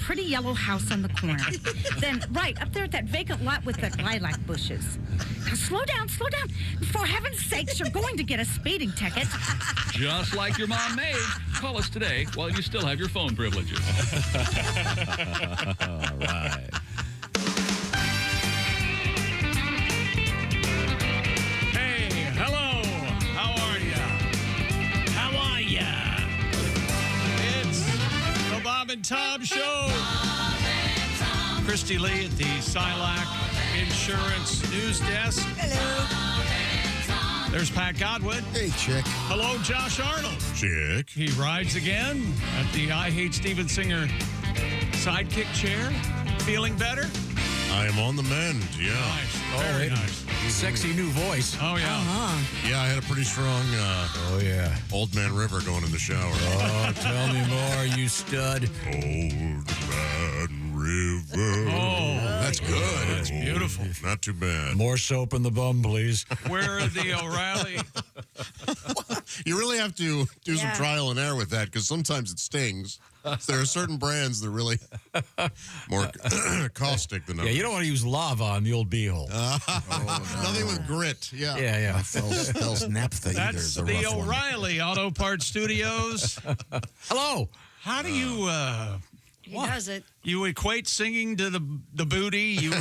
pretty yellow house on the corner. Then right up there at that vacant lot with the lilac bushes. Now slow down. For heaven's sakes, you're going to get a speeding ticket. Just like your mom made. Call us today while you still have your phone privileges. All right. Hey, hello. How are ya? It's the Bob and Tom Show. Christy Lee at the Silac Insurance News Desk. Hello. There's Pat Godwin. Hey, chick. Hello, Josh Arnold. Chick. He rides again at the I Hate Steven Singer sidekick chair. Feeling better? I am on the mend, yeah. Nice. Very nice. Sexy new voice. Oh, yeah. Yeah, I had a pretty strong Old Man River going in the shower. Oh, tell me more, you stud. Old Man River. Oh, that's good. That's beautiful. Not too bad. More soap in the bum, please. Where are the O'Reilly? You really have to do some trial and error with that because sometimes it stings. There are certain brands that are really more caustic than others. Yeah, you don't want to use lava on the old beehole. Nothing with grit. Yeah. Yeah. Spells naphtha either. That's Is a the rough one. O'Reilly Auto Parts Studios. Hello. How do you He does it. you equate singing to the booty? You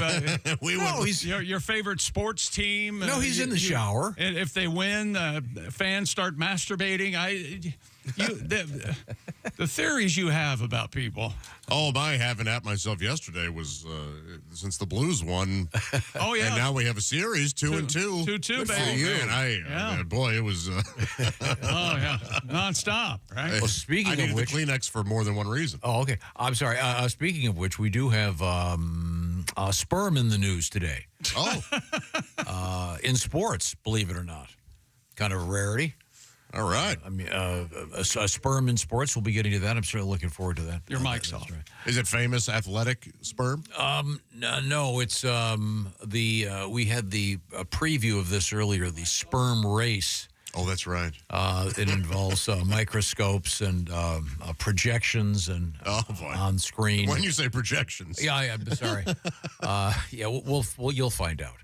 your favorite sports team? No, he's in the shower. And if they win, fans start masturbating. The theories you have about people. Oh, my having at myself yesterday was since the Blues won. Oh, yeah. And now we have a series, 2-2. 2-2, baby. Oh, man, boy, it was... Oh, yeah. Nonstop, right? Well, speaking I needed of which, the Kleenex for more than one reason. Oh, okay. I'm sorry. Speaking of which, we do have Sperm in the news today. Oh. In sports, believe it or not. Kind of a rarity. All right. I mean, a sperm in sports. We'll be getting to that. I'm certainly looking forward to that. Your mic's off. Right. Is it famous athletic sperm? No, it's we had the preview of this earlier, the sperm race. Oh, that's right. It involves microscopes and projections and on screen. When you say projections. Yeah, I'm sorry. You'll find out.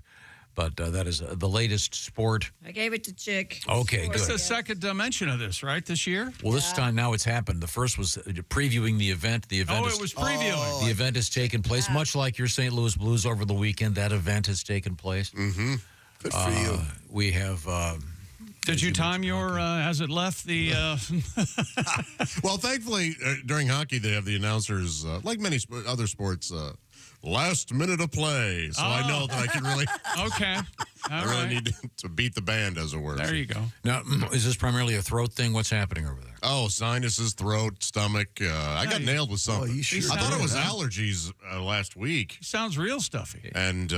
But that is the latest sport. I gave it to Chick. Okay, good. It's the second dimension of this, right, this year? Well, this time now it's happened. The first was previewing the event. The event it was previewing. The event has taken place, much like your St. Louis Blues over the weekend. That event has taken place. Mm-hmm. Good for you. We have... Did you time your, as it left the... Well, thankfully, during hockey, they have the announcers, like many other sports, last minute of play. So I know that I can really... Okay. I really need to beat the band, as it were. There you go. Now, is this primarily a throat thing? What's happening over there? Oh, sinuses, throat, stomach. I got nailed with something. you sure I thought it was did, huh? allergies last week. Sounds real stuffy. And,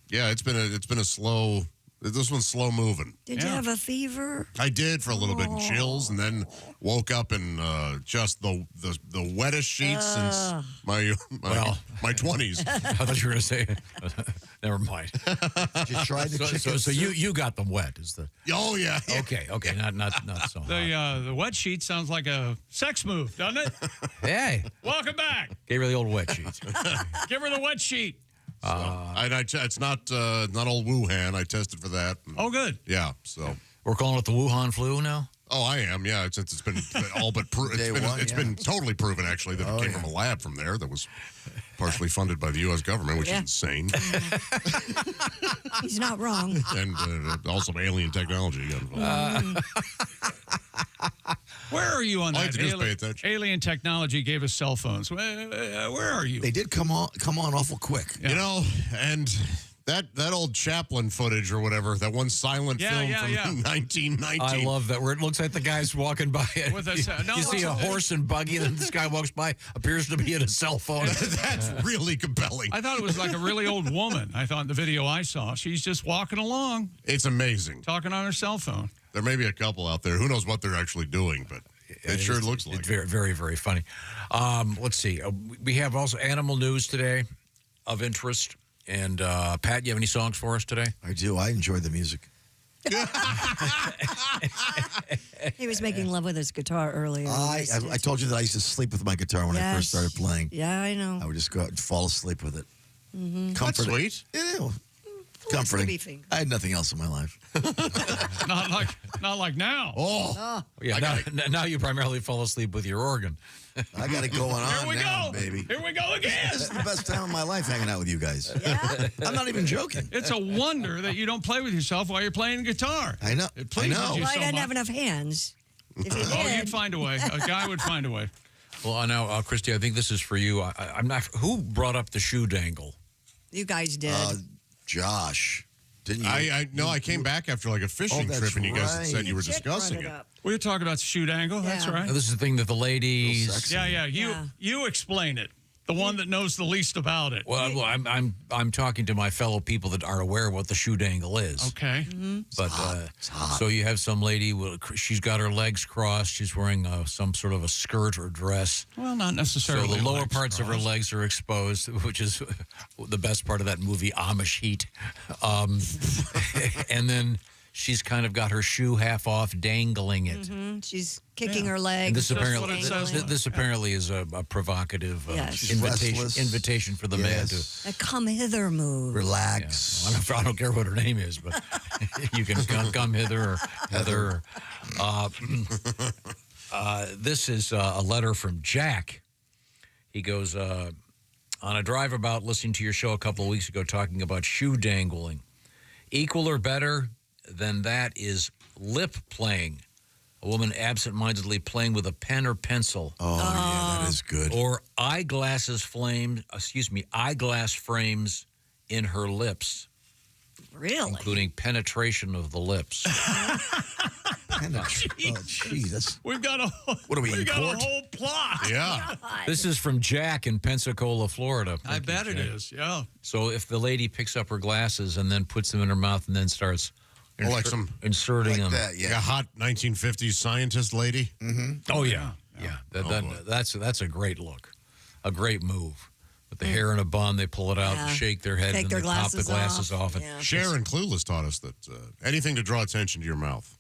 yeah, it's been a slow... This one's slow moving. Did you have a fever? I did for a little bit in chills, and then woke up in just the wettest sheets since my 20s. I thought you were going to say... Never mind. Just tried the chicken. So you got them wet, is the... Oh, yeah. Okay, not so hot. The wet sheet sounds like a sex move, doesn't it? Hey. Welcome back. Gave her the old wet sheets. Give her the wet sheet. It's not old Wuhan. I tested for that. Oh, good. Yeah, so... We're calling it the Wuhan flu now? Oh, I am, yeah. Since it's been all but it's been totally proven, actually, that it came from a lab from there that was partially funded by the U.S. government, which is insane. He's not wrong. And also alien technology got involved. Where are you on All I that? have to do is pay attention. Alien technology gave us cell phones. Where are you? They did come on awful quick. You know, and that old Chaplin footage or whatever, that one silent film from 1919. I love that, where it looks like the guy's walking by it. You see a horse and buggy, and then this guy walks by, appears to be in a cell phone. That's really compelling. I thought it was like a really old woman. I thought in the video I saw. She's just walking along. It's amazing. Talking on her cell phone. There may be a couple out there. Who knows what they're actually doing, but it sure looks like it's very, very, very funny. Let's see. We have also animal news today of interest. And, Pat, you have any songs for us today? I do. I enjoy the music. He was making love with his guitar earlier. I told you that I used to sleep with my guitar when I first started playing. Yeah, I know. I would just go out and fall asleep with it. Mm-hmm. That's sweet. Yeah, comforting. I had nothing else in my life. not like now. Oh, yeah. Now you primarily fall asleep with your organ. I got it going on Here we now, go, baby. Here we go again. This is the best time of my life hanging out with you guys. Yeah. I'm not even joking. It's a wonder that you don't play with yourself while you're playing guitar. I know. It pleases you Well, I so didn't much. have enough hands. If he Oh, did, you'd find a way. A guy would find a way. Well, now, Christy, I think this is for you. I'm not. Who brought up the shoe dangle? you guys did. Josh, didn't you? I came back after like a fishing that's trip, and you guys had right. said you were Chick brought discussing it. up. We were talking about shoot angle. That's Yeah. right. Now, this is the thing that the ladies. Sexy. Yeah. Yeah. You explain it. The one that knows the least about it. Well, I'm talking to my fellow people that are aware of what the shoe dangle is. Okay. But It's hot. so you have some lady. She's got her legs crossed. She's wearing some sort of a skirt or dress. Well, not So necessarily. the lower legs parts of her crossed. legs are exposed, which is the best part of that movie, Amish Heat. And then she's kind of got her shoe half off, dangling it. Mhm. She's kicking her legs. And this That's apparently, what it says. this apparently is a provocative Yes. She's invitation, restless. invitation for the man to. Yes. A come hither move. Relax. I don't care what her name is, but you can come hither or Heather. This is a letter from Jack. He goes, on a drive about listening to your show a couple of weeks ago talking about shoe dangling. Equal or better than that is lip playing. A woman absent-mindedly playing with a pen or pencil. Oh, yeah, that is good. Or eyeglass frames in her lips, Really? including penetration of the lips. Jeez, that's We've got a. What are we, in We've got court? a whole plot. Yeah. This is from Jack in Pensacola, Florida. I bet it is. Yeah. So if the lady picks up her glasses and then puts them in her mouth and then starts Well, like some inserting like them. that, like a yeah. hot 1950s scientist lady. Oh, yeah. Yeah. That's a great look. A great move. With the hair in a bun, they pull it out and Yeah. shake their head Take and their they pop the glasses glasses off. And Yeah. Sharon Clueless taught us that anything to draw attention to your mouth.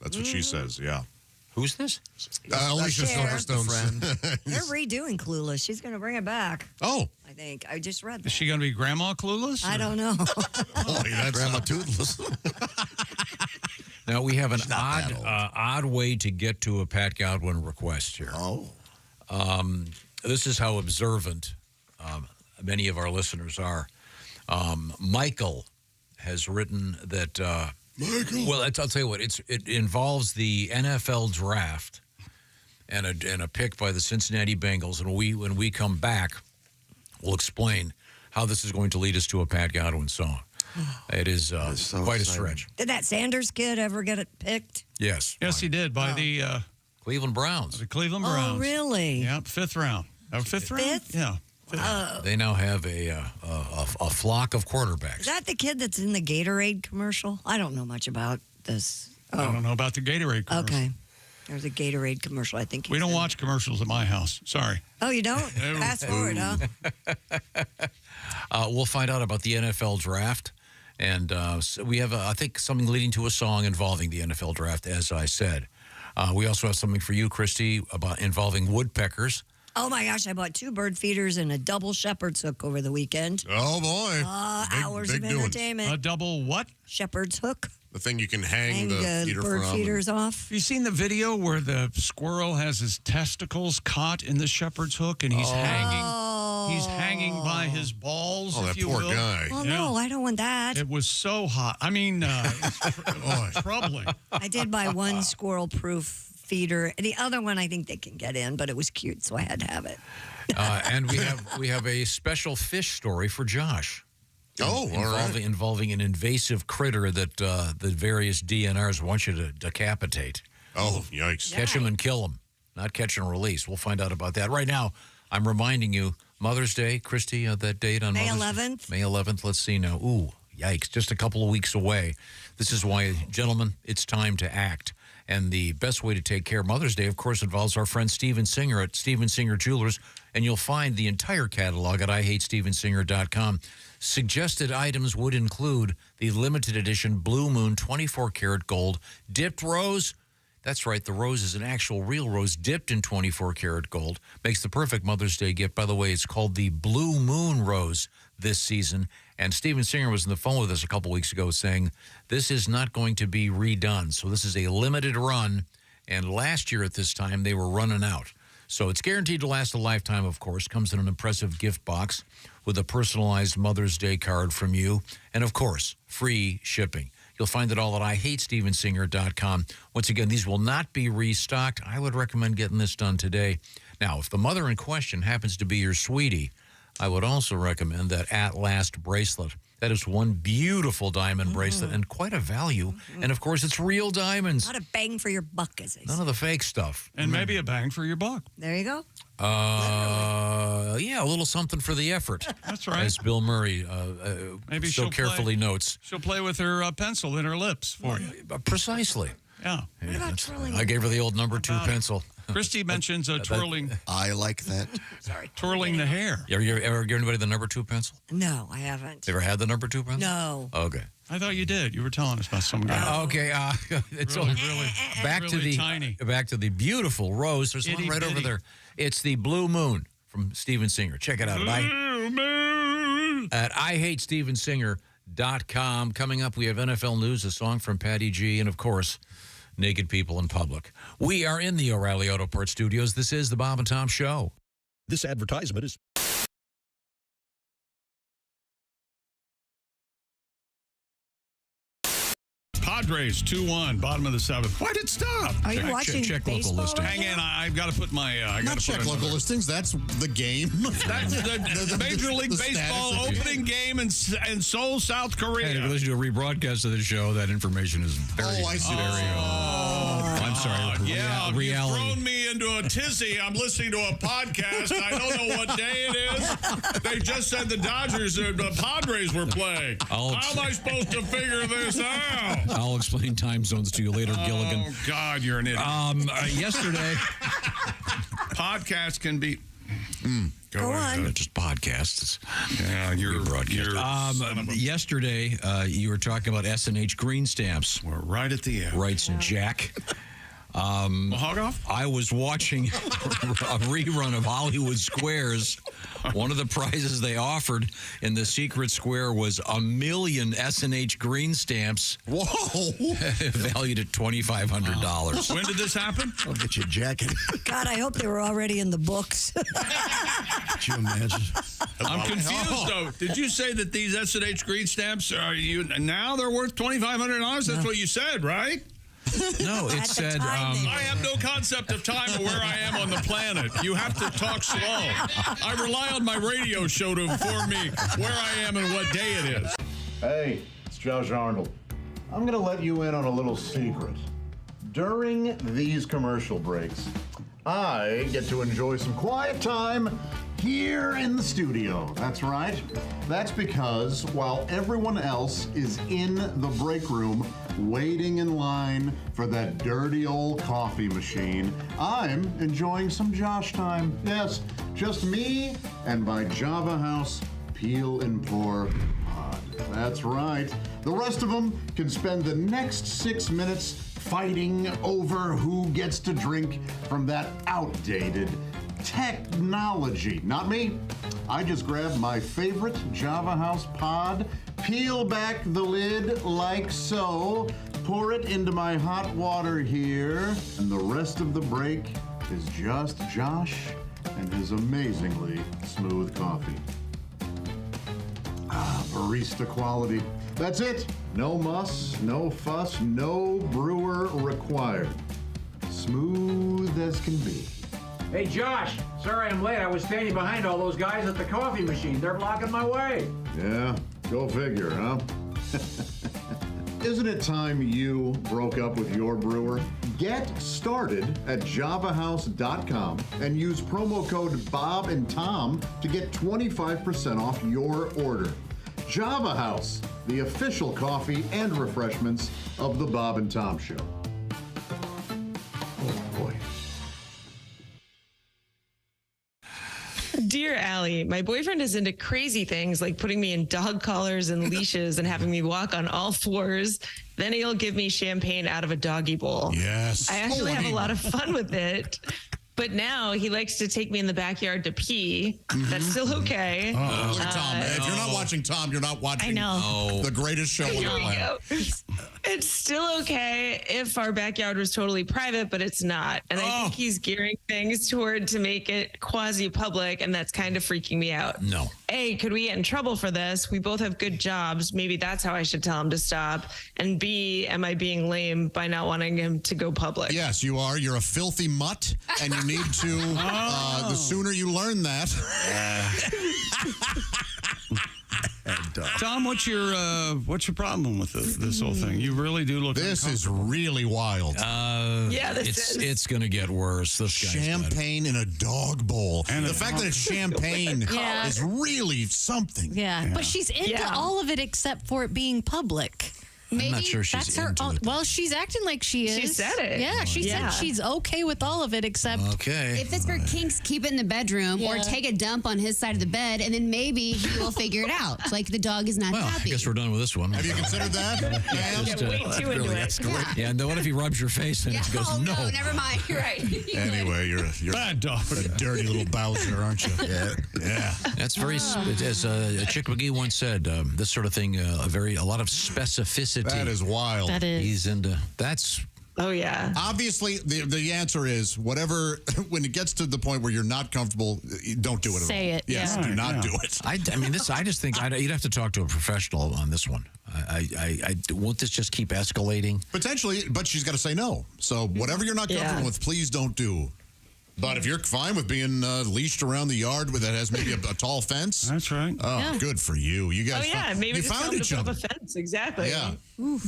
That's what she says, yeah. Who's this? Alicia Cher. Silverstone's Friend. They're redoing Clueless. She's going to bring it back. Oh, I think. I just read Is that. she going to be Grandma Clueless? I or- don't know. boy, that's Grandma Toothless. Now, we have an not that old. odd way to get to a Pat Godwin request here. Oh. This is how observant many of our listeners are. Michael has written that. Well, I'll tell you what. It involves the NFL draft and a pick by the Cincinnati Bengals. And when we come back, we'll explain how this is going to lead us to a Pat Godwin song. It is so quite a exciting. stretch. Did that Sanders kid ever get it picked? Yes. Yes, he did by the Cleveland Browns. Cleveland Browns. Oh, really? Yeah, fifth round. Fifth round? Fifth? Yeah. They now have a flock of quarterbacks. Is that the kid that's in the Gatorade commercial? I don't know much about this. I don't know about the Gatorade commercial. Okay. There's a Gatorade commercial, I think. We he's don't in. watch commercials at my house. Sorry. Oh, you don't? Fast forward, huh? We'll find out about the NFL draft. And so we have, I think, something leading to a song involving the NFL draft, as I said. We also have something for you, Christy, about involving woodpeckers. Oh, my gosh. I bought 2 bird feeders and a double shepherd's hook over the weekend. Oh, boy. Hours big of doings. entertainment. A double what? Shepherd's hook. The thing you can hang the Hang feeder bird from. feeders off. Have you seen the video where the squirrel has his testicles caught in the shepherd's hook and he's hanging? He's hanging by his balls. Oh, if that you poor will. guy. Well, Yeah. no, I don't want that. It was so hot. I mean, it's troubling. I did buy one squirrel-proof feeder. The other one, I think they can get in, but it was cute, so I had to have it. And we have a special fish story for Josh. Oh, all right. Involving an invasive critter that the various DNRs want you to decapitate. Oh, yikes. Catch him and kill him, not catch and release. We'll find out about that. Right now, I'm reminding you, Mother's Day, Christy, that date on May Mother's 11th? May 11th. Let's see now. Ooh, yikes, just a couple of weeks away. This is why, gentlemen, it's time to act. And the best way to take care of Mother's Day, of course, involves our friend Steven Singer at Steven Singer Jewelers. And you'll find the entire catalog at IHateStevenSinger.com. Suggested items would include the limited edition Blue Moon 24 karat gold dipped rose. That's right, the rose is an actual real rose dipped in 24 karat gold. Makes the perfect Mother's Day gift. By the way, it's called the Blue Moon Rose this season. And Steven Singer was on the phone with us a couple weeks ago saying this is not going to be redone. So this is a limited run. And last year at this time, they were running out. So it's guaranteed to last a lifetime, of course. Comes in an impressive gift box with a personalized Mother's Day card from you. And, of course, free shipping. You'll find it all at IHateStevenSinger.com. Once again, these will not be restocked. I would recommend getting this done today. Now, if the mother in question happens to be your sweetie, I would also recommend that At Last bracelet. That is one beautiful diamond bracelet and quite a value. And, of course, it's real diamonds. Not a bang for your buck, as they say. None of the fake stuff. And maybe a bang for your buck. There you go. Yeah, a little something for the effort. That's right. As Bill Murray Maybe so carefully notes. She'll play with her pencil in her lips for you. Precisely. Yeah. What about twirling? I gave her the old number 2 pencil. Christy mentions twirling. I like that. Sorry. Twirling the hair. You ever give anybody the number 2 pencil? No, I haven't. You ever had the number 2 pencil? No. Okay. I thought you did. You were telling us about some guy. Okay. It's Really, back really to the tiny. Back to the beautiful rose. There's one right over there. It's the Blue Moon from Steven Singer. Check it out at IHateStevenSinger.com. Coming up, we have NFL news, a song from Patty G, and of course, naked people in public. We are in the O'Reilly Auto Parts Studios. This is the Bob and Tom Show. This advertisement is... Padres 2-1, bottom of the 7th. Why'd it stop? Are you watching check local baseball? listing. Hang in, I've got to put my. Not check local listings. That's the game. That's the Major League the Baseball status of opening game in Seoul, South Korea. And if you listen to a rebroadcast of the show, that information is very, I see. I'm sorry. Yeah, reality. you've thrown me into a tizzy. I'm listening to a podcast. I don't know what day it is. They just said the Dodgers, the Padres were playing. How am I supposed to figure this out? I'll explain time zones to you later, Gilligan. Oh, God, you're an idiot. Yesterday. Podcasts can be... Go on. Just podcasts. Yeah, you're broadcast. Yesterday, you were talking about S&H green stamps. We're right at the end. Writes Jack. Hog off? I was watching a rerun of Hollywood Squares. One of the prizes they offered in the secret square was 1 million S&H green stamps. Whoa. Valued at $2,500. When did this happen? I'll get you a jacket. God, I hope they were already in the books. Could you imagine? I'm confused, though. Did you say that these S&H green stamps now they're worth $2,500? That's what you said, right? No, it said... I have no concept of time or where I am on the planet. You have to talk slow. I rely on my radio show to inform me where I am and what day it is. Hey, it's Josh Arnold. I'm going to let you in on a little secret. During these commercial breaks, I get to enjoy some quiet time here in the studio. That's right. That's because while everyone else is in the break room waiting in line for that dirty old coffee machine, I'm enjoying some Josh time. Yes, just me and my Java House Peel and Pour pod. That's right. The rest of them can spend the next 6 minutes fighting over who gets to drink from that outdated technology. Not me. I just grab my favorite Java House pod, peel back the lid like so, pour it into my hot water here, and the rest of the break is just Josh and his amazingly smooth coffee. Barista quality. That's it. No muss, no fuss, no brewer required. Smooth as can be. Hey, Josh. Sorry I'm late. I was standing behind all those guys at the coffee machine. They're blocking my way. Yeah, go figure, huh? Isn't it time you broke up with your brewer? Get started at javahouse.com and use promo code Bob and Tom to get 25% off your order. Java House, the official coffee and refreshments of the Bob and Tom Show. Allie. My boyfriend is into crazy things like putting me in dog collars and leashes and having me walk on all fours. Then he'll give me champagne out of a doggy bowl. Yes. I actually have a lot of fun with it. But now he likes to take me in the backyard to pee. That's still okay. Look at Tom. If you're not watching Tom, you're not watching the greatest show on the planet. It's still okay if our backyard was totally private, but it's not. And I think he's gearing things toward to make it quasi-public, and that's kind of freaking me out. No. A, could we get in trouble for this? We both have good jobs. Maybe that's how I should tell him to stop. And B, am I being lame by not wanting him to go public? Yes, you are. You're a filthy mutt, and you need to, the sooner you learn that. Tom, what's your problem with this whole thing? You really do look. This is really wild. It's going to get worse. This champagne in a dog bowl, and the fact that it's champagne is really something. Yeah, but she's into all of it except for it being public. Maybe I'm not sure she's that's her. into it. Well, she's acting like she is. She said it. Yeah, she said she's okay with all of it except. Okay. If it's for kinks, keep it in the bedroom or take a dump on his side of the bed, and then maybe he will figure it out. Like the dog is not Well, happy. I guess we're done with this one. Have you considered that? Yeah, and then what if he rubs your face and he goes, no. Never mind. You're right. Anyway, you're bad dog. A dirty little Bowser, aren't you? Yeah. That's very, as Chick McGee once said, this sort of thing, a lot of specificity. That is wild. That is. He's into, that's. Oh, yeah. Obviously, the answer is whatever, when it gets to the point where you're not comfortable, don't do it at all. Say it. Yes, do not do it. I mean, I just think you'd have to talk to a professional on this one. Won't this just keep escalating? Potentially, but she's got to say no. So whatever you're not comfortable with, please don't do. But if you're fine with being leashed around the yard that has maybe a tall fence, that's right. Oh, good for you. You guys. Maybe you just found come each to put other. up a fence. Exactly. Yeah.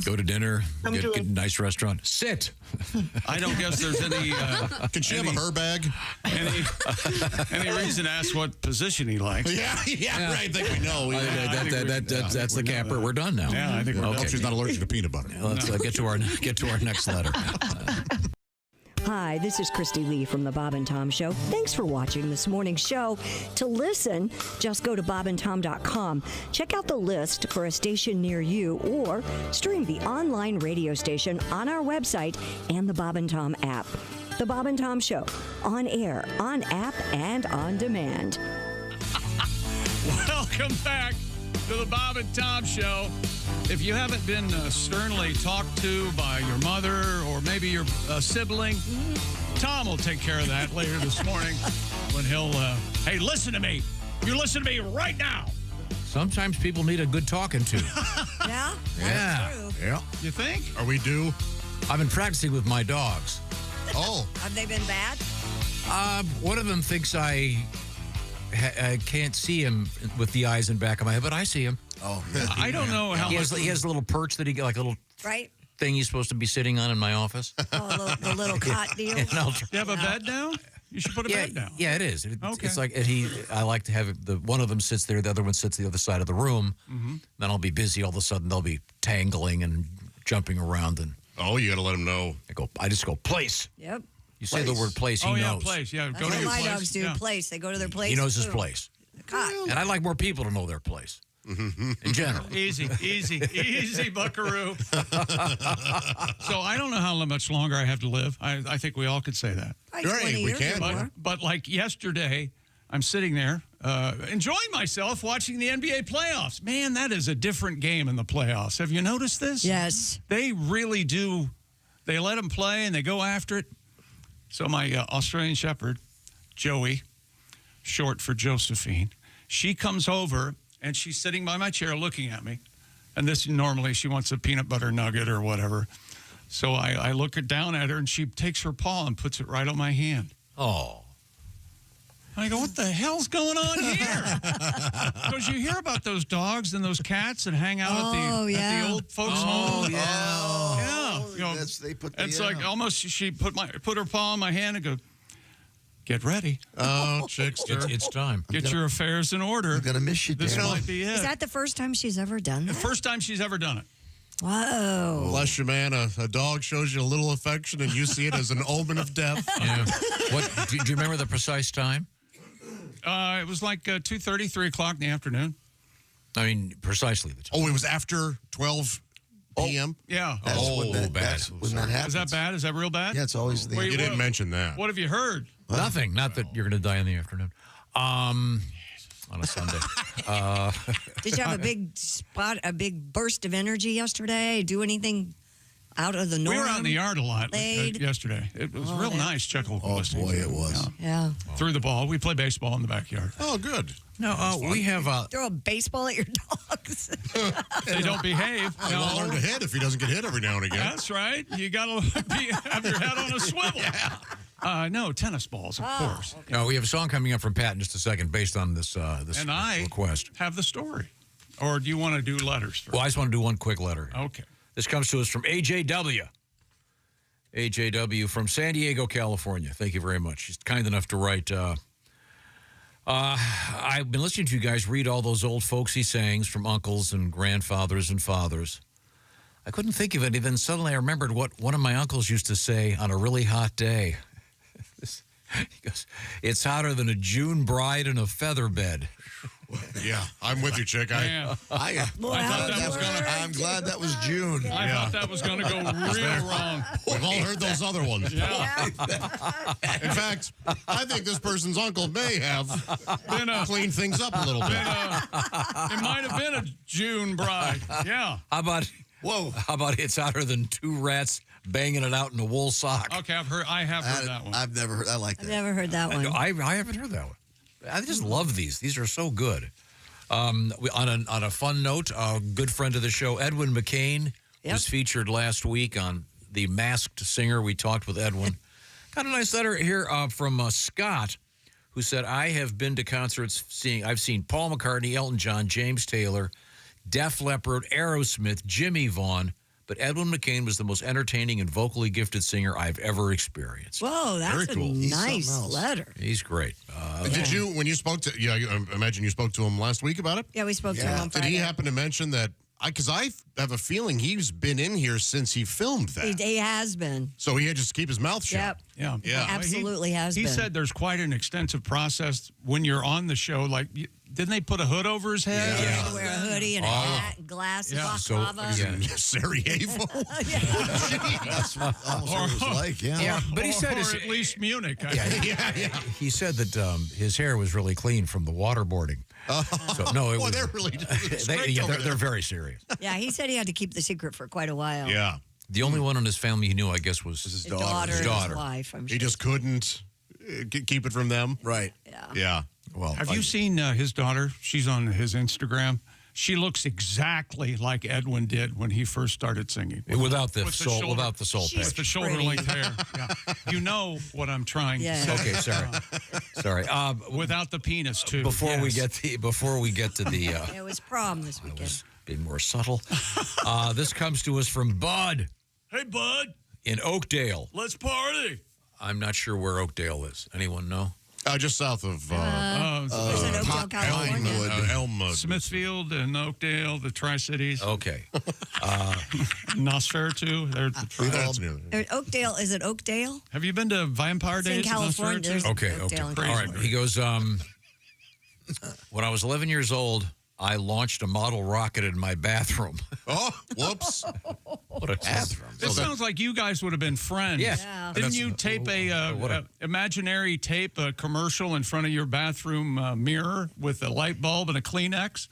Go to dinner. Come Get to a nice restaurant. Sit. I don't guess there's any. Can she have a her bag? Any reason to ask what position he likes? Yeah, right. I think we know. That's the capper. We're done now. Yeah, I think we're done. She's not allergic to peanut butter. Let's get to our next letter. Hi, this is Christy Lee from the Bob and Tom Show. Thanks for watching this morning's show. To listen, just go to bobandtom.com. Check out the list for a station near you or stream the online radio station on our website and the Bob and Tom app. The Bob and Tom Show, on air, on app, and on demand. Welcome back to the Bob and Tom Show. If you haven't been sternly talked to by your mother or maybe your sibling, Tom will take care of that later this morning when he'll, hey, listen to me. You listen to me right now. Sometimes people need a good talking to. Yeah? Yeah. Yeah. You think? Are we due? I've been practicing with my dogs. Oh. Have they been bad? One of them thinks I can't see him with the eyes in back of my head, but I see him. Oh, I don't know how he has a little perch that he got, like a little thing he's supposed to be sitting on in my office. Oh, the little cot deal. You have a bed down? You should put a bed down. Yeah, it is. Okay. It's like I like to have it, one of them sits there, the other one sits the other side of the room. Mm-hmm. Then I'll be busy. All of a sudden, they'll be tangling and jumping around. And you got to let them know. I just go, place. Yep. You say the word place, he knows. Yeah, place. Yeah, go to your place. My dogs do place. They go to their place. He knows his place. And I'd like more people to know their place. In general. Easy, buckaroo. So I don't know how much longer I have to live. I think we all could say that. Right, we can. But like yesterday, I'm sitting there enjoying myself watching the NBA playoffs. Man, that is a different game in the playoffs. Have you noticed this? Yes. They really do. They let them play and they go after it. So my Australian Shepherd, Joey, short for Josephine, she comes over and she's sitting by my chair looking at me. And this normally she wants a peanut butter nugget or whatever. So I look down at her and she takes her paw and puts it right on my hand. Oh. I go, what the hell's going on here? Because you hear about those dogs and those cats that hang out at the old folks' home. They put it's like almost she put her paw on my hand and go, get ready. Oh, Chickster. It's time. Get your affairs in order. I'm going to miss you, This might be it. Is that the first time she's ever done that? The first time she's ever done it. Whoa. Bless you, man. A dog shows you a little affection and you see it as an omen of death. Yeah. Do you remember the precise time? It was like 2:30, 3 o'clock in the afternoon. I mean, precisely the time. Oh, it was after 12 p.m.? Yeah. bad. When that happens. Is that bad? Is that real bad? Yeah, it's always the. You didn't mention that. What have you heard? Nothing. Not that you're going to die in the afternoon. On a Sunday. Did you have a big burst of energy yesterday? Do anything out of the norm? We were out in the yard a lot Played? yesterday. It was real nice. Chuckle. Oh, boy, it was. Yeah. Threw the ball. We play baseball in the backyard. Oh, good. No, we have Throw a baseball at your dogs. They don't behave. He won't learn to hit if he doesn't get hit every now and again. That's right. You got to have your head on a swivel. No, tennis balls, of course. No, we have a song coming up from Pat in just a second based on this And I request. have the story. Or do you want to do letters first? Well, I just want to do one quick letter. Okay. This comes to us from AJW. AJW from San Diego, California. Thank you very much. She's kind enough to write. I've been listening to you guys read all those old folksy sayings from uncles and grandfathers and fathers. I couldn't think of any. Then suddenly I remembered what one of my uncles used to say on a really hot day. He goes, "It's hotter than a June bride in a feather bed." Yeah, I'm with you, chick. Yeah. I thought that was going to... I'm glad that was June. I thought that was going to go real wrong. We've all heard those other ones. Yeah. In fact, I think this person's uncle may have cleaned things up a little bit. It might have been a June bride. Yeah. How about it's hotter than two rats banging it out in a wool sock? Okay, I have heard that one. I've never heard. I like that. I've never heard that one. I haven't heard that one. I just love these. These are so good. On a fun note, a good friend of the show, Edwin McCain, was featured last week on The Masked Singer. We talked with Edwin. Got a nice letter here from Scott, who said, "I have been to concerts. I've seen Paul McCartney, Elton John, James Taylor, Def Leppard, Aerosmith, Jimmy Vaughn. But Edwin McCain was the most entertaining and vocally gifted singer I've ever experienced." Whoa, that's Very cool. a nice letter. He's great. Did you, when you spoke to, I imagine you spoke to him last week about it? Yeah, we spoke to him on Friday. Did he happen to mention that, because I have a feeling he's been in here since he filmed that. He has been. So he had to just keep his mouth shut. Yeah. He absolutely has been. He said there's quite an extensive process when you're on the show. Like, didn't they put a hood over his head? He had to wear a hoodie and a hat and glasses, balaclava. Sarajevo? That's almost what it was like, yeah. But he said or at least Munich. He said that his hair was really clean from the waterboarding. So no, it was. They're really they're very serious. Yeah, he said he had to keep the secret for quite a while. Yeah. The only one in his family he knew, I guess, was his daughter. His wife, I'm sure. He just couldn't keep it from them. Right. Yeah. Well, have you seen his daughter? She's on his Instagram. She looks exactly like Edwin did when he first started singing. Without the soul patch. With the shoulder-length hair. Yeah. You know what I'm trying to say. Okay, sorry. Without the penis, too. Before we get to the It was prom this weekend. Being more subtle. This comes to us from Bud. Hey, Bud. In Oakdale. Let's party. I'm not sure where Oakdale is. Anyone know? Just south of is it Oakdale, California? Elmwood. Smithfield and Oakdale, the Tri-Cities. Okay. Nosferatu. They're Oakdale, is it Oakdale? Have you been to Vampire It's Days? in California. Okay. All right. He goes, when I was 11 years old, I launched a model rocket in my bathroom. Oh, whoops. What a bathroom. This sounds like you guys would have been friends. Yeah. Didn't you tape a imaginary tape, a commercial in front of your bathroom mirror with a light bulb and a Kleenex?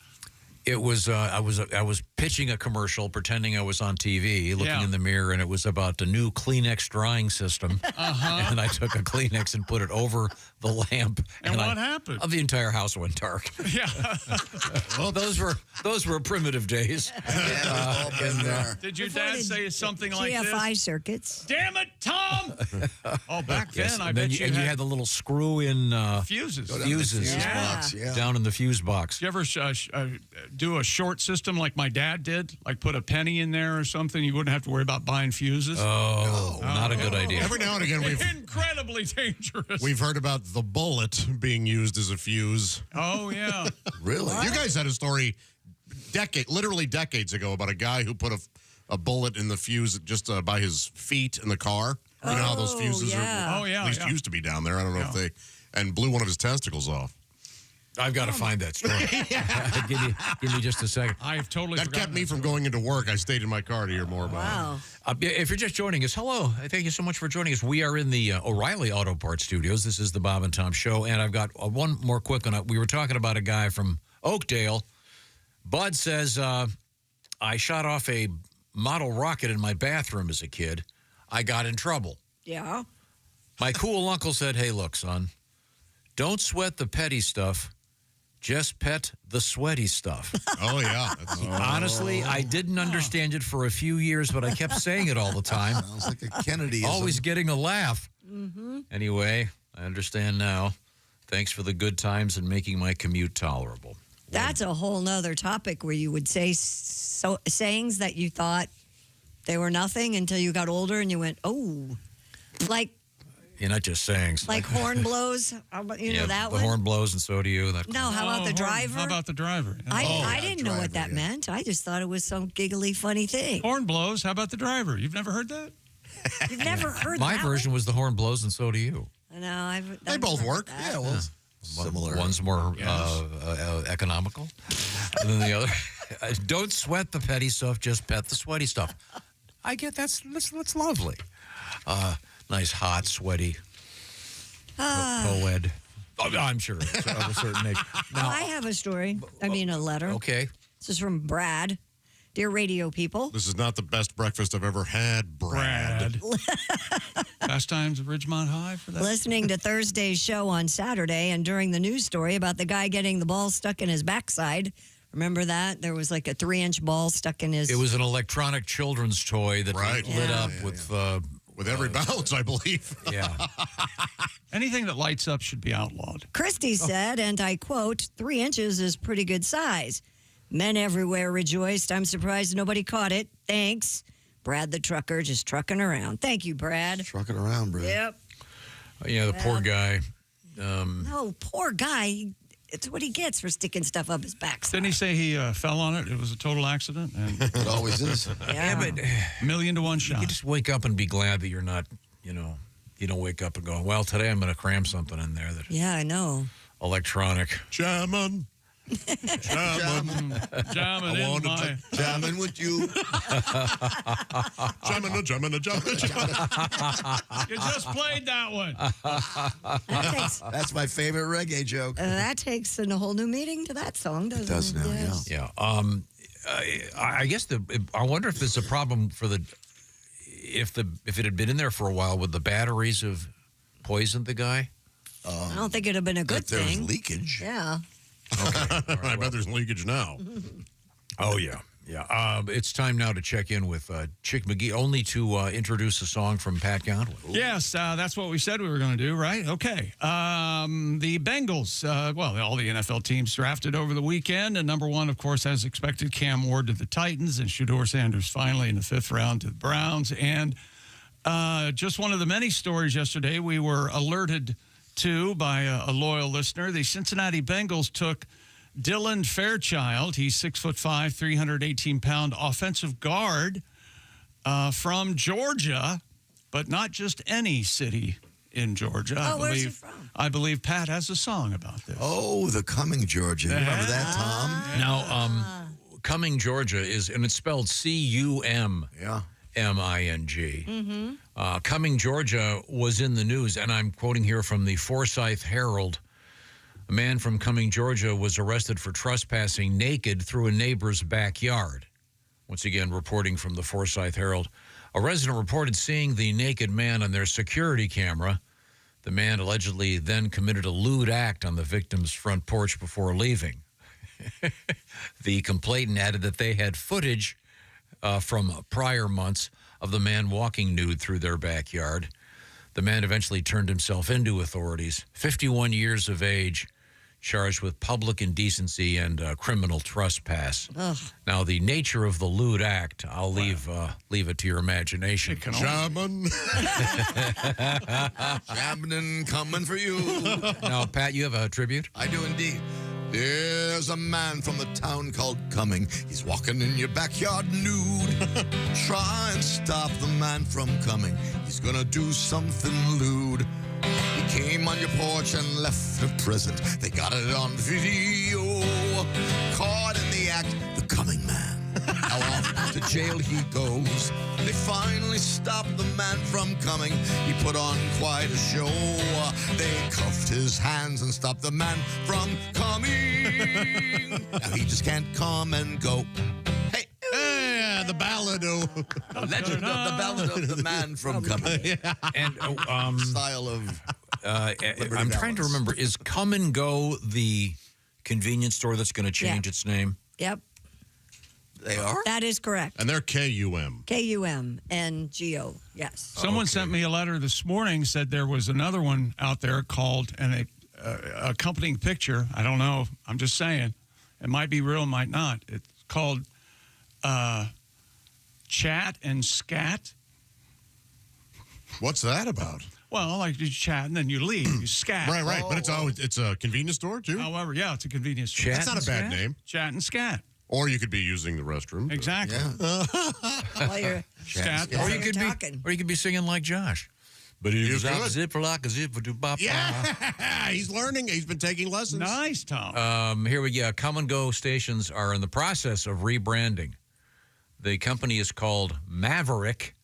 It was I was pitching a commercial, pretending I was on TV, looking in the mirror, and it was about the new Kleenex drying system. And I took a Kleenex and put it over the lamp. And what happened? The entire house went dark. Yeah. Well, those were primitive days. Did your dad say something like this? GFI circuits. Damn it, Tom! Back then, I bet you had the little screw-in fuses. Down in the fuse box. Did you ever do a short system like my dad did? Like put a penny in there or something? You wouldn't have to worry about buying fuses? Not a good idea. Every now and again, incredibly dangerous. We've heard about the bullet being used as a fuse. Oh, yeah. Really? You guys had a story literally decades ago about a guy who put a bullet in the fuse just by his feet in the car. You know how those fuses are? Oh, yeah. At least used to be down there. I don't know if and blew one of his testicles off. I've got to find that story. give me just a second. I have totally That kept me from going into work. I stayed in my car to hear more about it. If you're just joining us, hello. Thank you so much for joining us. We are in the O'Reilly Auto Parts Studios. This is the Bob and Tom Show, and I've got one more quick one. We were talking about a guy from Oakdale. Bud says, I shot off a model rocket in my bathroom as a kid. I got in trouble. Yeah. My cool uncle said, hey, look, son, don't sweat the petty stuff. Just pet the sweaty stuff. Oh, yeah. Honestly, I didn't understand it for a few years, but I kept saying it all the time. Sounds like a Kennedy. Always getting a laugh. Mm-hmm. Anyway, I understand now. Thanks for the good times and making my commute tolerable. That's a whole nother topic where you would say sayings that you thought they were nothing until you got older and you went, oh, like. You're not just sayings. Like horn blows. You know that the one? horn blows and so do you. No, how about the driver? How about the driver? I didn't know what that meant. I just thought it was some giggly, funny thing. Horn blows. How about the driver? You've never heard that? You've never heard My that version was the horn blows and so do you. No, they both work. Yeah, well, similar. One's more economical than the other. Don't sweat the petty stuff, just pet the sweaty stuff. I get that's lovely. Nice, hot, sweaty co-ed. Oh, I'm sure it's of a certain age. Now, I have a story. I mean, a letter. Okay. This is from Brad. Dear radio people. This is not the best breakfast I've ever had, Brad. Fast times at Ridgemont High for that? Listening to Thursday's show on Saturday and during the news story about the guy getting the ball stuck in his backside. Remember that? There was like a 3-inch ball stuck in his... It was an electronic children's toy that lit up with every bounce, I believe. Yeah. Anything that lights up should be outlawed. Christy said, and I quote, 3 inches is pretty good size. Men everywhere rejoiced. I'm surprised nobody caught it. Thanks. Brad the trucker just trucking around. Thank you, Brad. Trucking around, Brad. Yep. Yeah, the poor guy. No, poor guy. It's what he gets for sticking stuff up his backside. Didn't he say he fell on it? It was a total accident? And it always is. Yeah, but $1,000,000 to 1 shot. You just wake up and be glad that you're not, you don't wake up and go, well, today I'm going to cram something in there. Yeah, I know. Electronic. Jamming. Jamming I wanted to jamming with you. jamming. You just played that one. That's my favorite reggae joke. That takes a whole new meaning to that song, doesn't it? It does now, Yeah. I guess I wonder if there's a problem for if it had been in there for a while, would the batteries have poisoned the guy? I don't think it'd have been a good there's thing. leakage. Yeah. Okay. I bet there's leakage now. Oh, yeah. Yeah. It's time now to check in with Chick McGee, only to introduce a song from Pat Godwin. Yes, that's what we said we were going to do, right? Okay. The Bengals, all the NFL teams drafted over the weekend. And number one, of course, as expected, Cam Ward to the Titans and Shedeur Sanders finally in the 5th round to the Browns. And just one of the many stories yesterday we were alerted to by a loyal listener. The Cincinnati Bengals took Dylan Fairchild. He's 6'5", 318-pound offensive guard from Georgia, but not just any city in Georgia. Where's he from? I believe Pat has a song about this. Oh, the Cumming Georgia. You remember that, Tom? Now, Cumming Georgia and it's spelled C-U-M. Yeah. M-I-N-G. Mm-hmm. Cumming, Georgia was in the news, and I'm quoting here from the Forsyth Herald. A man from Cumming, Georgia was arrested for trespassing naked through a neighbor's backyard. Once again, reporting from the Forsyth Herald. A resident reported seeing the naked man on their security camera. The man allegedly then committed a lewd act on the victim's front porch before leaving. The complainant added that they had footage from prior months of the man walking nude through their backyard. The man eventually turned himself into authorities. 51 years of age, charged with public indecency and criminal trespass. Ugh. Now, the nature of the lewd act, I'll leave it to your imagination. Jamming. Jamming coming for you. Now, Pat, you have a tribute? I do indeed. There's a man from the town called Cumming. He's walking in your backyard nude. Try and stop the man from coming. He's gonna do something lewd. He came on your porch and left a present. They got it on video. Caught in the act, the coming man. Now off to jail he goes. They finally stopped the man from coming. He put on quite a show. They cuffed his hands and stopped the man from coming. Now he just can't come and go. Hey, the ballad of the legend of the ballad of the man from coming. And style of I'm trying to remember, is Come and Go the convenience store that's going to change its name? Yep. They are? That is correct. And they're KUM. KUMNGO. Yes. Someone sent me a letter this morning, said there was another one out there called, and accompanying picture, I don't know, I'm just saying, it might be real, might not. It's called Chat and Scat. What's that about? Well, like you chat and then you leave, you scat. Right. But it's a convenience store, too? However, yeah, it's a convenience store. That's not a bad name. Chat and Scat. Or you could be using the restroom. Exactly. While you're Scat. Or you could be singing like Josh. But You he's could. zipper like a zipper do bop. Yeah, he's learning. He's been taking lessons. Nice, Tom. Here we go. Come and Go stations are in the process of rebranding. The company is called Maverick,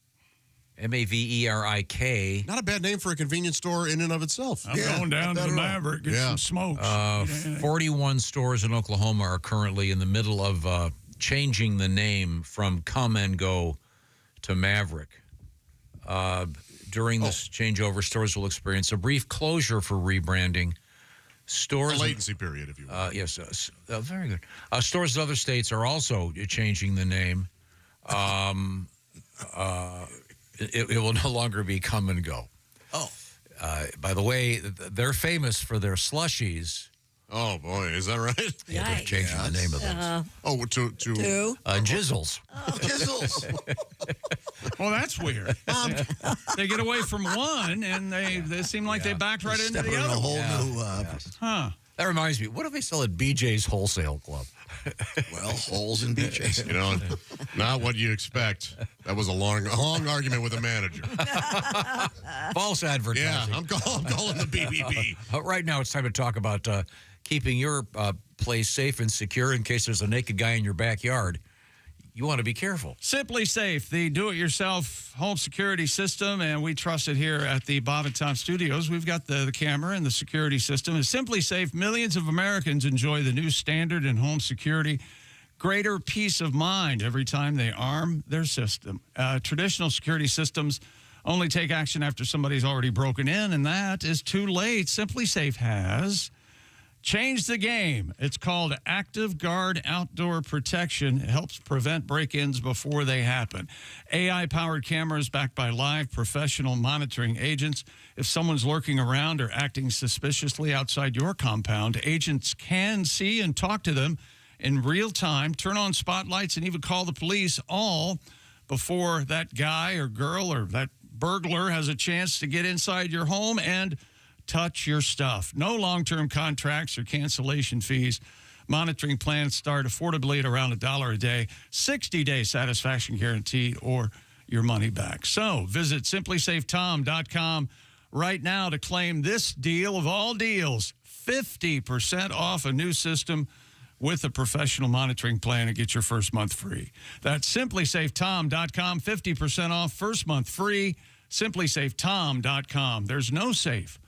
Maverik. Not a bad name for a convenience store in and of itself. I'm going down to the Maverick, get some smokes. 41 stores in Oklahoma are currently in the middle of changing the name from Come and Go to Maverick. During this changeover, stores will experience a brief closure for rebranding. Stores, a latency period, if you will. Yes, very good. Stores in other states are also changing the name. It will no longer be Come and Go. Oh. By the way, they're famous for their slushies. Oh, boy. Is that right? Yeah, they're changing the name of those. To Jizzles. Jizzles. Well, that's weird. They get away from one, and they seem like they backed right into the other. A whole new. Huh. That reminds me, what do they sell at BJ's Wholesale Club? Well, holes in BJ's. You know, not what you expect. That was a long argument with a manager. False advertising. Yeah, I'm calling the BBB. Right now, it's time to talk about keeping your place safe and secure in case there's a naked guy in your backyard. You want to be careful. Simply Safe, the do-it-yourself home security system, and we trust it here at the Bob and Tom Studios. We've got the camera and the security system. And Simply Safe, millions of Americans enjoy the new standard in home security. Greater peace of mind every time they arm their system. Traditional security systems only take action after somebody's already broken in, and that is too late. Simply Safe has changed the game. It's called Active Guard Outdoor Protection. It helps prevent break-ins before they happen. AI-powered cameras backed by live professional monitoring agents. If someone's lurking around or acting suspiciously outside your compound, agents can see and talk to them in real time, turn on spotlights, and even call the police, all before that guy or girl or that burglar has a chance to get inside your home and touch your stuff. No long-term contracts or cancellation fees. Monitoring plans start affordably at around $1 a day. 60-day satisfaction guarantee or your money back. So visit simplysafetom.com right now to claim this deal of all deals. 50% off a new system with a professional monitoring plan and get your first month free. That's simplysafetom.com. 50% off, first month free. Simplysafetom.com. There's no safe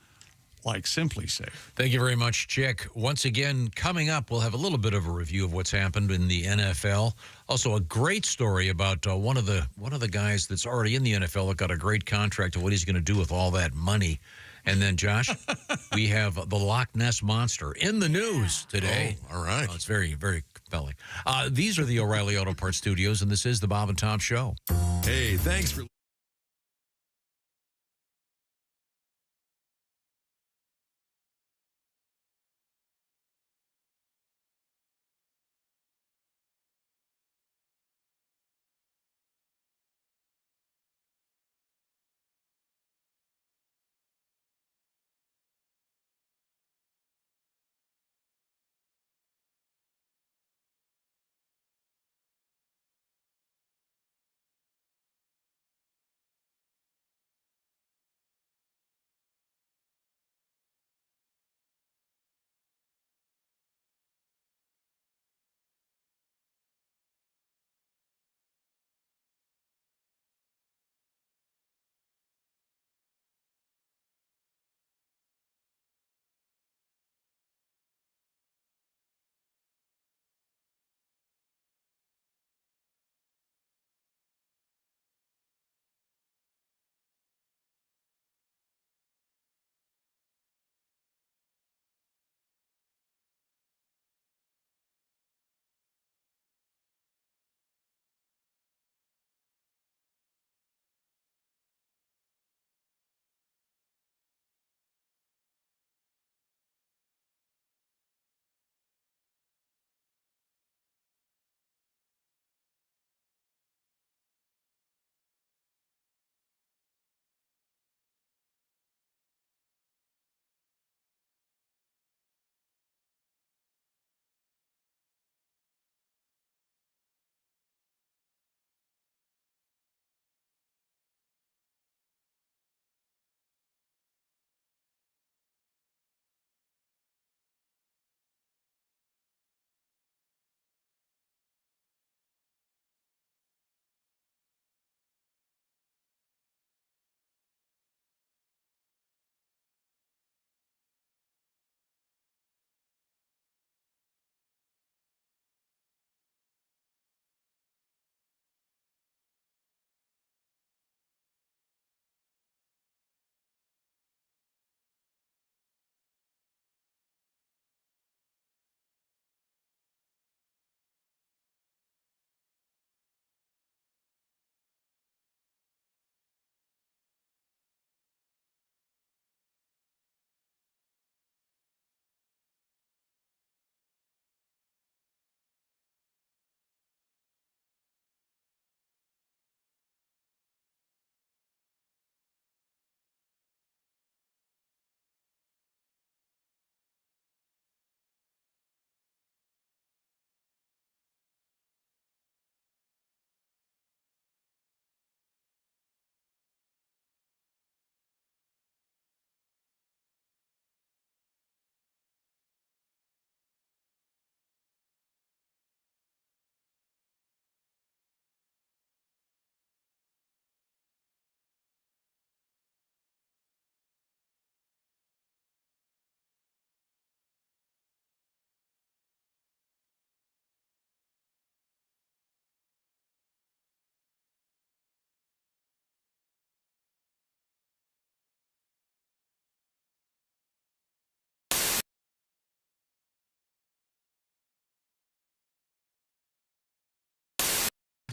like Simply Safe. Thank you very much, Chick. Once again, coming up, we'll have a little bit of a review of what's happened in the NFL. Also, a great story about one of the guys that's already in the NFL that got a great contract and what he's going to do with all that money. And then, Josh, we have the Loch Ness Monster in the news today. Oh, all right. It's very, very compelling. These are the O'Reilly Auto Parts Studios, and this is the Bob and Tom Show. Hey, thanks for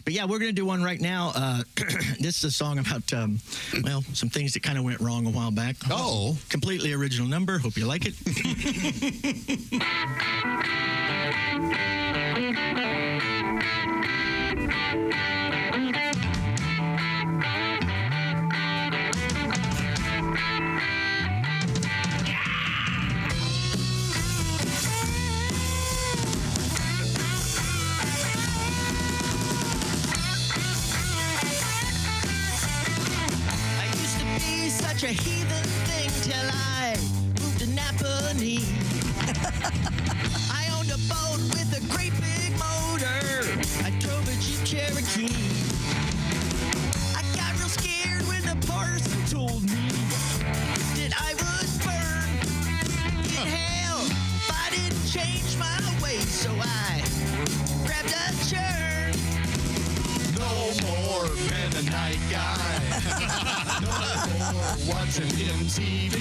But yeah, we're going to do one right now. This is a song about, some things that kind of went wrong a while back. Oh. Completely original number. Hope you like it. Such a heathen thing till I moved to Napanee. I owned a boat with a great big motor. I drove a Jeep Cherokee. I got real scared when the parson told me that I would burn in hell if I didn't change my ways. So I grabbed a churn. No more Mennonite guy. No more watching MTV.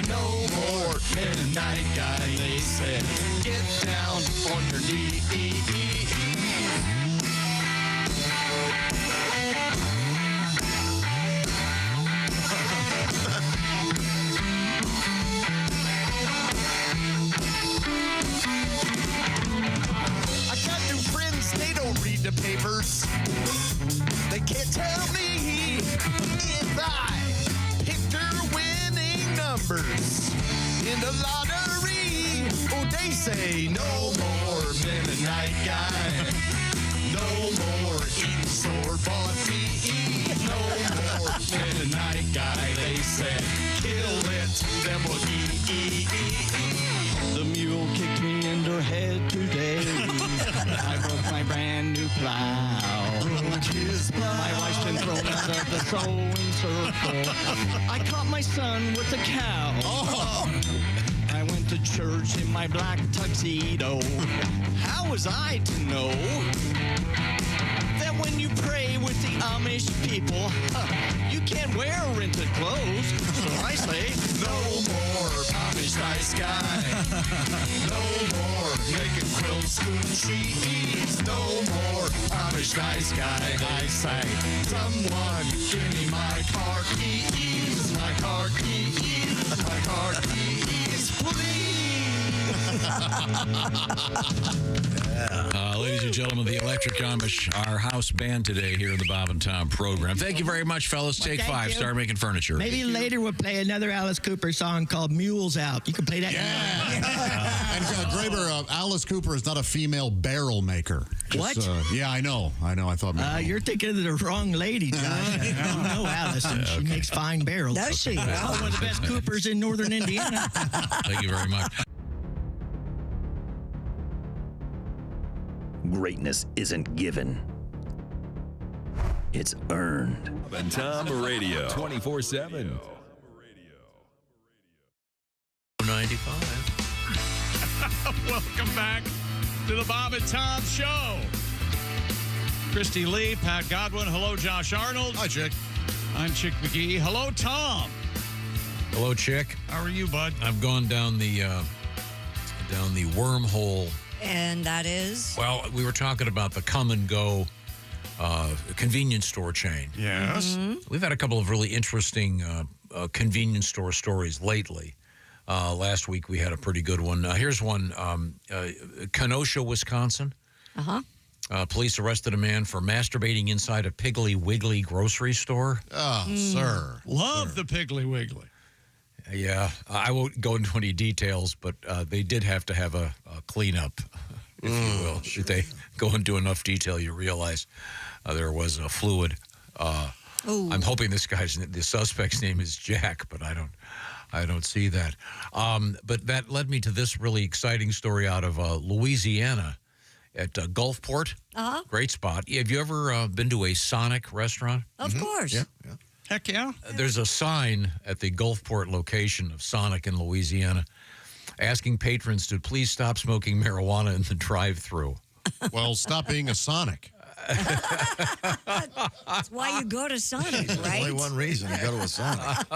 No more Mennonite guy. They said, get down on your knees. I got new friends, they don't read the papers. They can't tell me if I picked their winning numbers in the lottery. Oh, they say no more Mennonite guy. No more eating store-bought meat. No more Mennonite guy. They said kill it, then we'll eat. The mule kicked me in the head today. I broke my brand new plow. My wife's been thrown out of the sewing circle. I caught my son with a cow. I went to church in my black tuxedo. How was I to know that when you pray with the Amish people, you can't wear rented clothes? So I say, no more Amish nice guy. No more making quilts, spoon sheets. No more Amish nice guy. I say, someone give me my car keys. My car keys. My car keys, Ladies and gentlemen, the Electric Amish, our house band today here in the Bob and Tom program. Thank you very much, fellas. Take Thank 5. you. Start making furniture. Maybe later we'll play another Alice Cooper song called Mules Out. You can play that. And Graber, Alice Cooper is not a female barrel maker. What? Yeah, I know. I thought maybe. You're thinking of the wrong lady, Josh. I know Allison. She makes fine barrels. Does she? One of the best Coopers in northern Indiana. Thank you very much. Greatness isn't given. It's earned. Bob and Tom Radio 24/7. 95. Welcome back to the Bob and Tom Show. Christy Lee, Pat Godwin. Hello, Josh Arnold. Hi, Chick. I'm Chick McGee. Hello, Tom. Hello, Chick. How are you, bud? I've gone down the wormhole. And that is? Well, we were talking about the come and go convenience store chain. Yes. Mm-hmm. We've had a couple of really interesting convenience store stories lately. Last week we had a pretty good one. Here's one. Kenosha, Wisconsin. Uh-huh. Police arrested a man for masturbating inside a Piggly Wiggly grocery store. Oh, sir. Love the Piggly Wiggly. Yeah, I won't go into any details, but they did have to have a cleanup, if you will. Should they go into enough detail, you realize there was a fluid. I'm hoping the suspect's name is Jack, but I don't see that. But that led me to this really exciting story out of Louisiana at Gulfport. Uh-huh. Great spot. Have you ever been to a Sonic restaurant? Of course. Yeah. Heck yeah. There's a sign at the Gulfport location of Sonic in Louisiana asking patrons to please stop smoking marijuana in the drive-thru. Well, stop being a Sonic. That's why you go to Sonic, right? Only one reason to go to a Sonic.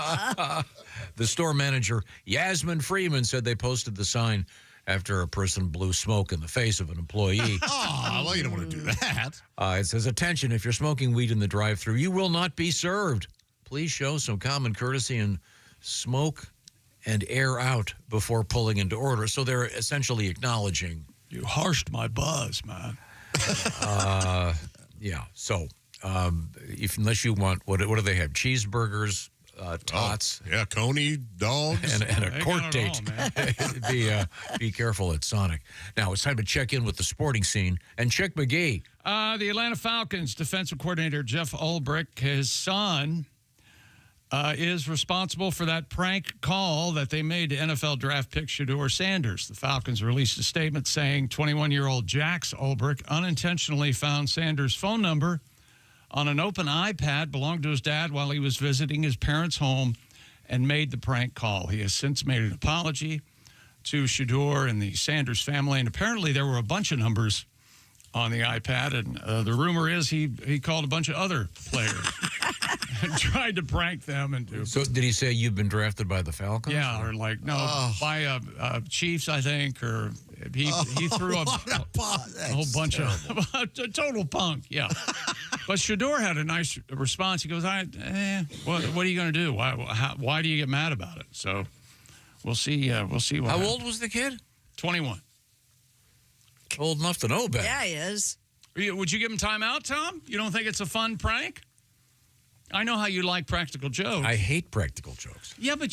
The store manager, Yasmin Freeman, said they posted the sign after a person blew smoke in the face of an employee. Oh, well, you don't want to do that. It says, attention, if you're smoking weed in the drive-thru, you will not be served. Please show some common courtesy and smoke and air out before pulling into order. So they're essentially acknowledging. You harshed my buzz, man. Yeah. So unless you want, what do they have? Cheeseburgers, tots. Yeah, Coney dogs. And a court date. Be careful at Sonic. Now it's time to check in with the sporting scene. And Chick McGee. The Atlanta Falcons defensive coordinator Jeff Ulbrich, his son, is responsible for that prank call that they made to NFL draft pick Shedeur Sanders. The Falcons released a statement saying 21-year-old Jax Ulbrich unintentionally found Sanders' phone number on an open iPad belonged to his dad while he was visiting his parents' home and made the prank call. He has since made an apology to Shedeur and the Sanders family, and apparently there were a bunch of numbers on the iPad, and the rumor is he called a bunch of other players and tried to prank them. So did he say you've been drafted by the Falcons? Yeah, or like, no, by Chiefs, I think, or he threw a whole bunch of a total punk, yeah. But Shedeur had a nice response. He goes, what are you going to do? Why do you get mad about it? So we'll see. We'll see what How happens. old was the kid? 21. Old enough to know better. Yeah, he is. Would you give him time out, Tom? You don't think it's a fun prank? I know how you like practical jokes. I hate practical jokes. Yeah, but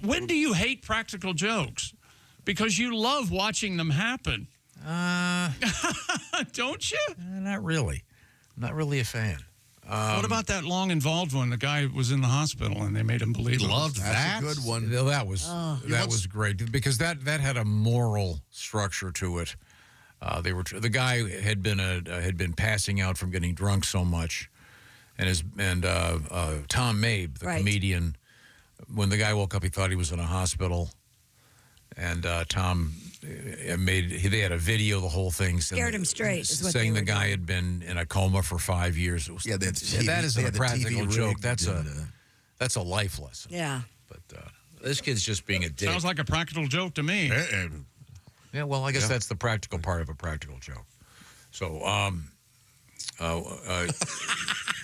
when do you hate practical jokes? Because you love watching them happen. Don't you? Not really. I'm not really a fan. What about that long involved one? The guy was in the hospital and they made him believe it. That's a good one. That was great because that had a moral structure to it. The guy had been passing out from getting drunk so much, and Tom Mabe, the comedian, when the guy woke up, he thought he was in a hospital, and Tom they had a video of the whole thing. Scared him straight. Saying the guy had been in a coma for 5 years. It was, that isn't a practical joke. That's a life lesson. Yeah. But this kid's just being a dick. Sounds like a practical joke to me. Yeah, well, I guess that's the practical part of a practical joke. So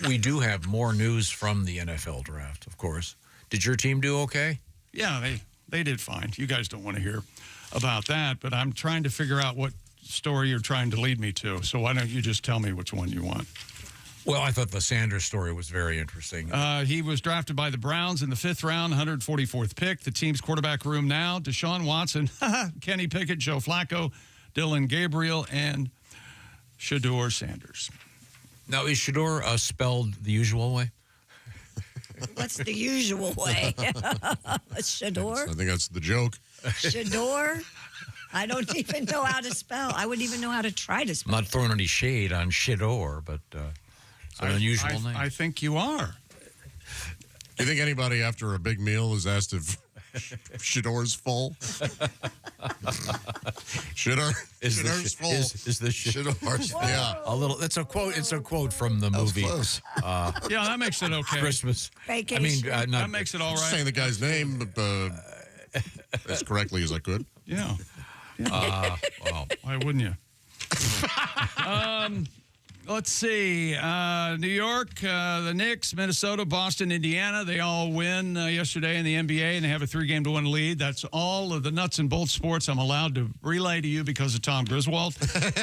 we do have more news from the NFL draft, of course. Did your team do okay? Yeah, they did fine. You guys don't want to hear about that, but I'm trying to figure out what story you're trying to lead me to. So why don't you just tell me which one you want? Well, I thought the Sanders story was very interesting. He was drafted by the Browns in the 5th round, 144th pick. The team's quarterback room now, Deshaun Watson, Kenny Pickett, Joe Flacco, Dylan Gabriel, and Shedeur Sanders. Now, is Shedeur spelled the usual way? What's the usual way? Shedeur? I think that's the joke. Shedeur? I don't even know how to spell. I wouldn't even know how to try to spell. I'm not throwing any shade on Shedeur, but it's an unusual name. I think you are. Do you think anybody after a big meal is asked if Shedeur's full? Shedeur's full. Is the Shedeur's full? Yeah. A little. That's a quote. It's a quote from the movie. Yeah, that makes it okay. Christmas. Vacation. I mean, that makes it all right. Saying the guy's name as correctly as I could. Yeah. Well, why wouldn't you? Let's see. New York, the Knicks, Minnesota, Boston, Indiana, they all win yesterday in the NBA, and they have a 3-game-to-1 lead. That's all of the nuts and bolts sports I'm allowed to relay to you because of Tom Griswold.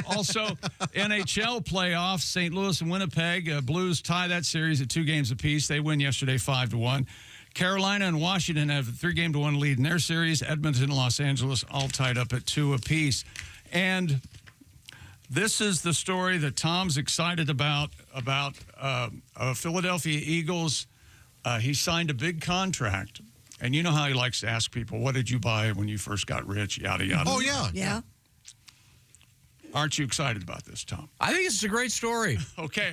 Also, NHL playoffs, St. Louis and Winnipeg. Blues tie that series at 2 games apiece. They win yesterday 5-1. Carolina and Washington have a 3-game-to-1 lead in their series. Edmonton and Los Angeles all tied up at 2 apiece. And this is the story that Tom's excited about Philadelphia Eagles. He signed a big contract. And you know how he likes to ask people, what did you buy when you first got rich, yada, yada. Oh, yeah. Yeah. Aren't you excited about this, Tom? I think it's a great story. Okay.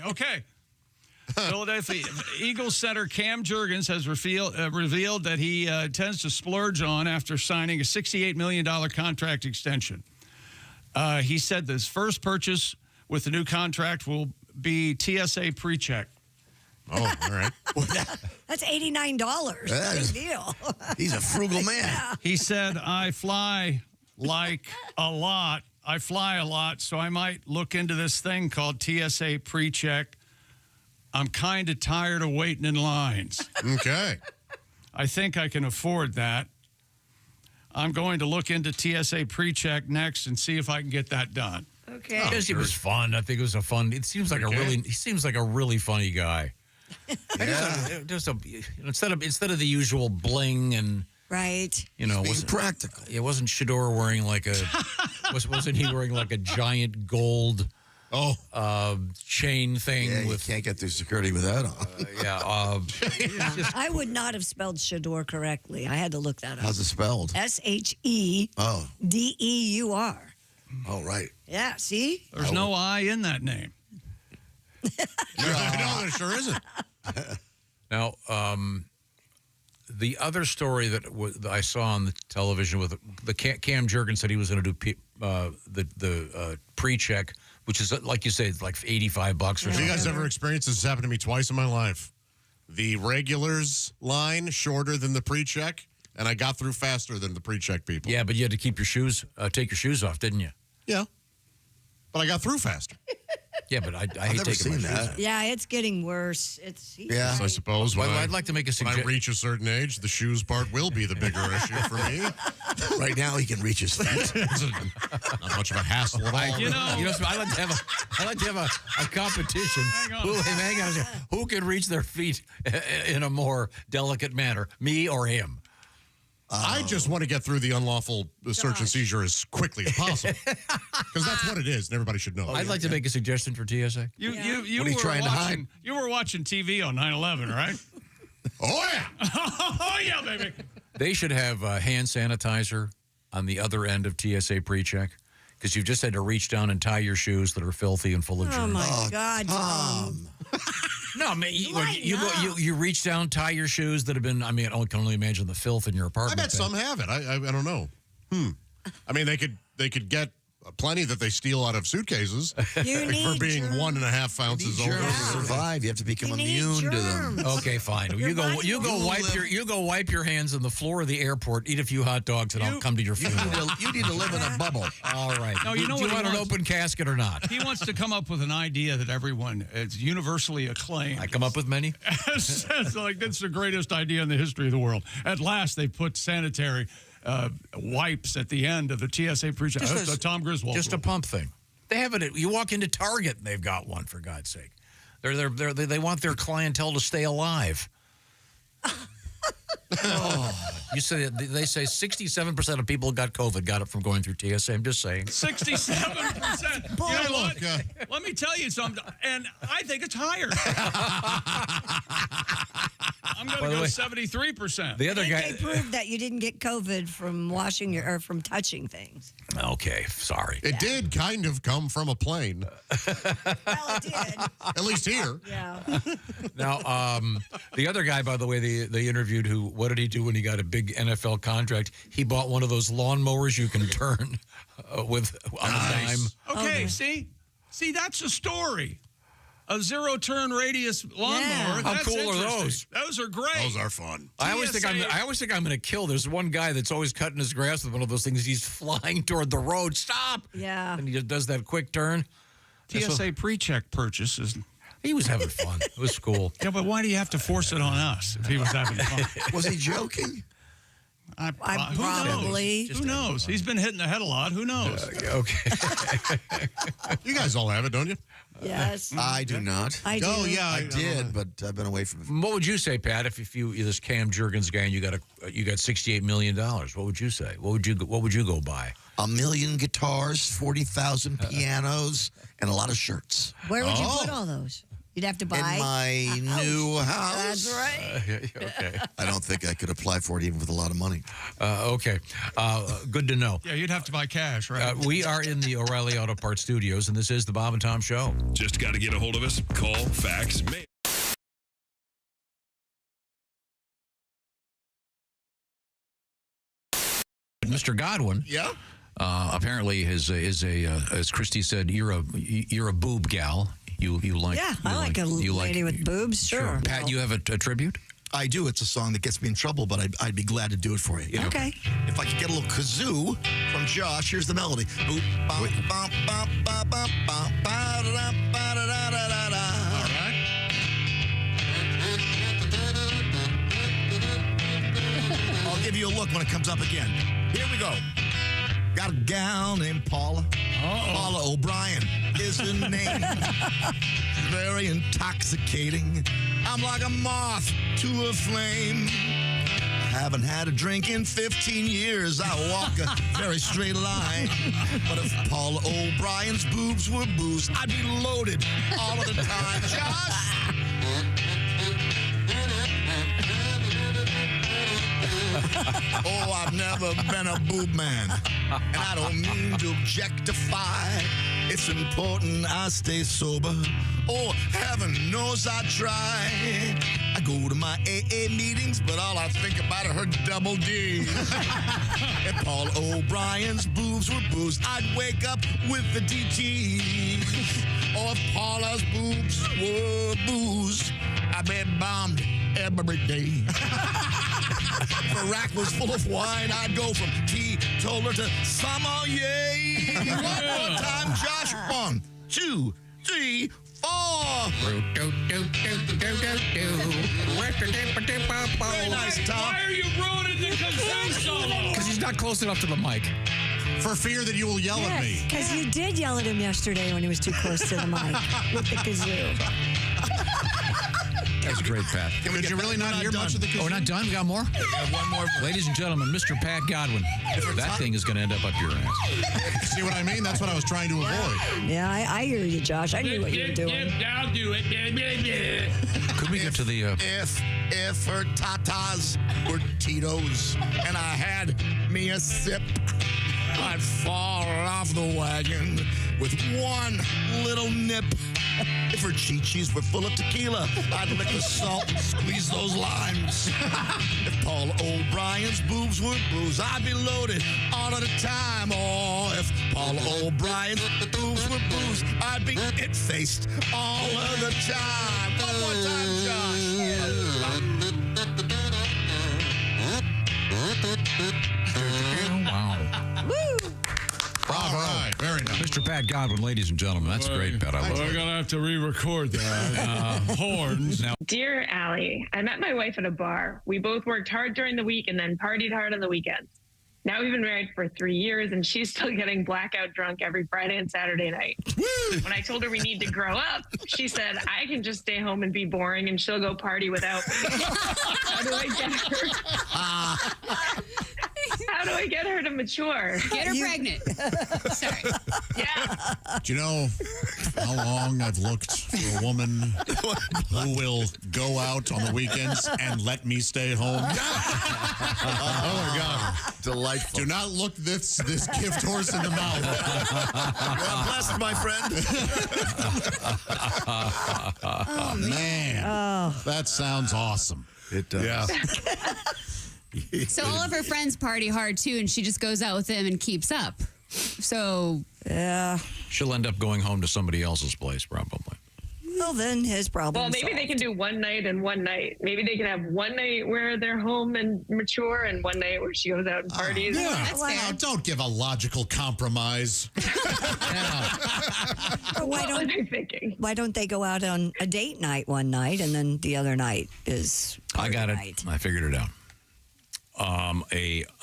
Philadelphia Eagles center Cam Jurgens has revealed that he intends to splurge on after signing a $68 million contract extension. He said this first purchase with the new contract will be TSA pre-check. Oh, all right. That's $89. That is- Big deal. He's a frugal man. Yeah. He said, I fly like a lot. I fly a lot, so I might look into this thing called TSA pre-check. I'm kind of tired of waiting in lines. Okay. I think I can afford that. I'm going to look into TSA pre-check next and see if I can get that done. Okay. Because it was fun. I think it was a fun. It seems like he seems like a really funny guy. Just instead of the usual bling and Right. wasn't practical. It wasn't Shador wearing like a wasn't he wearing like a giant gold chain thing? Yeah, with you can't get through security with that on. I would not have spelled Shador correctly. I had to look that up. How's it spelled? SHEDEUR. Oh, right. Yeah, see? There's no I in that name. No, there sure isn't. Now, the other story that I saw on the television with the Cam Jurgens said he was going to do the pre-check, which is, like you say, it's like $85 or something. Have you guys ever experienced this? This happened to me twice in my life. The regulars line shorter than the pre-check, and I got through faster than the pre-check people. Yeah, but you had to keep your shoes, take your shoes off, didn't you? Yeah. But I got through faster. Yeah, but I hate taking my shoes off. Yeah, it's getting worse. Yeah, I suppose. Well, I'd like to make a when I suggestion. reach a certain age, the shoes part will be the bigger issue for me. Right now, he can reach his feet. Not much of a hassle at all. I like to have a competition. Hang on a second. Who can reach their feet in a more delicate manner, me or him? I just want to get through the unlawful search and seizure as quickly as possible. Because that's what it is, and everybody should know. I'd like to make a suggestion for TSA. You What are you trying to hide? You were watching TV on 9/11, right? Oh, yeah. Oh, yeah, baby. They should have hand sanitizer on the other end of TSA pre-check, because you've just had to reach down and tie your shoes that are filthy and full of germs. Oh, my God, Tom. No, I mean, you reach down, tie your shoes that have been, I can only imagine the filth in your apartment. I bet some have it. I don't know. I mean, they could get plenty that they steal out of suitcases for being 1.5 ounces over. To survive, you have to become immune to them. Okay, fine. You go wipe your hands on the floor of the airport, eat a few hot dogs, and I'll come to your funeral. You need to live in a bubble. All right. No, do you want an open casket or not? He wants to come up with an idea that everyone is universally acclaimed. I come up with many? Says, like, that's the greatest idea in the history of the world. At last, they put sanitary wipes at the end of the TSA pre-check. That's the Tom Griswold. Just a pump thing. They have it. You walk into Target and they've got one, for God's sake. They want their clientele to stay alive. They say 67% of people who got COVID got it from going through TSA. I'm just saying. 67%. You know what? Let me tell you something, and I think it's higher. I'm going to go 73%. The other guy. They proved that you didn't get COVID from from touching things. Okay, sorry. It did kind of come from a plane. Well, it did. At least here. Yeah. Now, the other guy, by the way, they interviewed what did he do when he got a big NFL contract? He bought one of those lawnmowers you can turn on a dime. Okay, see, that's a story. A zero-turn radius lawnmower. Yeah. How That's cool are those? Those are great. Those are fun. I always think I'm going to kill. There's one guy that's always cutting his grass with one of those things. He's flying toward the road. Stop! Yeah. And he just does that quick turn. TSA pre-check purchases. He was having fun. It was cool. Yeah, but why do you have to force it on us if he was having fun? Was he joking? Probably. Who knows? He's been hitting the head a lot. Who knows? Okay. You guys all have it, don't you? Yes. I do not. I do. Oh, yeah. I did, but I've been away from it. What would you say, Pat, if you this Cam Jurgens guy and you got $68 million? What would you say? What would you go buy? 1 million guitars, 40,000 pianos, and a lot of shirts. Where would you put all those? You'd have to buy in my new house. That's right. Okay. I don't think I could apply for it even with a lot of money. Okay. Good to know. Yeah, you'd have to buy cash, right? We are in the O'Reilly Auto Parts studios, and this is the Bob and Tom Show. Just got to get a hold of us. Call, fax, mail. Mr. Godwin. Yeah. Apparently is a as Christy said, you're a boob gal. You like? Yeah, I like a lady with boobs. Sure. Pat, you have a tribute? I do. It's a song that gets me in trouble, but I'd be glad to do it for you. know? Okay. If I could get a little kazoo from Josh, here's the melody. Boop, bop, bop, bop, bop, bop, bop, ba-da-da, ba-da-da-da-da-da. All right. I'll give you a look when it comes up again. Here we go. Got a gal named Paula. Paula O'Brien is her name. Very intoxicating. I'm like a moth to a flame. I haven't had a drink in 15 years. I walk a very straight line. But if Paula O'Brien's boobs were booze, I'd be loaded all of the time. Josh! Oh, I've never been a boob man, and I don't mean to objectify. It's important I stay sober. Oh, heaven knows I try. I go to my AA meetings, but all I think about are her double D's. If Paul O'Brien's boobs were booze, I'd wake up with the DT. Or if Paula's boobs were booze, I'd be bombed every day. If a rack was full of wine, I'd go from teetotaler to sommelier. One more time, Josh. 1, 2, 3, 4. Very nice, Tom. Why are you ruining the kazoo solo? Because he's not close enough to the mic. For fear that you will yell at me. Because you did yell at him yesterday when he was too close to the mic with the kazoo. That's great, Pat. Did you really not hear much of the kazoo? Oh, we're not done? We got more? We have one more. Ladies and gentlemen, Mr. Pat Godwin. That thing is going to end up your ass. See what I mean? That's what I was trying to avoid. Yeah, I hear you, Josh. I knew what you were doing. I'll do it. Could we get to the... If her tatas were Tito's and I had me a sip, I'd fall off the wagon with one little nip. If her chi-chis were full of tequila, I'd lick the salt and squeeze those limes. If Paul O'Brien's boobs were booze, I'd be loaded all of the time. Or if Paul O'Brien's boobs were booze, I'd be it-faced all of the time. One more time, Josh. Wow. Woo! Bravo. All right, very nice. Mr. Pat Godwin, ladies and gentlemen. That's great, Pat. I love We're it. going to have to re-record that. Horns. Now, Dear Allie, I met my wife at a bar. We both worked hard during the week and then partied hard on the weekends. Now we've been married for 3 years and she's still getting blackout drunk every Friday and Saturday night. When I told her we need to grow up, she said, I can just stay home and be boring and she'll go party without me. How do I get her? How do I get her to mature? Get her pregnant. Sorry. Yeah. Do you know how long I've looked for a woman who will go out on the weekends and let me stay home? Oh my God. Delightful. Do not look this gift horse in the mouth. God bless, my friend. Oh, man. That sounds awesome. it does. Yeah. So all of her friends party hard too, and she just goes out with them and keeps up. So yeah, she'll end up going home to somebody else's place, probably. Well, then his problem. Well, maybe they can do one night and one night. Maybe they can have one night where they're home and mature, and one night where she goes out and parties. Yeah. That's fair. Now, don't give a logical compromise. Why don't they go out on a date night one night, and then the other night is? I got it. I figured it out. An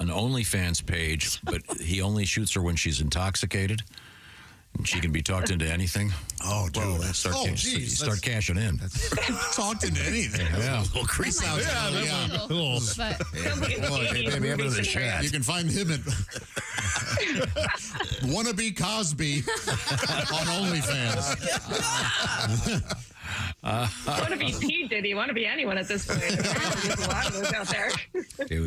OnlyFans page, but he only shoots her when she's intoxicated. And she can be talked into anything. Oh, dude. Well, start cashing in. Talked into anything. Yeah. A little crease out. You can find him at Wannabe Cosby on OnlyFans. Want to be P. Diddy? Want to be anyone at this point? There's a lot of those out there.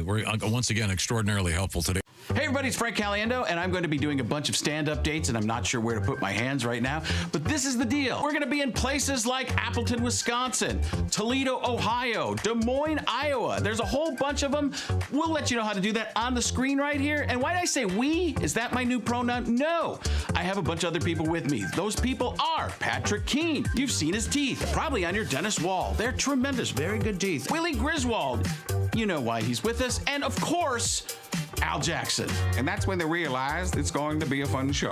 We're once again extraordinarily helpful today. Hey everybody, it's Frank Caliendo, and I'm going to be doing a bunch of stand-up dates, and I'm not sure where to put my hands right now, but this is the deal. We're going to be in places like Appleton, Wisconsin, Toledo, Ohio, Des Moines, Iowa. There's a whole bunch of them. We'll let you know how to do that on the screen right here. And why did I say we? Is that my new pronoun? No. I have a bunch of other people with me. Those people are Patrick Keene. You've seen his teeth, probably on your dentist wall. They're tremendous, very good teeth. Willie Griswold. You know why he's with us. And of course, Al Jackson. And that's when they realized it's going to be a fun show.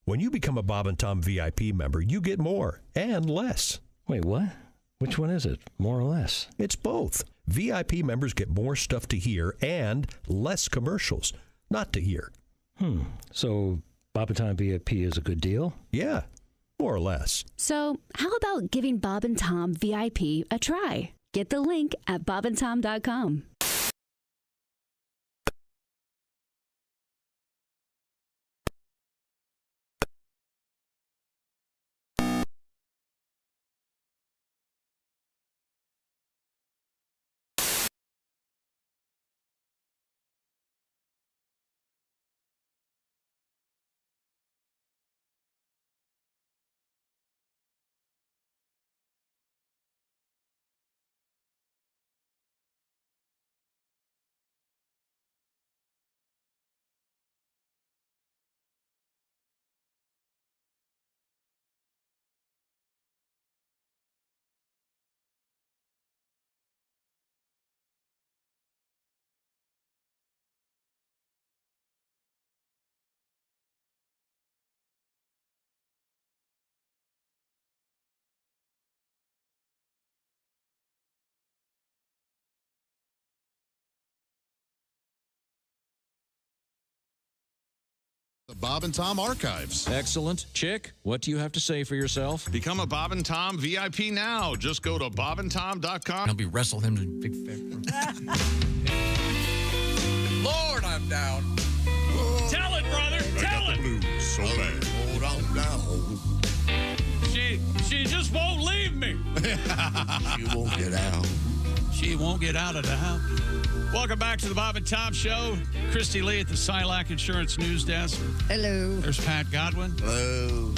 When you become a Bob and Tom VIP member, you get more and less. Wait, what? Which one is it? More or less? It's both. VIP members get more stuff to hear and less commercials not to hear. So Bob and Tom VIP is a good deal? Yeah, more or less. So how about giving Bob and Tom VIP a try? Get the link at bobandtom.com. The Bob and Tom Archives. Excellent. Chick, what do you have to say for yourself? Become a Bob and Tom VIP now. Just go to bobandtom.com. I'll be wrestle him to big Lord, I'm down. Tell it, brother. Tell it. Blues so bad. Hold on down. She just won't leave me. You won't get out. She won't get out of the house. Welcome back to the Bob and Tom Show. Christy Lee at the Silac Insurance News Desk. Hello. There's Pat Godwin. Hello.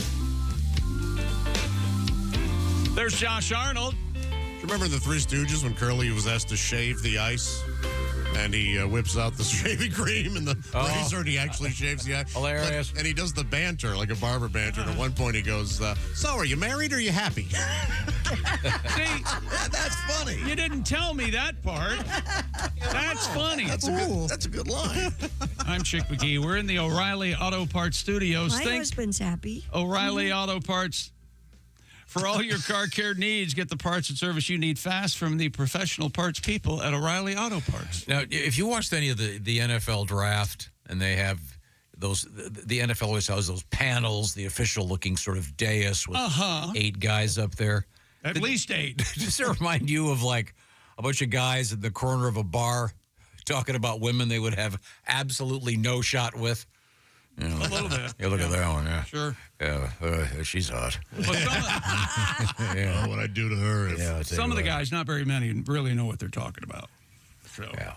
There's Josh Arnold. Do you remember the Three Stooges when Curly was asked to shave the ice? And he whips out the shaving cream and the razor, and he actually shaves the ice. Hilarious. And he does the banter, like a barber banter. And at one point he goes, so are you married or are you happy? See, that's funny. You didn't tell me that part. That's funny. That's a good line. I'm Chick McGee. We're in the O'Reilly Auto Parts Studios. My husband's happy. O'Reilly Auto Parts. For all your car care needs, get the parts and service you need fast from the professional parts people at O'Reilly Auto Parts. Now, if you watched any of the NFL draft, and they have those, the NFL always has those panels, the official-looking sort of dais with 8 guys up there. At least 8. Does it remind you of, like, a bunch of guys at the corner of a bar talking about women they would have absolutely no shot with? You know, a little bit. Yeah, look at that one, yeah. Sure. Yeah, she's hot. Yeah, what I'd do to her. Some of the guys, not very many, really know what they're talking about. So, yeah,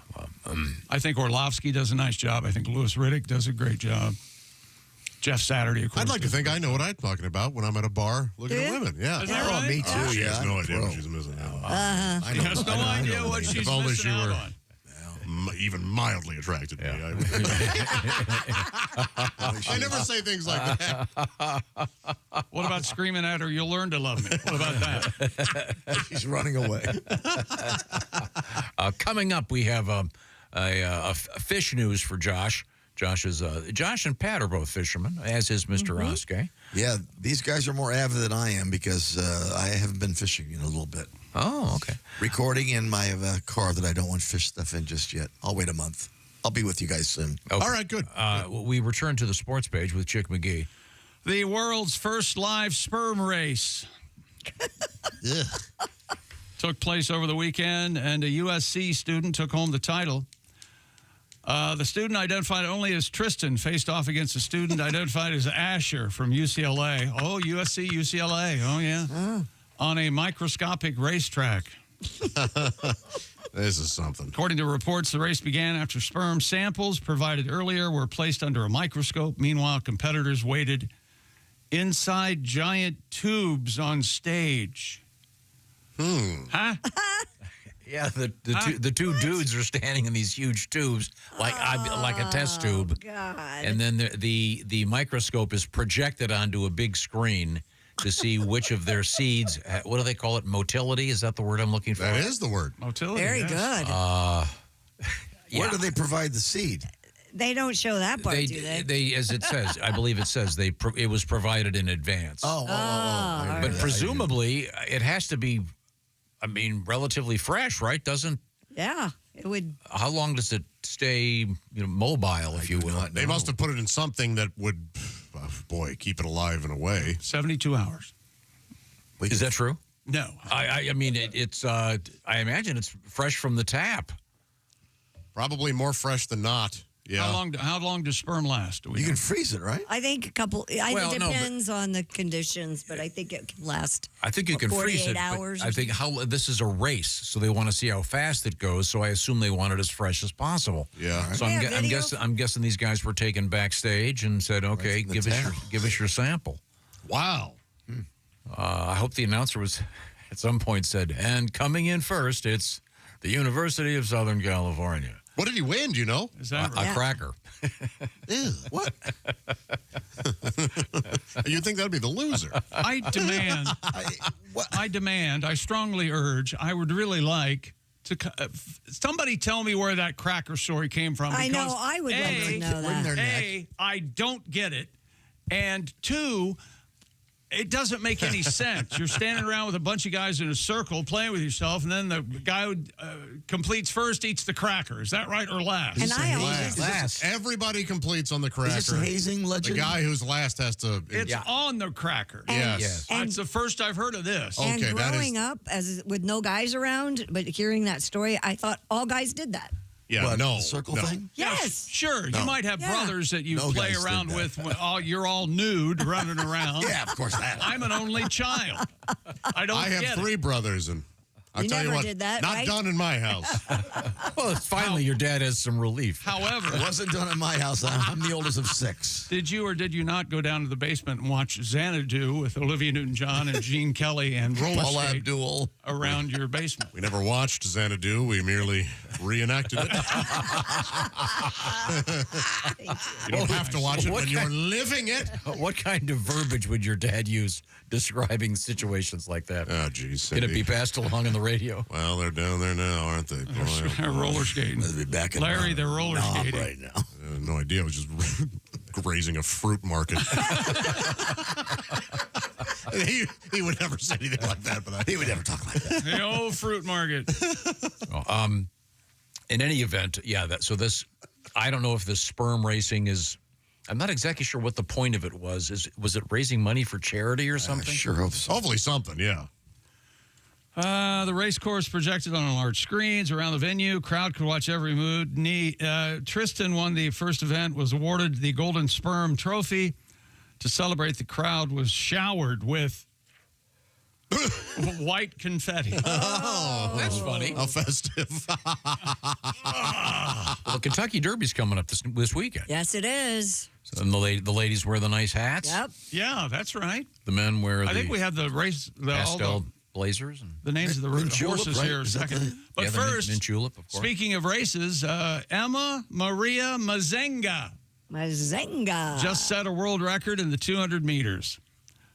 I think Orlovsky does a nice job. I think Louis Riddick does a great job. Jeff Saturday, of course. I'd like to think I know what I'm talking about when I'm at a bar looking at women. Yeah. Is that right? Me too, She yeah. has no idea what she's missing out on. She has no idea what she's If only missing she out were on. even mildly attracted to me. I never say things like that. What about screaming at her, you'll learn to love me? What about that? She's running away. Coming up, we have a fish news for Josh. Josh and Pat are both fishermen, as is Mr. Oskey. Yeah, these guys are more avid than I am because I haven't been fishing in a little bit. Oh, okay. Recording in my car that I don't want fish stuff in just yet. I'll wait a month. I'll be with you guys soon. Okay. All right, good. We return to the sports page with Chick McGee. The world's first live sperm race took place over the weekend, and a USC student took home the title. The student identified only as Tristan faced off against a student identified as Asher from UCLA. Oh, USC, UCLA. Oh, yeah. on a microscopic racetrack. This is something. According to reports, the race began after sperm samples provided earlier were placed under a microscope. Meanwhile, competitors waited inside giant tubes on stage. Huh? Yeah, the two dudes are standing in these huge tubes, like a test tube. God. And then the microscope is projected onto a big screen to see which of their seeds. What do they call it? Motility? Is that the word I'm looking for? That is the word. Motility. Very good. Where do they provide the seed? They don't show that part, do they? As it says, I believe it says it was provided in advance. But presumably it has to be, I mean, relatively fresh, right? Yeah, it would. How long does it stay, mobile, if you will? They must have put it in something that would, keep it alive in a way. 72 hours. Is that true? No. I mean, it's. I imagine it's fresh from the tap. Probably more fresh than not. Yeah. How long does sperm last? You can freeze it, right? I think a couple. It depends on the conditions, but I think it can last. I think you can freeze it. 48 hours. I think this is a race, so they want to see how fast it goes. So I assume they want it as fresh as possible. Yeah. So I'm guessing these guys were taken backstage and said, "Okay, give us your sample." Wow. I hope the announcer was at some point said, "And coming in first, it's the University of Southern California." What did he win? Do you know? Is that a cracker? Ew, what? You'd think that'd be the loser. I demand, I strongly urge, I would really like to somebody tell me where that cracker story came from. I know, I would like to know that. A, I don't get it. And two, it doesn't make any sense. You're standing around with a bunch of guys in a circle playing with yourself, and then the guy who completes first eats the cracker. Is that right or last? And I last. Everybody completes on the cracker. Is this a hazing legend? The guy who's last has to. It's on the cracker. Yes. That's the first I've heard of this. And growing up with no guys around, but hearing that story, I thought all guys did that. Yeah, the circle thing? Yes. Sure. You might have brothers that you play around with. You're all nude running around. Yeah, of course. I'm an only child. I have 3 brothers, and I'll tell you what, did that, not right? done in my house. Well, finally your dad has some relief. However, it wasn't done in my house. I'm the oldest of 6. Did you or did you not go down to the basement and watch Xanadu with Olivia Newton-John and Gene Kelly and roller skate Abdul around your basement? We never watched Xanadu. We merely reenacted it. You don't have to watch it when you're living it. What kind of verbiage would your dad use describing situations like that? Oh, geez. Can it be passed along on the radio? Well, they're down there now, aren't they? They're roller skating. They'll be back in Larry, they're roller skating right now. I had no idea. I was just grazing a fruit market. he would never say anything like that, but he would never talk like that. The old fruit market. In any event, I don't know if this sperm racing is. I'm not exactly sure what the point of it was. Was it raising money for charity or something? I sure hope so. Hopefully something, yeah. The race course projected on large screens around the venue. Crowd could watch every move. Tristan won the first event, was awarded the Golden Sperm Trophy. To celebrate, the crowd was showered with white confetti. Oh, that's funny. How festive. Well, the Kentucky Derby's coming up this weekend. Yes, it is. So, and the ladies wear the nice hats. Yep. Yeah, that's right. The men wear I think we have the race. pastel blazers. And the names of the horses right? here in a second. But first, mint julep, of course. Speaking of races, Emma Maria Mazenga just set a world record in the 200 meters.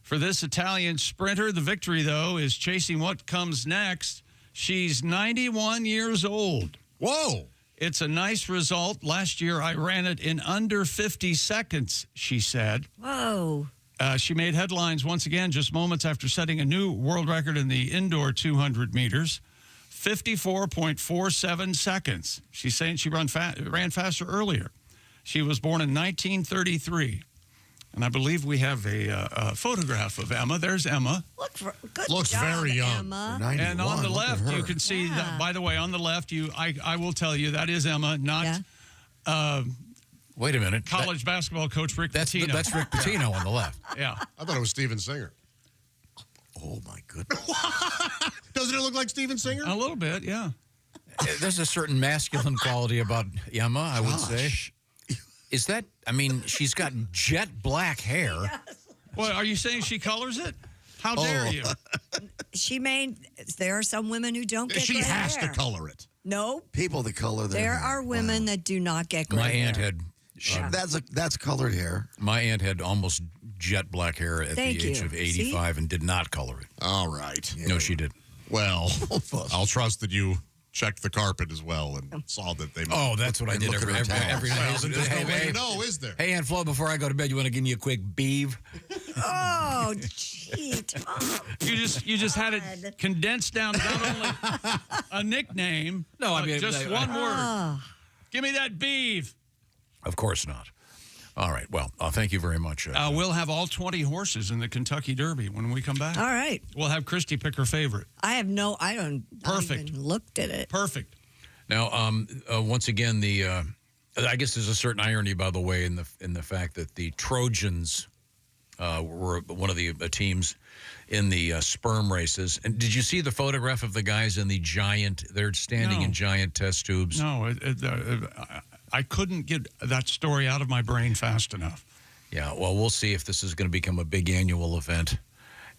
For this Italian sprinter, the victory, though, is chasing what comes next. She's 91 years old. Whoa. It's a nice result. Last year, I ran it in under 50 seconds, she said. Whoa. She made headlines once again just moments after setting a new world record in the indoor 200 meters, 54.47 seconds. She's saying she ran faster earlier. She was born in 1933. And I believe we have a photograph of Emma. There's Emma. Looks job, very young. Emma. And on the left, you can see that. By the way, on the left, I will tell you that is Emma, not. Wait a minute. College basketball coach Rick Pitino. That's Rick Pitino on the left. Yeah. I thought it was Steven Singer. Oh, my goodness. Doesn't it look like Steven Singer? A little bit, yeah. There's a certain masculine quality about Emma, I would say. Is that, I mean, she's got jet black hair. Well, are you saying she colors it? How dare you? There are some women who don't get She gray has hair. to color it. No. People that color their There hair. are women that do not get gray My hair. aunt had... That's colored hair. My aunt had almost jet black hair at Thank the age you. of 85 and did not color it. All right. No, she did. Well, I'll trust that you checked the carpet as well and saw that they... Oh, that's what I did every night. Well, there's no way to know, is there? Hey, Aunt Flo, before I go to bed, you want to give me a quick beeve? Oh, gee, Tom. You just had it condensed down to not only a nickname, No, I mean, just one word. Give me that beef. Of course not. All right. Well, thank you very much. We'll have all 20 horses in the Kentucky Derby when we come back. All right. We'll have Christy pick her favorite. I don't Perfect. even looked at it. Perfect. Now, once again, I guess there's a certain irony, by the way, in the fact that the Trojans were one of the teams in the sperm races. And did you see the photograph of the guys in the giant? They're standing in giant test tubes. No, I couldn't get that story out of my brain fast enough. Yeah, well, we'll see if this is going to become a big annual event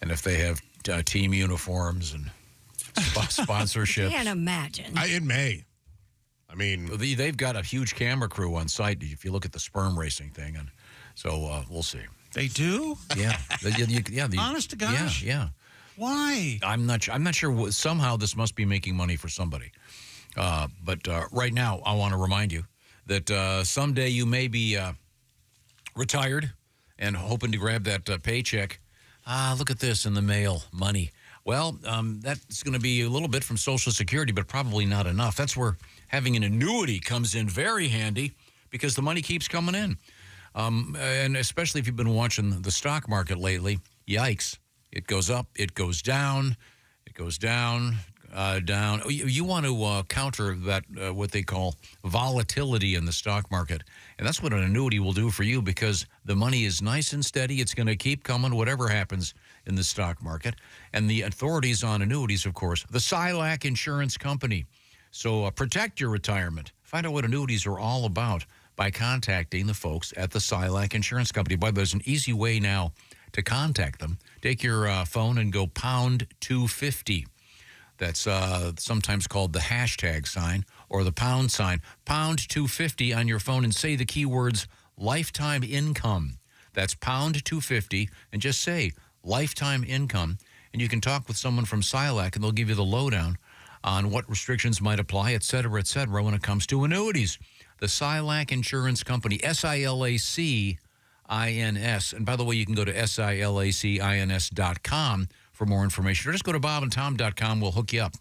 and if they have team uniforms and sponsorships. Can't imagine. It may. I mean... They've got a huge camera crew on site if you look at the sperm racing thing. And so we'll see. They do? Yeah. Honest to gosh? Yeah. Why? I'm not sure. Somehow this must be making money for somebody. But right now, I want to remind you that someday you may be retired and hoping to grab that paycheck. Look at this in the mail, money. Well, that's going to be a little bit from Social Security, but probably not enough. That's where having an annuity comes in very handy because the money keeps coming in. And especially if you've been watching the stock market lately, yikes. It goes up, it goes down, it goes down, down. You want to counter that, what they call volatility in the stock market. And that's what an annuity will do for you because the money is nice and steady. It's going to keep coming, whatever happens in the stock market. And the authorities on annuities, of course, the Silac Insurance Company. So protect your retirement. Find out what annuities are all about by contacting the folks at the Silac Insurance Company. By the way, there's an easy way now to contact them. Take your phone and go pound 250. That's sometimes called the hashtag sign or the pound sign. Pound 250 on your phone and say the keywords lifetime income. That's pound 250 and just say lifetime income. And you can talk with someone from Silac and they'll give you the lowdown on what restrictions might apply, et cetera, when it comes to annuities. The Silac Insurance Company, SILACINS. And by the way, you can go to SILACINS.com for more information. Or just go to bobandtom.com. We'll hook you up.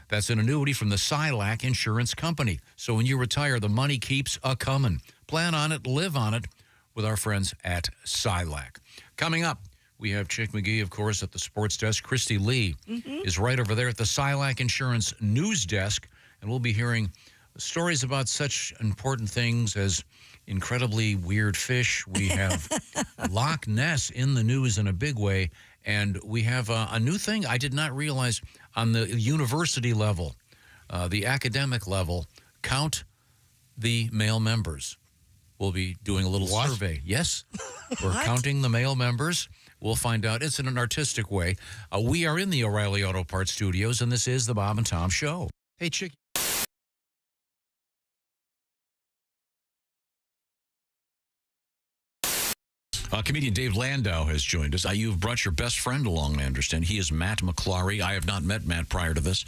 That's an annuity from the Silac Insurance Company. So when you retire, the money keeps a-coming. Plan on it, live on it with our friends at Silac. Coming up, we have Chick McGee, of course, at the sports desk. Christy Lee is right over there at the Silac Insurance News Desk. And we'll be hearing stories about such important things as incredibly weird fish. We have Loch Ness in the news in a big way. And we have a new thing I did not realize on the university level, the academic level, count the male members. We'll be doing a little survey. Yes, we're counting the male members. We'll find out. It's in an artistic way. We are in the O'Reilly Auto Parts Studios, and this is the Bob and Tom Show. Hey, Chick. Comedian Dave Landau has joined us. You've brought your best friend along, I understand. He is Matt McClary. I have not met Matt prior to this.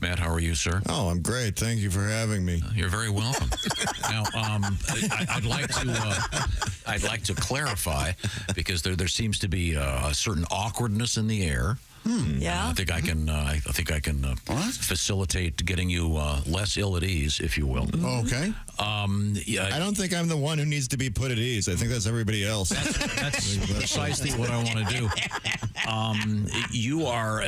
Matt, how are you, sir? Oh, I'm great. Thank you for having me. You're very welcome. Now, I'd like to clarify because there seems to be a certain awkwardness in the air. Yeah. I think I can facilitate getting you less ill at ease, if you will. Okay. I don't think I'm the one who needs to be put at ease. I think that's everybody else. That's precisely what I want to do. You are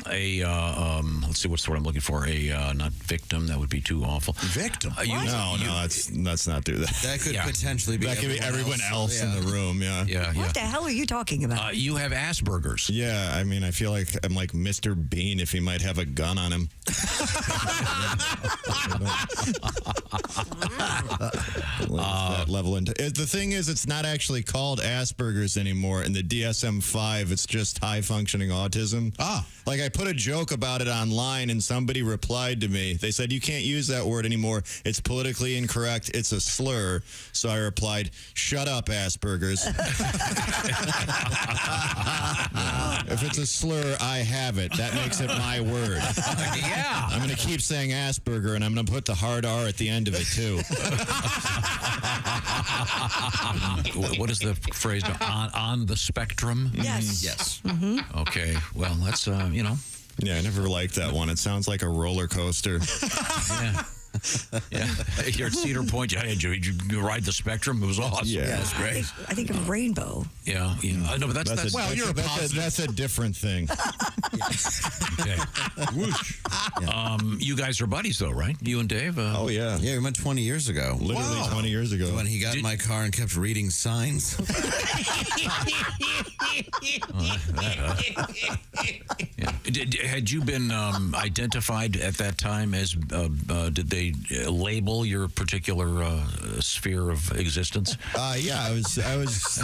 let's see, what's the word I'm looking for? Not victim. That would be too awful. Victim? Let's not do that. That could potentially be. That could be everyone else in the room. Yeah. What the hell are you talking about? You have Asperger's. Yeah, I mean, I feel like I'm like Mr. Bean if he might have a gun on him. That level. The thing is, it's not actually called Asperger's anymore. In the DSM-5, it's just high-functioning autism. Like, I put a joke about it online, and somebody replied to me. They said, you can't use that word anymore. It's politically incorrect. It's a slur. So I replied, shut up, Asperger's. If it's a slur, I have it. That makes it my word. Yeah. I'm going to keep saying Asperger, and I'm going to put the hard R at the end of it, too. What is the phrase? On the spectrum? Yes. Yes. Mm-hmm. Okay. Well, that's, Yeah, I never liked that one. It sounds like a roller coaster. Yeah. Yeah, you're at Cedar Point. You ride the Spectrum. It was awesome. Yeah, it's great. I think of Rainbow. Yeah. I know, but that's well, that's a different thing. Okay. Whoosh. You guys are buddies, though, right? You and Dave? Oh, yeah. Yeah, we met 20 years ago. Literally 20 years ago. When he got in my car and kept reading signs. Had you been identified at that time as, did they label your particular sphere of existence? Yeah, I was.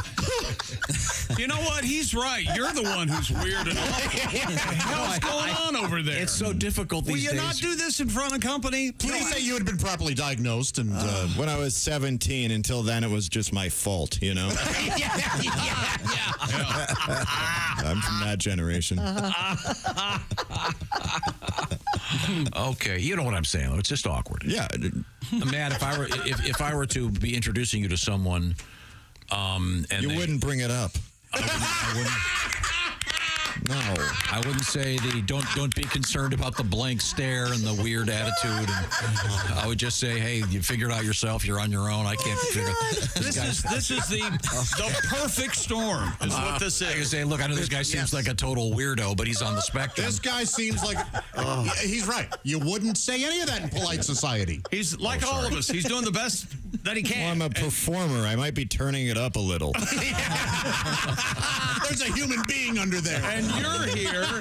You know what? He's right. You're the one who's weird and awful. What the hell's going on over there? It's so difficult these days. Will you not do this in front of company? Please say you had been properly diagnosed. And when I was 17, until then, it was just my fault, you know? I'm from that generation. Okay, you know what I'm saying. It's just awkward. Yeah. Matt, if I were to be introducing you to someone, and you wouldn't bring it up. I wouldn't. No, I wouldn't say don't be concerned about the blank stare and the weird attitude. And I would just say, hey, you figure it out yourself. You're on your own. I can't figure it. This is the perfect storm. Is what this is. I can say, look, I know this guy seems like a total weirdo, but he's on the spectrum. This guy seems like he's right. You wouldn't say any of that in polite society. He's like all of us. He's doing the best that he can. Well, I'm a performer. I might be turning it up a little. There's a human being under there. And you're here.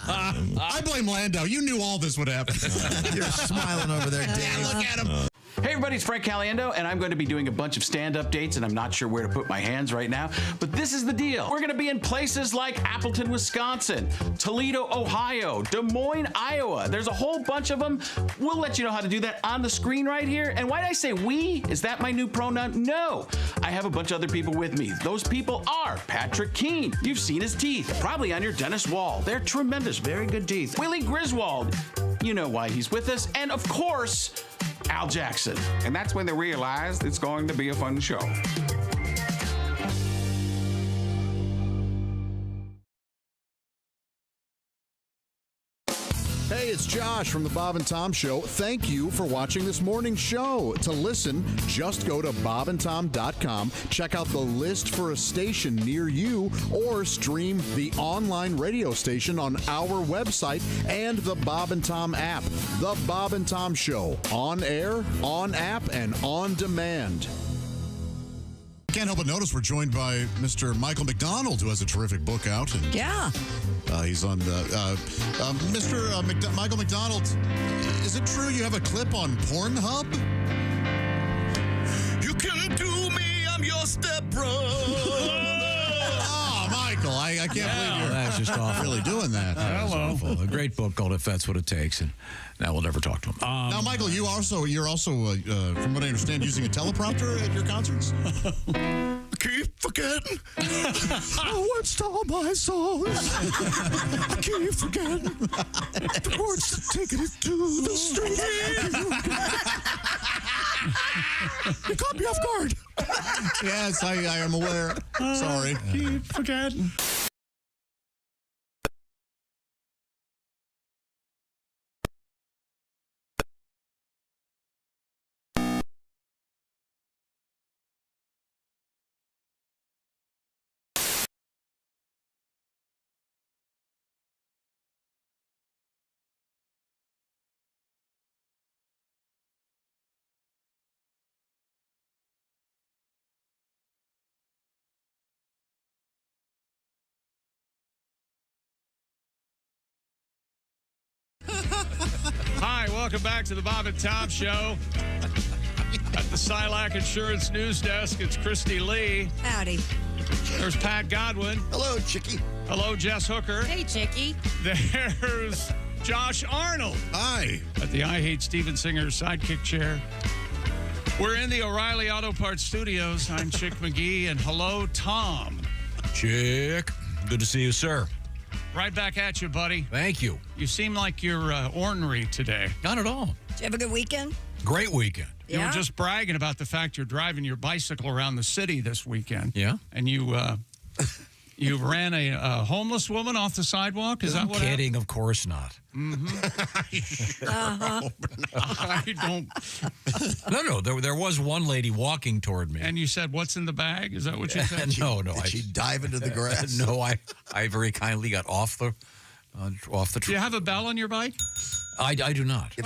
I blame Landau. You knew all this would happen. You're smiling over there, Dave. Look at him. Hey everybody, it's Frank Caliendo, and I'm going to be doing a bunch of stand-up dates, and I'm not sure where to put my hands right now, but this is the deal. We're going to be in places like Appleton, Wisconsin, Toledo, Ohio, Des Moines, Iowa. There's a whole bunch of them. We'll let you know how to do that on the screen right here. And why did I say we? Is that my new pronoun? No. I have a bunch of other people with me. Those people are Patrick Keene. You've seen his teeth, probably on your dentist wall. They're tremendous, very good teeth. Willie Griswold. You know why he's with us. And of course, Al Jackson. And that's when they realized it's going to be a fun show. Hey, it's Josh from the Bob and Tom Show. Thank you for watching this morning's show. To listen, just go to bobandtom.com, check out the list for a station near you, or stream the online radio station on our website and the Bob and Tom app. The Bob and Tom Show, on air, on app, and on demand. Can't help but notice we're joined by Mr. Michael McDonald, who has a terrific book out. And, yeah. He's on Mr. Michael McDonald. Is it true you have a clip on Pornhub? You can do me, I'm your stepbrother. Oh, Michael, I can't believe you're that's just awful. really doing that. Hello. A great book called If That's What It Takes, and now we'll never talk to him. Now, Michael, you're also, from what I understand, using a teleprompter at your concerts? Keep forgetting what's all my songs. I keep forgetting the words that taking it to the street. You caught me off guard. Yes, I am aware. Sorry. Keep forgetting. Hi, welcome back to the Bob and Tom Show. At the Silac Insurance News Desk, it's Christy Lee. Howdy. There's Pat Godwin. Hello, Chickie. Hello, Jess Hooker. Hey, Chickie. There's Josh Arnold. Hi. At the I Hate Steven Singer sidekick chair. We're in the O'Reilly Auto Parts studios. I'm Chick McGee, and hello, Tom. Chick. Good to see you, sir. Right back at you, buddy. Thank you. You seem like you're ornery today. Not at all. Did you have a good weekend? Great weekend. You Yeah? were just bragging about the fact you're driving your bicycle around the city this weekend. Yeah. And you you ran a homeless woman off the sidewalk? Is that what Kidding, of course not. I don't. No, there was one lady walking toward me. And you said, "What's in the bag?" Is that what you said? No. Did she dive into the grass? No, I very kindly got off the Do you have a bell on your bike? I do not. You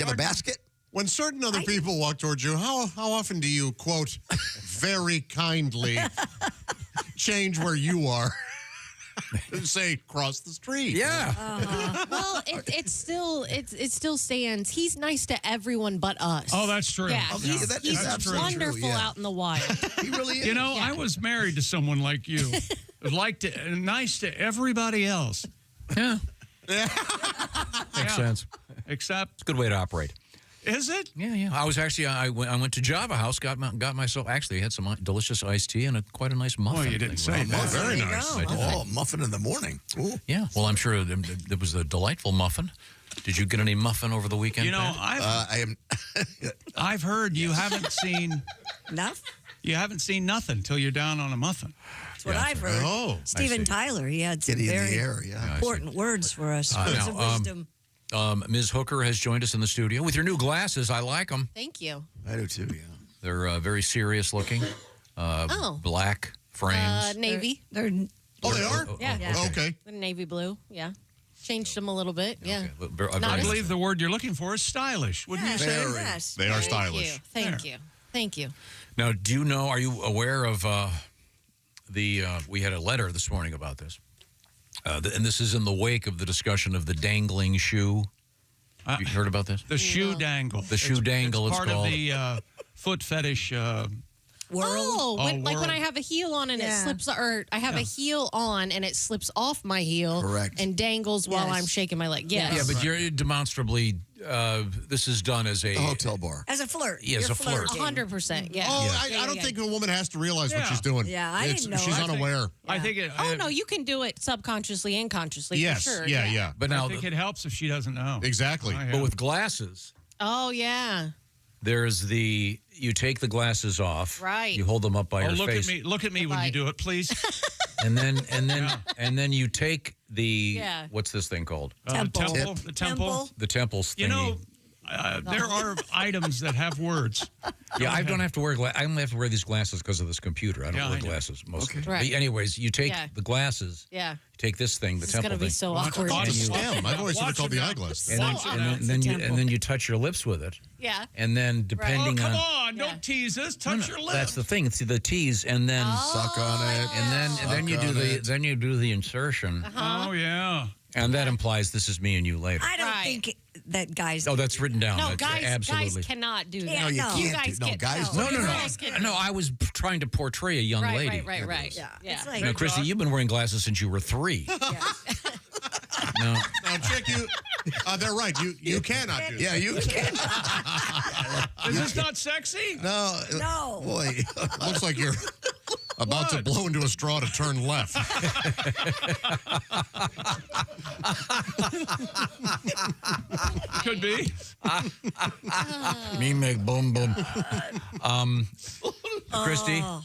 have a basket? When certain other people walk towards you, how often do you, quote, very kindly change where you are and say, cross the street? Yeah. Well, it still stands. He's nice to everyone but us. Oh, that's true. Yeah, Okay. he's, That he's is absolutely wonderful true, yeah. out in the wild. He really is. You know, I was married to someone like you, nice to everybody else. Yeah. Makes sense. Except, It's a good way to operate. is it? Yeah. I was actually, I went to Java House, got myself, actually had some delicious iced tea and quite a nice muffin. Oh, you didn't say that. Very nice. Oh, muffin in the morning. Ooh. Yeah. Well, I'm sure it was a delightful muffin. Did you get any muffin over the weekend? You know, Pat? I've heard you haven't seen Enough? You haven't seen nothing till you're down on a muffin. That's what I've heard. Oh, Steven Tyler, he had some Kitty in the very air, yeah. important words for us. Words of wisdom. Ms. Hooker has joined us in the studio with your new glasses. I like them. Thank you. I do too, yeah. They're very serious looking. Black frames. Navy. They're Oh, they are? Yeah. Okay. The navy blue. Yeah. Changed them a little bit. Yeah. I believe the word you're looking for is stylish. Wouldn't you say? Yes. They are Thank stylish. you. Thank you. Thank you. Now, do you know, are you aware of we had a letter this morning about this. And this is in the wake of the discussion of the dangling shoe. You heard about this? The shoe dangle. The shoe dangle, it's it's part called. of the foot fetish world. Oh, when world. I have a heel on and it Yeah. slips, or I have a heel on and it slips off my heel. Correct. And dangles while Yes. I'm shaking my leg. Yes. Yeah, but you're demonstrably, this is done as a... The hotel bar. As a flirt. Yeah, as You're a flirt. flirting. 100%. Yeah. Oh, Yeah, I don't yeah. think a woman has to realize what Yeah. she's doing. Yeah, I didn't know. She's I think- unaware. I think it. Oh, no, you can do it subconsciously and consciously. Yes. For sure. Yeah. But I now, think it helps if she doesn't know. Exactly. I have. but with glasses, Oh, yeah. there's you take the glasses off. Right. You hold them up by your look face. at me! Look at me when you Right. do it, please. And then you take the, Yeah. what's this thing called? Temple. Temple. The temple. The temples thingy. You know, there are items that have words. Yeah, I don't have to wear I only have to wear these glasses because of this computer. I don't Yeah, wear I know. glasses most of the time. Right. But anyways, you take Yeah. the glasses, Yeah. you take this thing, the This is temple going to be thing, so Watch awkward. it. STEM. I've always heard it Watch called it the now. eyeglass. and then you touch your lips with it. Yeah. And then Oh, depending come on on! Don't tease us. Touch your lips. that's the thing. It's the tease, and then Suck on it. and then you do the insertion, Oh yeah. and that implies this is me and you later. I don't think that guys. Oh, that's written down. No, That's guys absolutely. cannot do that. Yeah, No, you no. You can't guys do- no, can't. guys No. Girls can- No, I was trying to portray a young lady. Right. Yeah. Yeah. It's like, Now, Christy, you've been wearing glasses since you were 3. No. Now, Chick, they're right. You cannot do that. Yeah, you can. Is this not sexy? No. No. Boy. Looks like you're about to blow into a straw to turn left. Could be. Me make boom boom. Christy, Oh.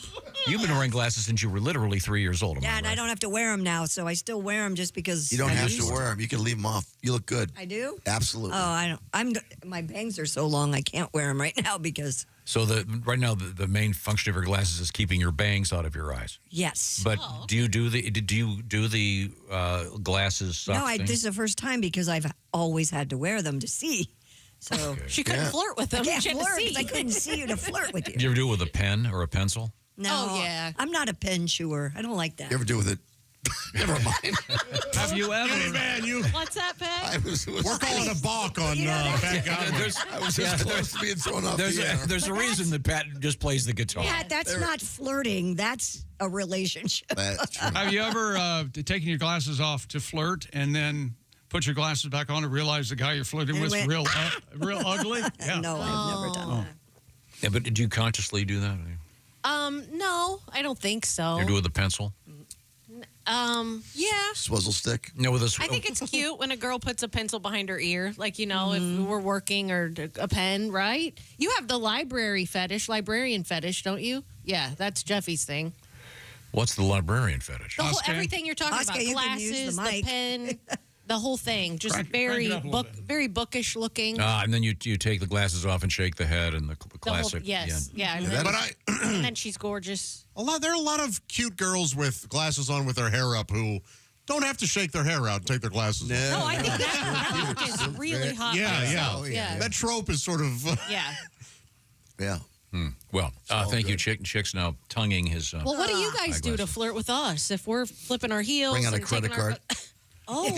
you've been wearing glasses since you were literally 3 years old. Yeah, and I don't have to wear them now, so I still wear them just because. You don't I have used to wear them. You can leave them off. You look good. I do? Absolutely. Oh, I don't. My bangs are so long, I can't wear them right now because. So right now the main function of your glasses is keeping your bangs out of your eyes. Yes. But do you do the glasses? Suck No, thing? this is the first time because I've always had to wear them to see. So She couldn't flirt with them. I can't She had to flirt see. 'cause I couldn't see you to flirt with Do you. you ever do it with a pen or a pencil? No, Oh, yeah. I'm not a pen chewer. I don't like that. You ever do with it Never mind. Have you ever? Man, What's that, Pat? We're calling a balk on Pat Godwin. I was just close to being thrown off the air. There's a reason that Pat just plays the guitar. Yeah, that's not flirting. That's a relationship. That's true. Have you ever taken your glasses off to flirt and then put your glasses back on and realize the guy you're flirting with is real ugly? Yeah. No, I've never done that. Yeah, but did you consciously do that? No, I don't think so. You do it with a pencil? Yeah. Swizzle stick? No, with a I think it's cute when a girl puts a pencil behind her ear, like, if we're working, or a pen, right? You have the librarian fetish, don't you? Yeah, that's Jeffy's thing. What's the librarian fetish? Everything you're talking Oscar, about, you can use glasses, the the mic. pen, the whole thing, just very bookish looking. And then you take the glasses off and shake the head and the classic. Yes, yeah. And then she's gorgeous. There are a lot of cute girls with glasses on with their hair up who don't have to shake their hair out and take their glasses off. No, I think that look is really hot. Yeah. That trope is sort of... Yeah. Yeah. Well, thank you, Chick's now tonguing his... Well, what do you guys do to flirt with us if we're flipping our heels? Bring out a and credit taking our- card. Oh,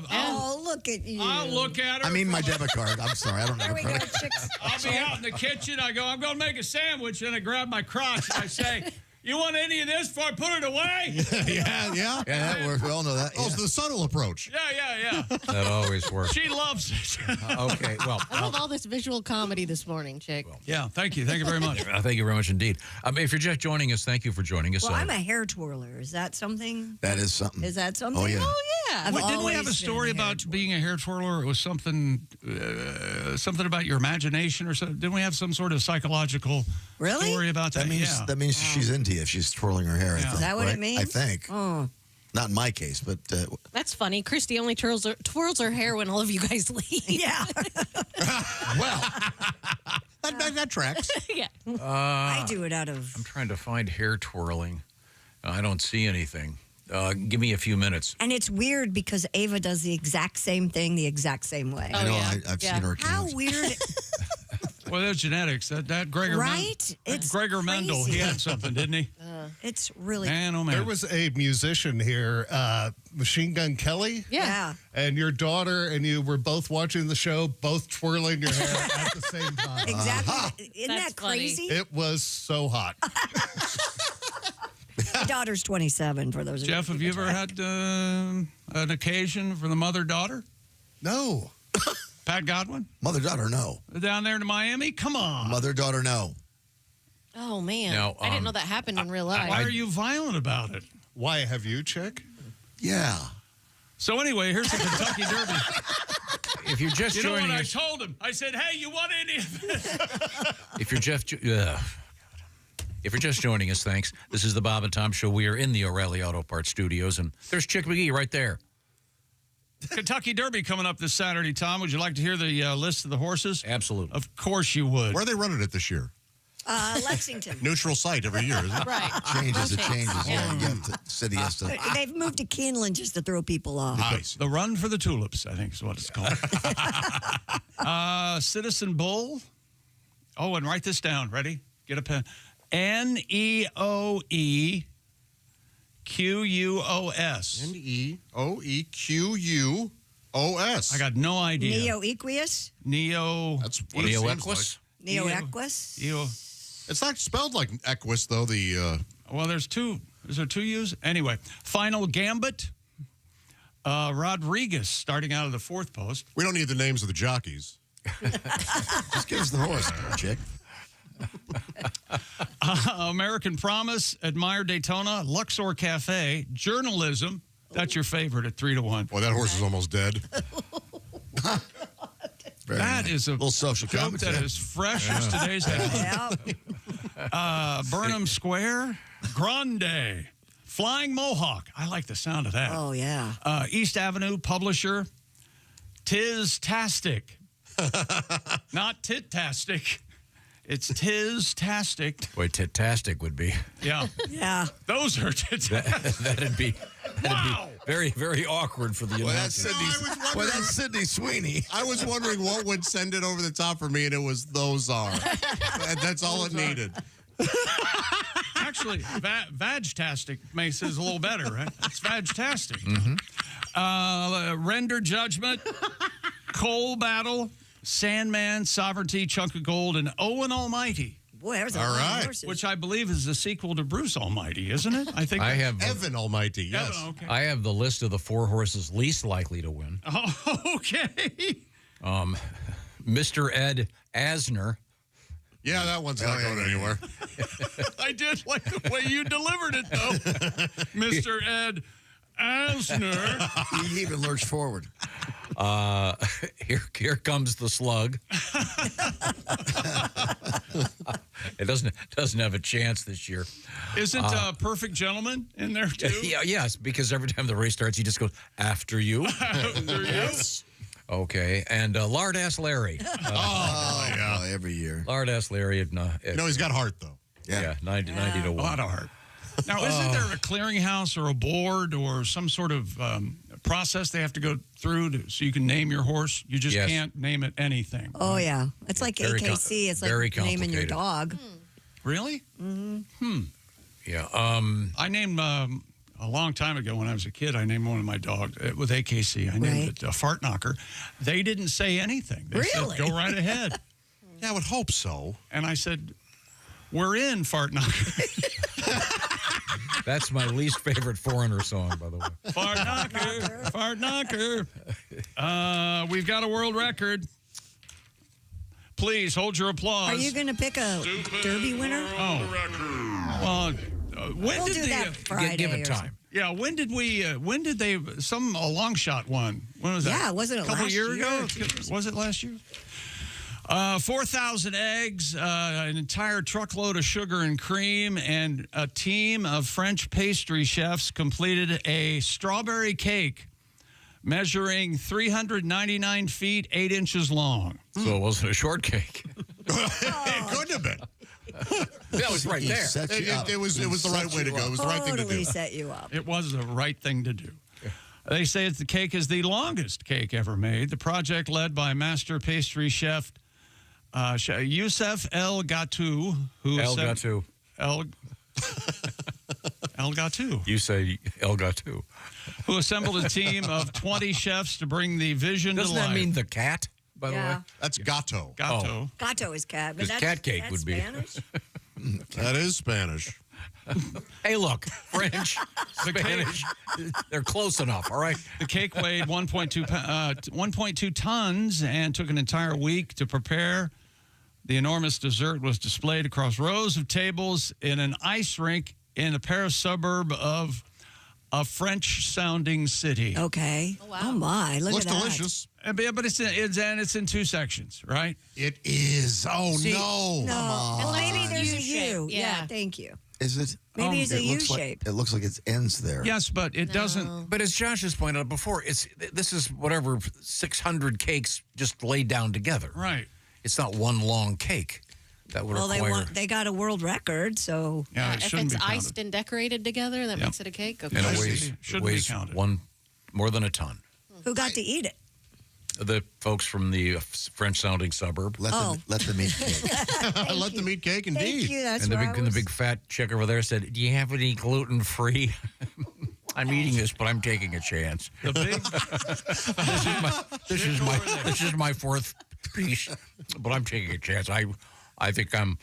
I'll look at you. I'll look at her. I mean, my debit card. I'm sorry. I don't have a credit card. I'll be out in the kitchen. I go, I'm going to make a sandwich. And I grab my crotch and I say, you want any of this before I put it away? Yeah. Yeah, that works. We all know that. Oh, it's the subtle approach. Yeah. That always works. She loves it. Okay, well. I love all this visual comedy this morning, Chick. Yeah, thank you. Thank you very much. Thank you very much indeed. If you're just joining us, thank you for joining us. Well, I'm a hair twirler. Is that something? That is something. Is that something? Oh, yeah. I've Didn't we always have a been story hair about twirler. being a hair twirler? It was something about your imagination or something. Didn't we have some sort of psychological story about that? That means she's into you if she's twirling her hair. I think, Is that what right? it means? I think. Oh. Not in my case, but... That's funny. Christy only twirls her hair when all of you guys leave. Yeah. Well, that tracks. Yeah. I do it out of... I'm trying to find hair twirling. I don't see anything. Give me a few minutes. And it's weird because Ava does the exact same thing the exact same way. I know. I've seen her. How weird. Well, that's genetics. That Gregor Right? It's Gregor Mendel, he crazy. had something, didn't he? It's really... Man, oh man. There was a musician here, Machine Gun Kelly. Yeah. And your daughter and you were both watching the show, both twirling your hair at the same time. Exactly. Isn't that crazy? It was so hot. My daughter's 27, for those of Jeff, you. have you ever had an occasion for the mother-daughter? No. Pat Godwin? Mother-daughter, no. Down there in Miami? Come on. Mother-daughter, no. Oh, man. Now, I didn't know that happened in real life. Why are you violent about it? Why have you, Chick? Yeah. So anyway, here's the Kentucky Derby. If you're just You know joining what I us, told him? I said, hey, you want any of this? if you're just joining us, thanks. This is the Bob and Tom Show. We are in the O'Reilly Auto Parts Studios, and there's Chick McGee right there. Kentucky Derby coming up this Saturday, Tom. Would you like to hear the list of the horses? Absolutely. Of course you would. Where are they running it this year? Lexington. Neutral site every year, isn't it? Right. Changes. It changes. Yeah. The city has to... They've moved to Keeneland just to throw people off. The Run for the Tulips, I think is what it's called. Citizen Bull. Oh, and write this down. Ready? Get a pen. Neoequus. Neoequus. I got no idea. Neo-equus? That's what it seems like. Neo-equus? It's not spelled like equus, though. Well, there's two. Is there two U's? Anyway, Final Gambit. Rodriguez starting out of the fourth post. We don't need the names of the jockeys. Just give us the horse, Chick. American Promise, Admire Daytona, Luxor Cafe, Journalism. That's your favorite at 3-1. Boy, that horse is almost dead. That is a little social joke commentary. that is fresh as today's headline. Burnham Square, Grande, Flying Mohawk. I like the sound of that. Oh, yeah. East Avenue, Publisher, Tiz-tastic. Not Tit-tastic. It's Tiz-tastic. Boy, Tit-tastic would be. Yeah. Yeah. Those are That'd be very, very awkward for the That's announcers. Sydney Sweeney. I was wondering what would send it over the top for me, and it was those are. That's all it needed. actually, Vagtastic makes it a little better, right? It's Vagtastic. Render Judgment, Coal Battle, Sandman, Sovereignty, Chunk of Gold, and Owen Almighty. Boy, there's a lot of horses. Which I believe is the sequel to Bruce Almighty, isn't it? I think I have Evan Almighty. Yes. Evan, okay. I have the list of the 4 horses least likely to win. Oh, okay. Mr. Ed Asner. Yeah, that one's not going anywhere. I did like the way you delivered it, though. Mr. Ed Asner. He even lurched forward. Here comes the slug. It doesn't have a chance this year. Isn't Perfect Gentleman in there, too? Yes, because every time the race starts, he just goes, after you. After you. Okay, and Lard-ass Larry. Yeah, every year. Lard-ass Larry. No, he's got heart, though. Yeah, 90 to 1. A lot of heart. Now, isn't there a clearinghouse or a board or some sort of process they have to go through so you can name your horse? You just can't name it anything. Oh, yeah. It's like Very AKC. It's like naming your dog. Really? Mm-hmm. Yeah. I named, a long time ago when I was a kid, I named one of my dogs with AKC. I named it Fart Knocker. They didn't say anything. They said, go right ahead. Yeah, I would hope so. And I said, we're in, Fart Knocker. That's my least favorite Foreigner song, by the way. Fart Knocker, Fart Knocker. We've got a world record. Please hold your applause. Are you going to pick a Derby winner? Oh. Well, when did that Friday give it time? Yeah, when did they, a long shot one? When was that? Yeah, wasn't it a couple last years year? ago? Was it last year? 4,000 eggs, an entire truckload of sugar and cream, and a team of French pastry chefs completed a strawberry cake measuring 399 feet, 8 inches long. So it wasn't a shortcake. It couldn't have been. That was right there. It was the right way to go. It was the right thing to do. Totally set you up. It was the right thing to do. They say the cake is the longest cake ever made. The project led by master pastry chef Youssef El Gatou. El Gatou. El Gatou. You say El Gatou. Who assembled a team of 20 chefs to bring the vision Doesn't to life. that mean the cat, by the way? That's gato. Gato. Gato is cat. But Because cat cake would be. Spanish? That is Spanish. Hey, look, French, Spanish, they're close enough, all right? The cake weighed 1.2 tons and took an entire week to prepare. The enormous dessert was displayed across rows of tables in an ice rink in a Paris suburb of a French-sounding city. Okay. Oh, wow. Oh, my. Look at that. Looks delicious. But it's in 2 sections, right? It is. Oh, See, no. No. Maybe there's a U-shape. U. Yeah. Yeah, thank you. Is it? Maybe it's a It looks U-shape. it looks like it ends there. Yes, but it doesn't. But as Josh has pointed out before, this is whatever 600 cakes just laid down together. Right. It's not one long cake. That would require. They got a world record, so Yeah, it if shouldn't it's be counted. iced and decorated together, that makes it a cake. Okay. And it Shouldn't weighs be counted. more than a ton. who got to eat it? The folks from the French-sounding suburb. Let them eat cake. Let them eat cake, indeed. Thank you. That's and where the big fat chick over there said, "Do you have any gluten-free?" I'm eating this, but I'm taking a chance. The big. This is my 4th piece, but I'm taking a chance. I think I'm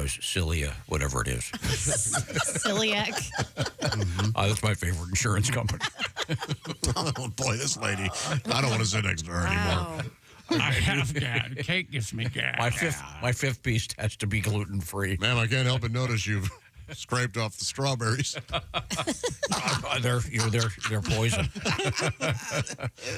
cilia, whatever it is. Celiac. That's my favorite insurance company. Oh, boy, this lady. I don't want to sit next to her anymore. I have gas. Cake gives me gas. My fifth piece has to be gluten-free. Ma'am, I can't help but notice you've scraped off the strawberries. They're poison.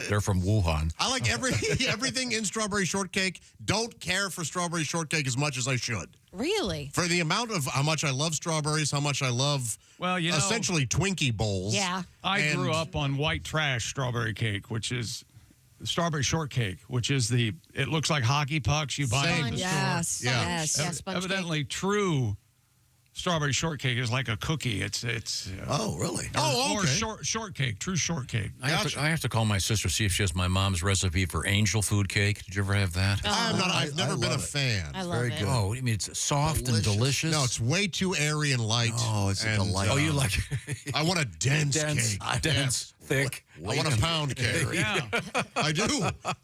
They're from Wuhan. I like everything in strawberry shortcake. Don't care for strawberry shortcake as much as I should. Really? For the amount of how much I love strawberries, how much I love essentially Twinkie bowls. Yeah. I grew up on white trash strawberry cake, which is strawberry shortcake, which is it looks like hockey pucks you buy in the store. Yes. Evidently true strawberry shortcake is like a cookie. It's oh, really? Or shortcake, true shortcake. I have to call my sister, see if she has my mom's recipe for angel food cake. Did you ever have that? I've never been a fan. I love it. Oh, I mean, it's soft and delicious. No, it's way too airy and light. Oh, it's a delight. Oh, you like I want a dense cake. Dense, thick. I want a pound cake. Yeah. I do.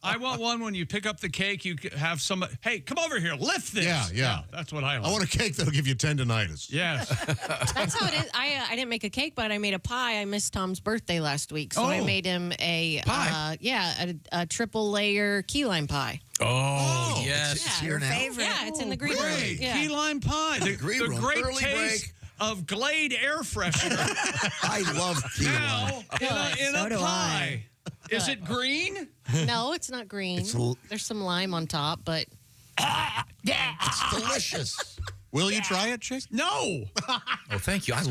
I want one when you pick up the cake, you have somebody, hey, come over here, lift this. Yeah. That's what I like. I want a cake that'll give you tendinitis. Yes. That's how it is. I didn't make a cake, but I made a pie. I missed Tom's birthday last week, so I made him a pie. A triple layer key lime pie. Oh, yes. It's here now. Favorite. Yeah, it's in the green room. Great. Yeah. Key lime pie. The green room. great Early taste of Glade air freshener. I love key lime. Now in a do pie. Is it green? No, it's not green. There's some lime on top, but It's delicious. Will you try it, Chick? No. Oh, thank you. I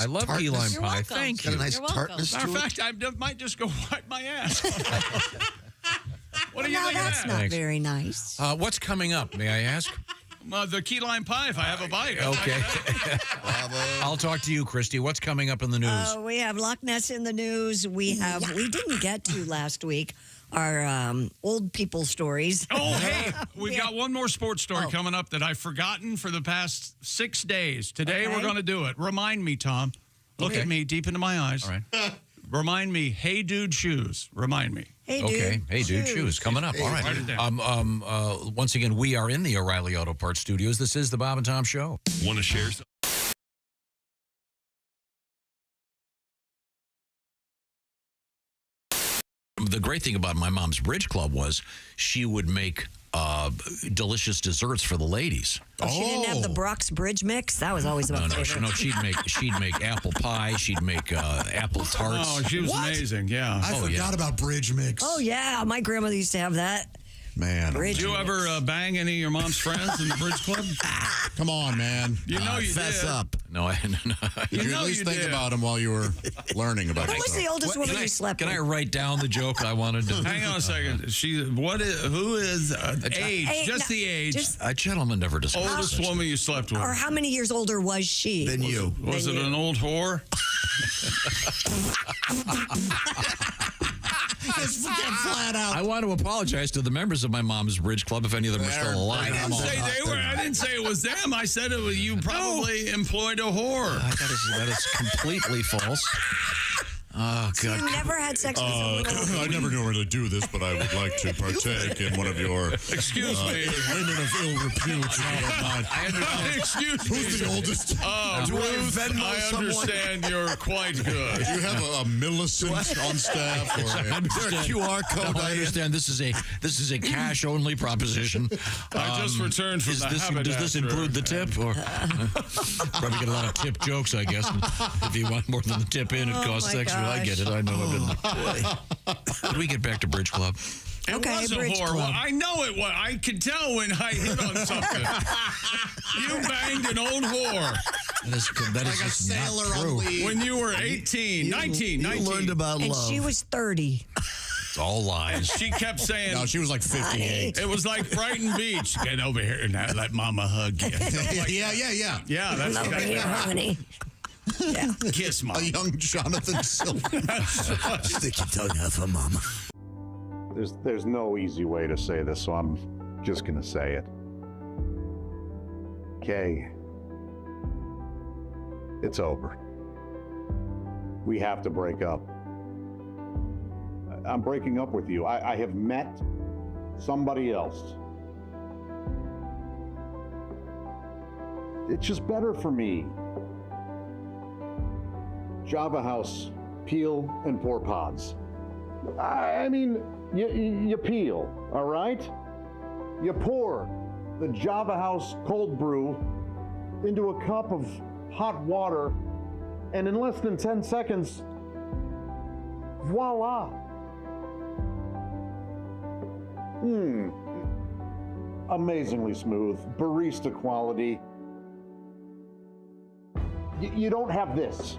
love key lime You're pie. welcome. Thank Got you. a nice You're welcome. tartness Matter to of it. fact, I might just go wipe my ass. What do you Now think of that's that? not Thanks. very nice. What's coming up, may I ask? The key lime pie, if I have a bite. Okay. I'll talk to you, Christy. What's coming up in the news? We have Loch Ness in the news. We didn't get to last week our old people stories. Oh, hey, we've got one more sports story coming up that I've forgotten for the past 6 days. Today we're going to do it. Remind me, Tom. Look at me deep into my eyes. All right. Remind me. Hey, dude, shoes. Remind me. Hey, dude. Okay. Hey, dude, shoes coming up. All right. Write it down. Once again, we are in the O'Reilly Auto Parts Studios. This is the Bob and Tom Show. Want to share some? The great thing about my mom's bridge club was she would make delicious desserts for the ladies. Oh, she didn't have the Brock's Bridge mix? That was always my favorite. No, she'd make apple pie. She'd make apple tarts. Oh, she was amazing. Yeah. I forgot about bridge mix. Oh, yeah. My grandmother used to have that. Man. Bridge Did you mix. ever bang any of your mom's friends in the bridge club? Come on, man. You know you Fess did. up. No, Did you at least think about him while you were learning about Who it? was the oldest woman you slept Can with? I write down the joke I wanted to? Hang on a second. Who is age? Hey, Just the age. just- A gentleman never discussed Oldest such woman you slept with. Or how many years older was she? Than you. Was it an old whore? Just flat out. I want to apologize to the members of my mom's bridge club if any of them are still alive. I didn't say it was them. I said it was you probably employed a whore. That is completely false. Oh, So God. you never had sex with someone? I never normally do this, but I would like to partake in one of your Excuse me. women of ill repute. If you don't mind. Excuse me. Who's the oldest? Ruth, I understand you're quite good. Do you have a Millicent on staff? Or Is there a QR code? I understand this is a cash only proposition. I just returned from the haberdasher. Does this include the tip? Or probably get a lot of tip jokes, I guess. If you want more than the tip in, it costs my extra. I get it. I know. How do we get back to bridge club? It Okay, was a bridge whore. club. Well, I know it was. I could tell when I hit on something. You banged an old whore. That is just not true. When you were 18, 19. You learned about And love. she was 30. It's all lies. She kept saying. No, she was like 58. It was like Brighton Beach. Get over here and let mama hug you. Like, Yeah, yeah, that's Over exactly here, right. honey. Yeah. Kiss mom. A young Jonathan Silver. Stick your tongue out for mama. There's no easy way to say this, so I'm just gonna say it. Kay, it's over. We have to break up. I'm breaking up with you. I have met somebody else. It's just better for me. Java House, peel and pour pods. I mean, you peel, all right? You pour the Java House cold brew into a cup of hot water, and in less than 10 seconds, voila. Amazingly smooth, barista quality. You don't have this.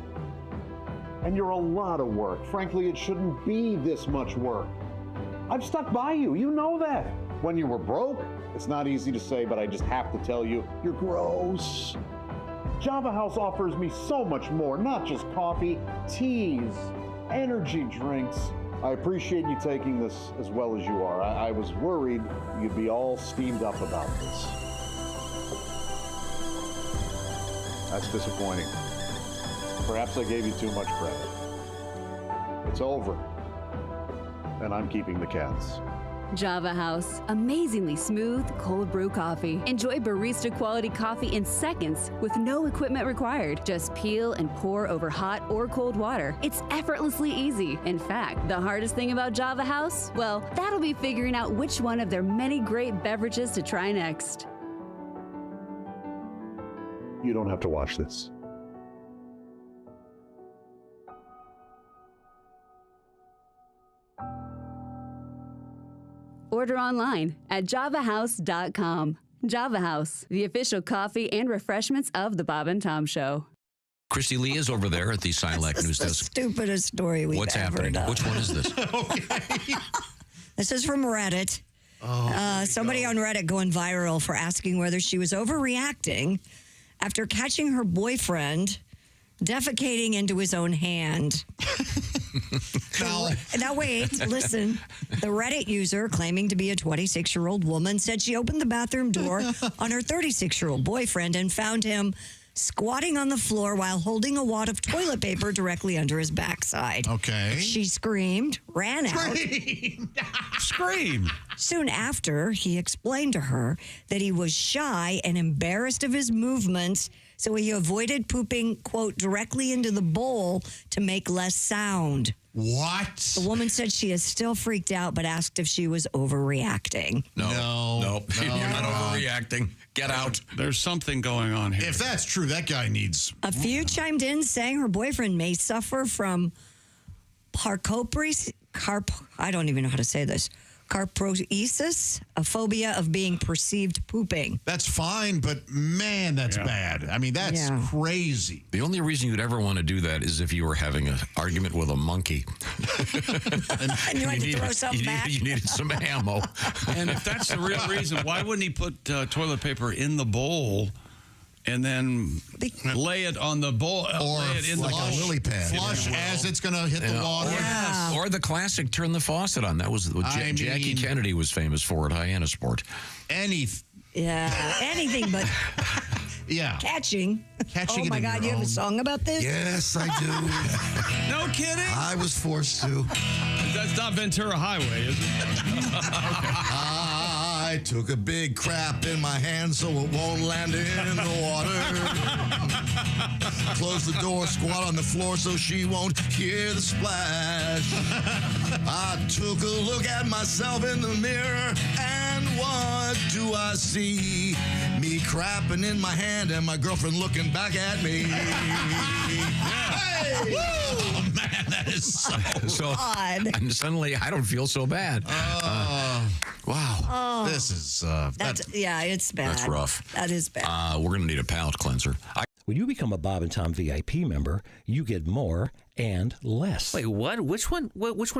And you're a lot of work. Frankly, it shouldn't be this much work. I've stuck by you. You know that. When you were broke, it's not easy to say, but I just have to tell you, you're gross. Java House offers me so much more, not just coffee, teas, energy drinks. I appreciate you taking this as well as you are. I was worried you'd be all steamed up about this. That's disappointing. Perhaps I gave you too much credit. It's over, and I'm keeping the cats. Java House. Amazingly smooth cold brew coffee. Enjoy barista quality coffee in seconds with no equipment required. Just peel and pour over hot or cold water. It's effortlessly easy. In fact, the hardest thing about Java House? Well, that'll be figuring out which one of their many great beverages to try next. You don't have to watch this. Order online at javahouse.com. Java House, the official coffee and refreshments of the Bob and Tom Show. Christy Lee is over there at the Silac News Desk. Stupidest story we've What's ever happening? done. Which one is this? This is from Reddit. Somebody on Reddit going viral for asking whether she was overreacting after catching her boyfriend defecating into his own hand. Now wait, listen. The Reddit user, claiming to be a 26-year-old woman, said she opened the bathroom door on her 36-year-old boyfriend and found him squatting on the floor while holding a wad of toilet paper directly under his backside. Okay. She screamed, ran out. Scream. Soon after, he explained to her that he was shy and embarrassed of his movements, so he avoided pooping, quote, directly into the bowl to make less sound. What? The woman said she is still freaked out, but asked if she was overreacting. No. You're not overreacting. Get out. There's something going on here. If that's true, that guy needs... A few chimed in saying her boyfriend may suffer from I don't even know how to say this. Carproesis, a phobia of being perceived pooping. That's fine, but man, that's bad. I mean, that's crazy. The only reason you'd ever want to do that is if you were having an argument with a monkey. And you had to throw something back. You needed some ammo. And if that's the real reason, why wouldn't he put toilet paper in the bowl and then lay it on the bowl? Or lay it in like the a lily pad. Flush as it's going to hit the water. Or the classic turn the faucet on. That was what Jackie Kennedy was famous for at Hyannisport. Anything but catching. Oh my God, you have a song about this? Yes, I do. No kidding? I was forced to. That's not Ventura Highway, is it? I took a big crap in my hand so it won't land in the water. Close the door, squat on the floor so she won't hear the splash. I took a look at myself in the mirror, and what do I see? Me crapping in my hand and my girlfriend looking back at me. Hey! Oh, man, that is so odd. And suddenly, I don't feel so bad. Wow. Oh. This is... it's bad. That's rough. That is bad. We're going to need a palate cleanser. When you become a Bob and Tom VIP member, you get more and less. Wait, what? Which one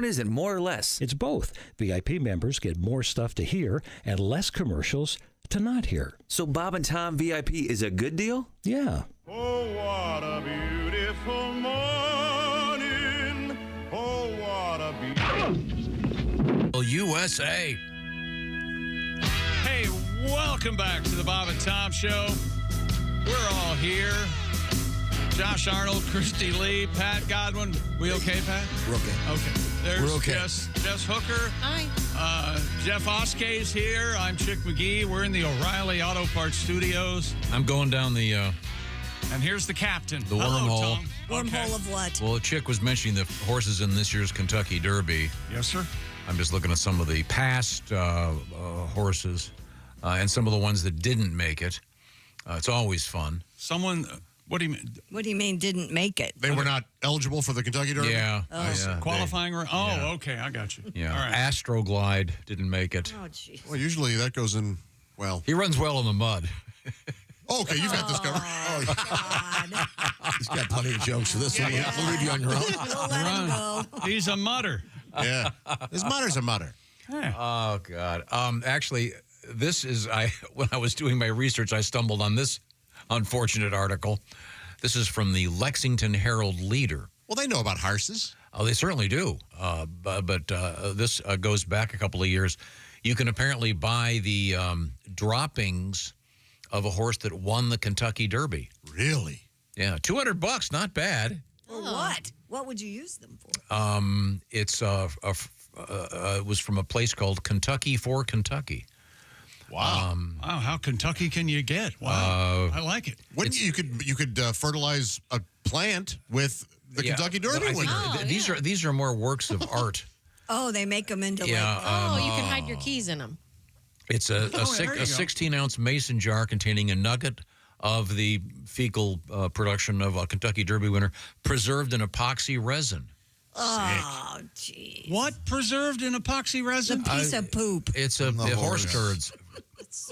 is it? More or less? It's both. VIP members get more stuff to hear and less commercials to not hear. So Bob and Tom VIP is a good deal? Yeah. Oh, what a beautiful morning. Oh, what a beautiful... USA. Hey, welcome back to the Bob and Tom Show. We're all here. Josh Arnold, Christy Lee, Pat Godwin. We okay, Pat? We're okay. Okay. There's We're okay. Jess Hooker. Hi. Jeff Oskay's here. I'm Chick McGee. We're in the O'Reilly Auto Parts Studios. I'm going down the... and here's the captain. The wormhole. Tom. Wormhole of what? Well, Chick was mentioning the horses in this year's Kentucky Derby. Yes, sir. I'm just looking at some of the past horses and some of the ones that didn't make it. It's always fun. What do you mean? What do you mean didn't make it? They were not eligible for the Kentucky Derby? Yeah. Qualifying? Okay, I got you. Yeah. All right. Astroglide didn't make it. Oh, jeez. Well, usually that goes in, He runs well in the mud. Okay, you've got this covered. He's got plenty of jokes for this one. We'll leave you on your own. We'll let him go. He's a mutter. Yeah. His mutter's a mutter. Oh, God. Actually, this is, when I was doing my research, I stumbled on this unfortunate article. This is from the Lexington Herald Leader. Well, they know about horses. Oh, they certainly do. But this goes back a couple of years. You can apparently buy the droppings of a horse that won the Kentucky Derby. Really? Yeah, $200, not bad. For what? What would you use them for? It was from a place called Kentucky for Kentucky. Wow. Wow, how Kentucky can you get? Wow. I like it. You could fertilize a plant with the Kentucky Derby winner. These are more works of art. Oh, they make them into you can hide your keys in them. It's a 16-ounce mason jar containing a nugget of the fecal production of a Kentucky Derby winner, preserved in epoxy resin. Oh, geez. What preserved in epoxy resin? A piece of poop. It's a horse turds.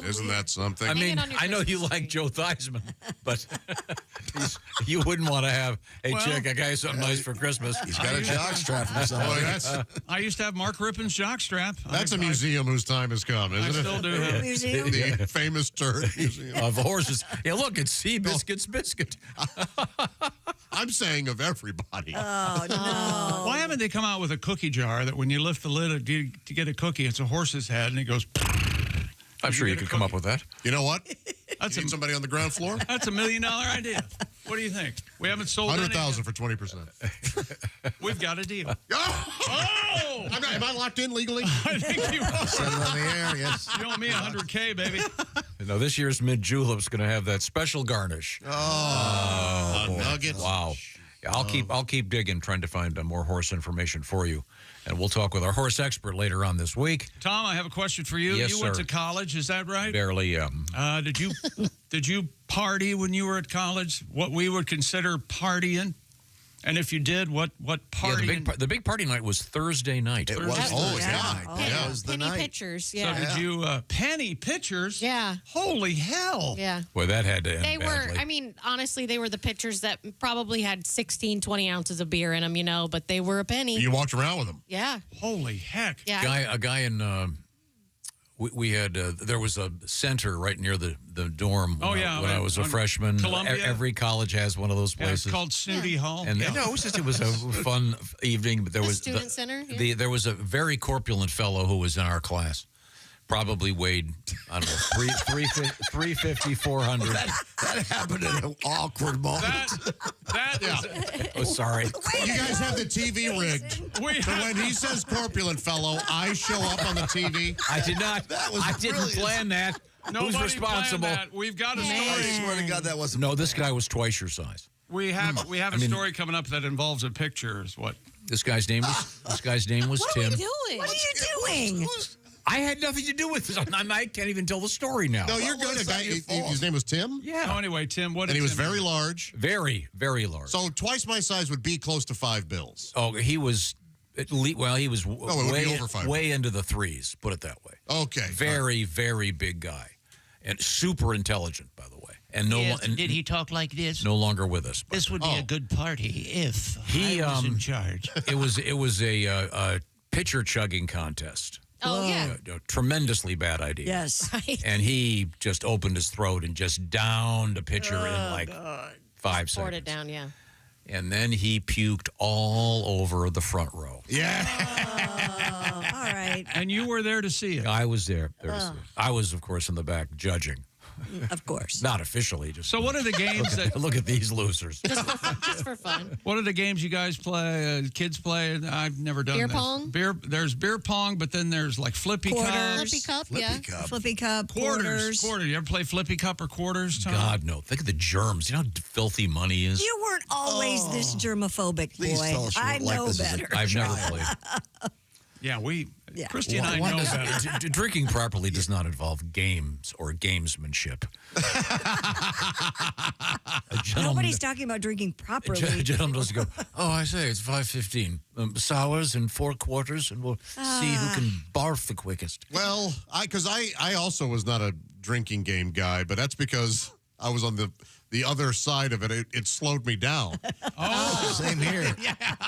Isn't that something? I mean, I know you like Joe Theismann, but you wouldn't want to have, hey, chick, I got you something nice for Christmas. He's got a jockstrap from somewhere. I used to have Mark Rippon's jockstrap. That's a museum whose time has come, isn't it? I still do have museum? The famous turd museum. Of horses. Yeah, look, it's Seabiscuit's biscuit. I'm saying of everybody. Oh, no. Why haven't they come out with a cookie jar that when you lift the lid to get a cookie, it's a horse's head, and it goes... I'm sure you could come up with that. You know what? You need somebody on the ground floor? That's $1 million idea. What do you think? We haven't sold 100,000 for 20%. We've got a deal. Oh! Am I locked in legally? I think you are. Set it on the air, yes. You owe me $100K, baby. No, this year's Mid Julep's going to have that special garnish. Nuggets. Wow. Yeah, I'll keep digging, trying to find more horse information for you. And we'll talk with our horse expert later on this week. Tom, I have a question for you. Yes, you went to college, is that right? Barely. Did you party when you were at college? What we would consider partying? And if you did, what party? Yeah, the big party night was Thursday night. It was Thursday night. Yeah, It was the penny night. pictures. So Yeah. did you penny pictures? Yeah. Holy hell. Yeah. Boy, that had to end They were, badly. I mean, honestly, they were the pictures that probably had 16, 20 ounces of beer in them, but they were a penny. You walked around with them. Yeah. Holy heck. Yeah. A guy in... We had there was a center right near the dorm when I was a freshman. Columbia? Every college has one of those Yeah, places. it's called Snooty Hall. And no, it was a fun evening. But there was student center. there was a very corpulent fellow who was in our class. Probably weighed, I don't know, 350, 400. That happened at an awkward moment. Oh, sorry. You guys have the TV rigged. So when he says corpulent fellow, I show up on the TV. I did not. I didn't plan that. Nobody Who's responsible? planned that. We've got a story. I swear to God, that wasn't. No, this guy was twice your size. We have a story coming up that involves a picture. Is what This guy's name was What Tim. are we doing? What are you doing? I had nothing to do with this. I can't even tell the story now. No, you're good. His name was Tim? Yeah. Oh, anyway, Tim, And he was very large. Very, very large. So twice my size would be close to $5. Oh, he was at least, he was it would be over 5. way into the threes, put it that way. Okay. Very, very big guy. And super intelligent, by the way. And did he talk like this? No longer with us. This would be a good party if I was in charge. It was a pitcher chugging contest. Oh, yeah. A tremendously bad idea. Yes. And he just opened his throat and just downed a pitcher in like 5 Poured seconds. it down, yeah. And then he puked all over the front row. Yeah. All right. And you were there to see it. I was there. I was, of course, in the back judging. Of course. Not officially. Just So what are the games look at these losers. Just for fun. What are the games you guys play? Kids play? I've never done Beer this. pong? There's beer pong, but then there's like flippy Quarters. cup. Flippy cup, yeah. Flippy cup. Quarters. You ever play flippy cup or quarters, Tom? God, no. Think of the germs. You know how filthy money is? You weren't always this germophobic, Please boy. tell us you I like know this as a better. I've never played. Yeah, Yeah. Christy and I know better. Drinking properly does not involve games or gamesmanship. Nobody's talking about drinking properly. A gentleman doesn't go, oh, I say, it's 5:15. Sours and 4 quarters, and we'll see who can barf the quickest. Well, because I also was not a drinking game guy, but that's because I was on the other side of it. It slowed me down. Same here.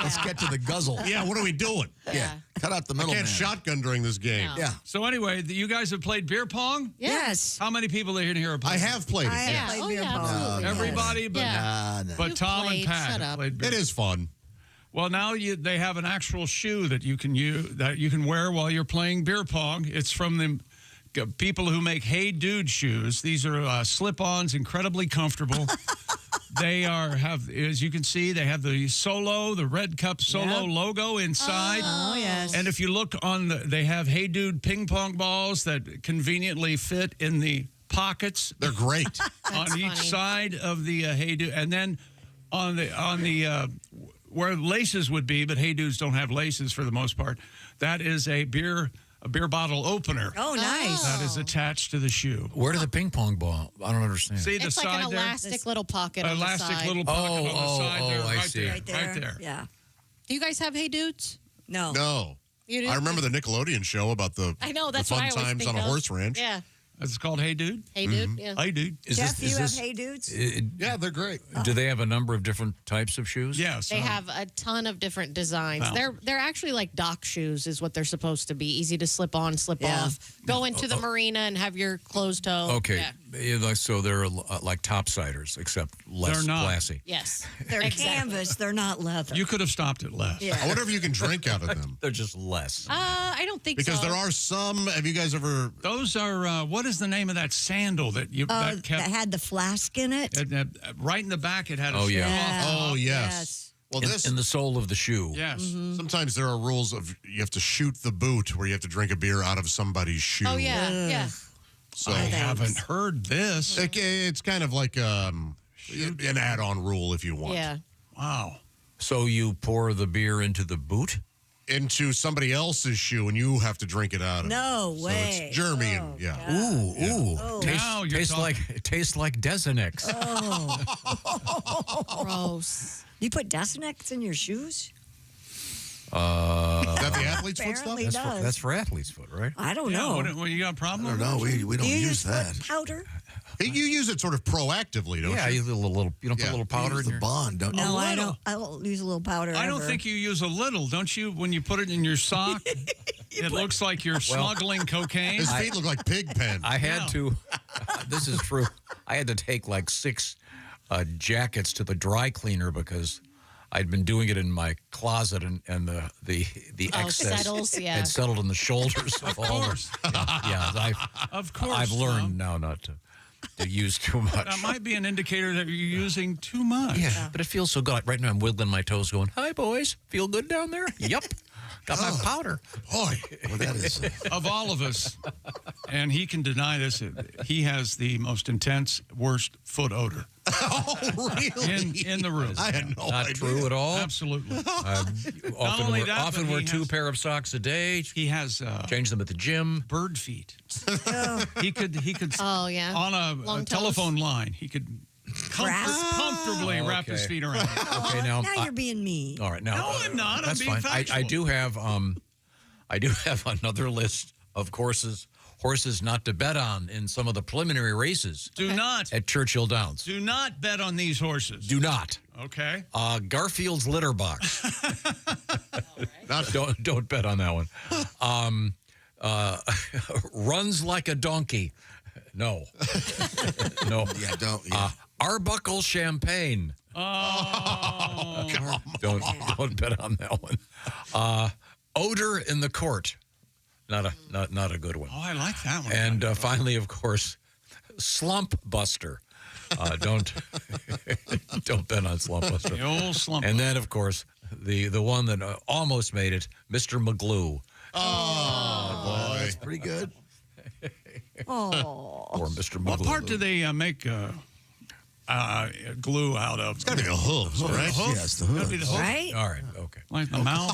Let's get to the guzzle. Yeah, what are we doing? Yeah. Cut out the middle. I can't shotgun during this game. No. Yeah. So anyway, you guys have played beer pong? Yes. How many people are in here? I have played it. I have played beer pong. absolutely. Everybody, but Yeah. Tom played. and Pat Shut have up. played beer. It is fun. Well, now they have an actual shoe that you can wear while you're playing beer pong. It's from the people who make Hey Dude shoes. These are slip-ons, incredibly comfortable. They have, as you can see, they have the Red Cup Solo logo inside. Oh, yes. And if you look they have Hey Dude ping pong balls that conveniently fit in the pockets. They're great. On each side of the Hey Dude. And then on the where laces would be, but Hey Dudes don't have laces for the most part, that is a beer bottle opener. Oh, nice. That is attached to the shoe. Where do the ping pong ball? I don't understand. See the It's like side an there? elastic little pocket on the Elastic side. little pocket on the side there, I right see. there, right there. Yeah. Do you guys have Hey Dudes? No. No. You do? I remember the Nickelodeon show about the I know, that's the what fun I always times think on a of. horse ranch. Yeah. It's called Hey Dude? Hey Dude, yeah. Hey Dude. Jeff, you have Hey Dudes? Yeah, they're great. Do they have a number of different types of shoes? Yes. They have a ton of different designs. Wow. They're actually like dock shoes is what they're supposed to be. Easy to slip on, slip off. Go into the marina and have your closed toe. Okay. Yeah. So they're like topsiders, except less They're not. classy. Yes. They're Exactly. canvas. They're not leather. You could have stopped it less. Yeah. I wonder if you can drink out of them. They're just less. I don't think Because so. there are some. Have you guys ever? Those are, what is the name of that sandal that that kept? had the flask in it. Right in the back, it had a Oh, yeah. straw. Oh yes. Yes. Well, in, this in the sole of the shoe. Yes. sometimes there are rules of you have to shoot the boot where you have to drink a beer out of somebody's shoe. Oh, yeah. Yeah. So I haven't heard this. it's kind of like an add-on rule if you want. Yeah. Wow. So you pour the beer into the boot? Into somebody else's shoe, and you have to drink it out of. No So way. it's germy and yeah. Ooh. Now you're Tastes like Desenex. Gross. You put Desinex in your shoes? Is that the athlete's foot stuff? Apparently does. That's for athlete's foot, right? I don't know. What, you got a problem? I don't know. We don't Do you use that. foot powder? You use it sort of proactively, don't Yeah, you? you do a little. You don't put a little powder Use in the your. bond, don't No, you? I don't. I don't use a little powder. I don't ever. think you use a little, don't you? When you put it in your sock, it looks like you're smuggling cocaine. His feet look like pig pens. I had to. This is true. I had to take like 6 jackets to the dry cleaner because I'd been doing it in my closet, and the excess settles, yeah. had settled in the shoulders of all. course. Yeah, Of course. I've Tom. learned now not to use too much. That might be an indicator that you're using too much. Yeah, but it feels so good. Right now, I'm wiggling my toes, going, "Hi, boys. Feel good down there?" Yep. Got my powder. Boy, Well, that is. Of all of us, and he can deny this, he has the most intense, worst foot odor oh really? in the room. I had no Not idea. true at all. Absolutely. Often but wear he 2 has- pair of socks a day. He has Change them at the gym. bird feet. He could Oh, yeah. on a Long toes. telephone line, he could comfortably wrap his Okay. feet around it. Okay, now you're being mean. all right, now No, I'm not. I'm That's being fine. factual. I do have another list of horses not to bet on in some of the preliminary races Do not. at Churchill Downs. Do not bet on these horses. Do not. Okay. Garfield's litter box. Don't bet on that one. Runs like a donkey. No. No. Yeah, don't. Yeah. Arbuckle champagne. Oh. Don't bet on that one. Odor in the court. Not a good one. Oh, I like that one. And finally, of course, slump buster. Don't bet on slump buster. The old slump And then, of course, the one that almost made it, Mr. McGlue. Oh, boy. That's pretty good. Oh. Or Mr. McGlue. what part do they make glue out of? It's got to be the hooves, right? Yes, the Gotta hood. be the hook. Right? All right, okay. Like the mouth.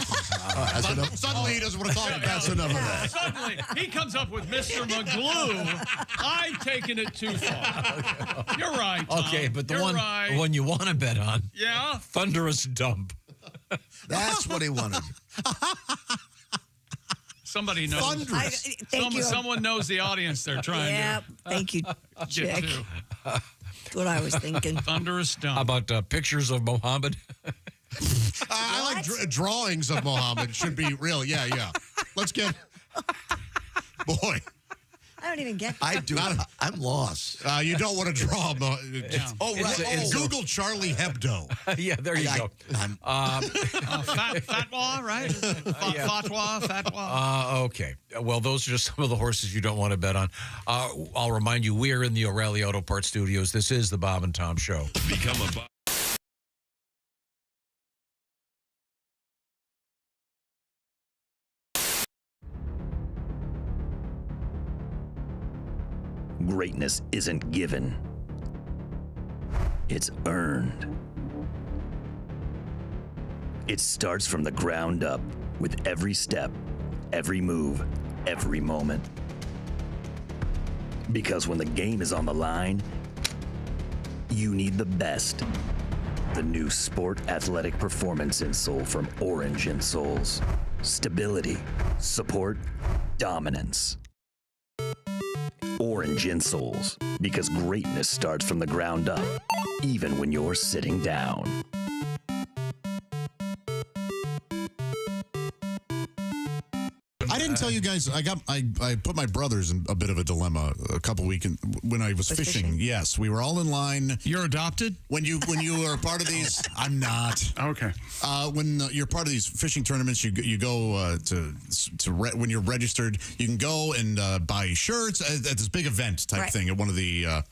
That's enough. Suddenly he doesn't want to talk about That's enough of that. Suddenly, he comes up with Mr. McGlue. I've taken it too far. You're right, Tom. Okay, but the You're one, right. the one you want to bet on, Yeah? Thunderous Dump. That's what he wanted. Somebody knows. Thank you. Someone knows the audience they're trying Yeah. Thank you, to get Chick. to. That's what I was thinking. Thunderous dump. How about pictures of Mohammed? I like drawings of Mohammed. Should be real. Yeah. Let's get. Boy. I don't even get that. I do. I'm lost. You don't want to draw. Oh, right. Google Charlie Hebdo. Yeah, there you go. Fatwa, right? Fatwa. Okay. Well, those are just some of the horses you don't want to bet on. I'll remind you, we are in the O'Reilly Auto Parts Studios. This is the Bob and Tom Show. Become a Bob. Greatness isn't given. It's earned. It starts from the ground up with every step, every move, every moment. Because when the game is on the line, you need the best. The new Sport Athletic Performance insole from Orange Insoles. Stability, support, dominance. Orange Insoles, because greatness starts from the ground up, even when you're sitting down. I didn't tell you guys. I put my brothers in a bit of a dilemma a couple weekends when I was fishing. Yes, we were all in line. You're adopted? When you are part of these, I'm not. Okay. When you're part of these fishing tournaments, you go when you're registered, you can go and buy shirts at this big event type thing at one of the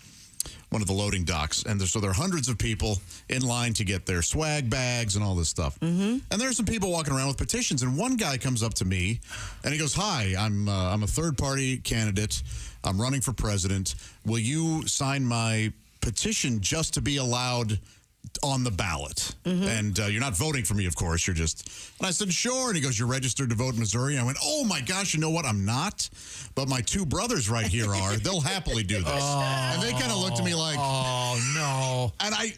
loading docks. And so there are hundreds of people in line to get their swag bags and all this stuff. Mm-hmm. And there's some people walking around with petitions. And one guy comes up to me and he goes, "Hi, I'm a third-party candidate. I'm running for president. Will you sign my petition just to be allowed on the ballot?" Mm-hmm. And you're not voting for me, of course. You're just... And I said, "Sure." And he goes, "You're registered to vote in Missouri?" And I went, "Oh, my gosh, you know what? I'm not. But my two brothers right here are. They'll happily do this." And they kind of looked at me like... Oh, no. And I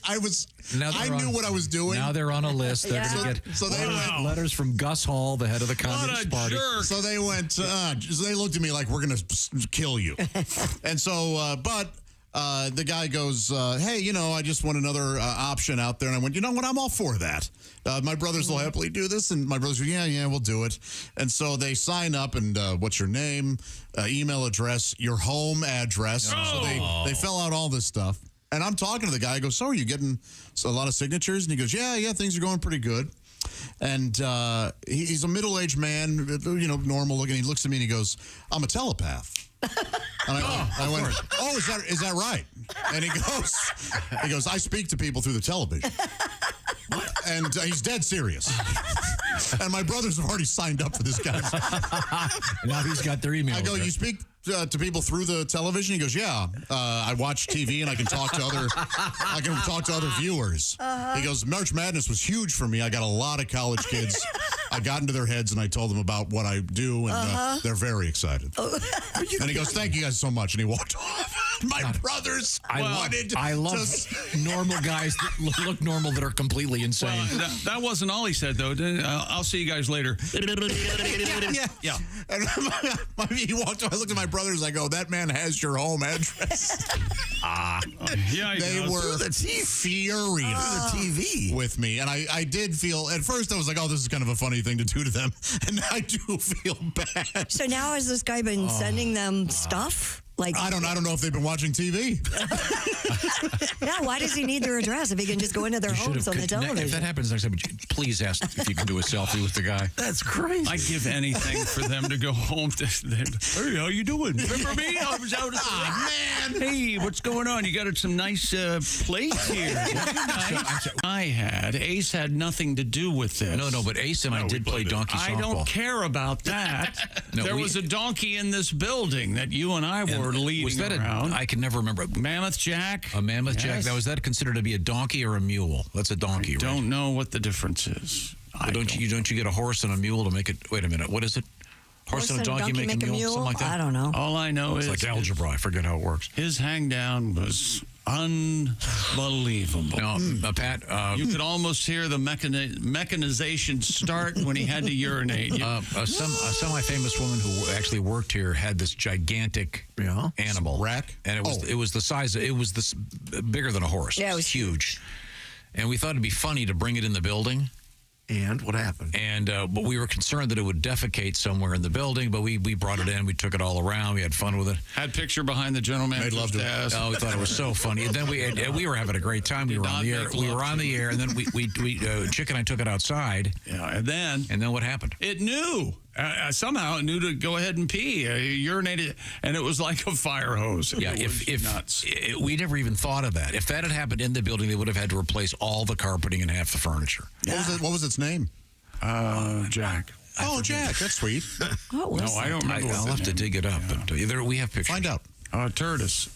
knew what I was doing. Now they're on a list. They're going to get letters from Gus Hall, the head of the Communist Party. Jerk. So they went... so they looked at me like, "We're going to kill you." And so... the guy goes, "Hey, I just want another option out there." And I went, "You know what? I'm all for that. My brothers will happily do this." And my brothers go, yeah, we'll do it. And so they sign up and what's your name, email address, your home address. So they fill out all this stuff. And I'm talking to the guy. I go, "So are you getting a lot of signatures?" And he goes, yeah, things are going pretty good. And he's a middle-aged man, normal looking. He looks at me and he goes, "I'm a telepath." And I went, "Oh, is that right?" And he goes, "I speak to people through the television." And he's dead serious. And my brothers have already signed up for this guy. Now he's got their email. I go, "You speak to people through the television?" He goes, "Yeah, I watch TV and I can talk to other viewers." He goes, "March Madness was huge for me. I got a lot of college kids. I got into their heads and I told them about what I do, and they're very excited." And he goes, "Thank you guys so much." And he walked off. My brothers I love normal guys that look normal that are completely insane. Well, that wasn't all he said, though. I'll see you guys later. Yeah. And he walked off. I looked at my brothers. I go, "That man has your home address." Yeah, they were furious TV with me. And I did feel, at first I was like, "Oh, this is kind of a funny thing to do to them." And I do feel bad. So now has this guy been sending them stuff? Like, I don't know if they've been watching TV. Yeah, why does he need their address if he can just go into their homes on the television? If that happens next time, please ask if you can do a selfie with the guy. That's crazy. I'd give anything for them to go home. Hey, how you doing? Remember me? I was out at the man. Hey, what's going on? You got some nice plates here. Ace had nothing to do with this. No, but Ace and I did play donkey softball. I don't care about that. There was a donkey in this building that you and I were leading was that around. I can never remember. Mammoth Jack? A Mammoth Jack. Now, was that considered to be a donkey or a mule? That's a donkey, right? I don't know what the difference is. Don't you get a horse and a mule to make it? Wait a minute. What is it? Horse and a donkey make a mule? Something like that? I don't know. All I know It's is like algebra. I forget how it works. his hang down was unbelievable. No, Pat, you could almost hear the mechanization start when he had to urinate. a semi-famous woman who actually worked here had this gigantic animal rack, and it was the size. It was bigger than a horse. Yeah, it was huge. And we thought it'd be funny to bring it in the building. And what happened? And but we were concerned that it would defecate somewhere in the building. But we brought it in. We took it all around. We had fun with it. Had picture behind the general manager's desk. Oh, we thought it was so funny. And then we were having a great time. We were on the air. We were on the air, and then we Chick and I took it outside. Yeah, and then what happened? It knew. Somehow it knew to go ahead and pee. Urinated, and it was like a fire hose. Yeah, nuts. We never even thought of that. If that had happened in the building, they would have had to replace all the carpeting and half the furniture. What was its name? Jack. Oh, Jack. That's sweet. No, I don't remember. I'll have to dig it up. But we have pictures. Find out. Turtis.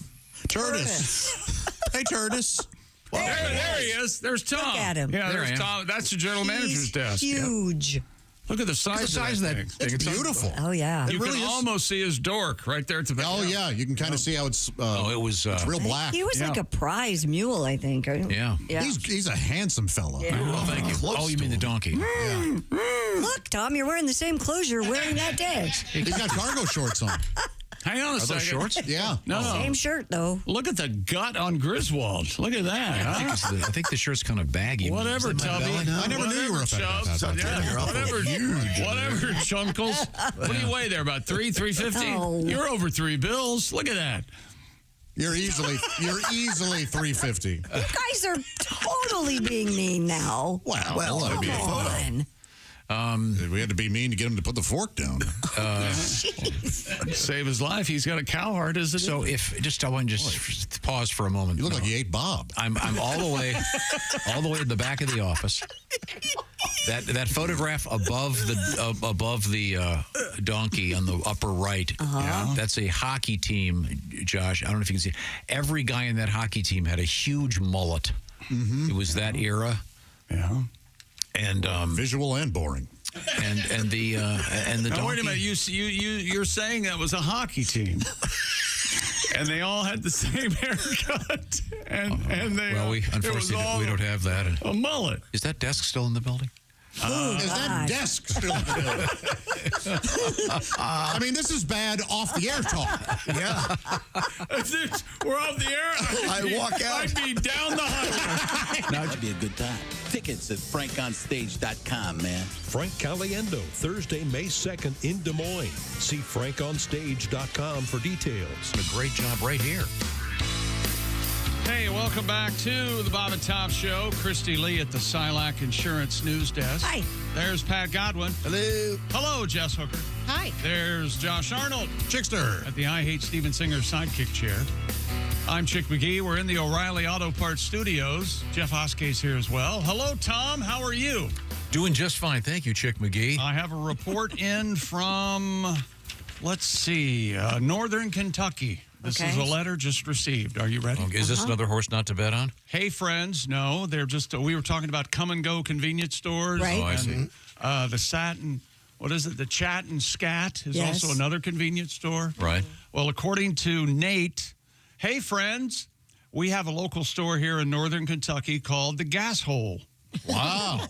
Hey, Turtis. Well, there he is. There's Tom. Look at him. Yeah, There I there's am. Tom. That's the general manager's desk. Huge. Look at the size of that thing. It's beautiful. Oh, yeah. You really can is. almost see his dork right there at the back. Oh, yeah. You can kind of see how it's it's real black. He was like a prize mule, I think. Yeah. He's a handsome fella. Yeah. Oh, thank you. Oh, you mean the donkey? Look, Tom, you're wearing the same clothes you're wearing that day. He's got cargo shorts on. Hang on a Are second. those shorts? Yeah. No. Same shirt, though. Look at the gut on Griswold. Look at that. Huh? I think the shirt's kind of baggy. Whatever, Tubby. I never knew you were a fan. Whatever, Chunkles. What do you weigh there? About 350? Oh. You're over 3 bills. Look at that. You're easily 350. You guys are totally being mean now. Well, that'd be Come on. We had to be mean to get him to put the fork down. Save his life. He's got a cow heart, isn't So he? I want to just pause for a moment. You look like you ate Bob. I'm all the way in the back of the office. That photograph above the donkey on the upper right. That's a hockey team, Josh. I don't know if you can see. Every guy in that hockey team had a huge mullet. It was that era. Yeah. And visual and boring. And the now, donkey. wait a minute. You're saying that was a hockey team. And they all had the same haircut. And they Unfortunately, we don't have that. A mullet. Is that desk still in the building? Is that desk still in the building? I mean, this is bad off the air talk. Yeah. We're off the air. I walk out. I'd be down the highway. Now it should be a good time. Tickets at frankonstage.com, man. Frank Caliendo, Thursday, May 2nd in Des Moines. See frankonstage.com for details. A great job right here. Hey, welcome back to the Bob and Tom Show. Christy Lee at the Silac Insurance News Desk. Hi. There's Pat Godwin. Hello. Hello, Jess Hooker. Hi. There's Josh Arnold. Chickster. At the I Hate Steven Singer sidekick chair. I'm Chick McGee. We're in the O'Reilly Auto Parts studios. Jeff Hoskey's here as well. Hello, Tom. How are you? Doing just fine. Thank you, Chick McGee. I have a report in from, let's see, Northern Kentucky. This is a letter just received. Are you ready? Okay, is this another horse not to bet on? Hey, friends. No, they're just, we were talking about come and go convenience stores. Right. Oh, I see. The Satin, what is it? The Chat and Scat is Yes. also another convenience store. Right. Well, according to Nate, hey, friends, we have a local store here in Northern Kentucky called the Gas Hole. Wow.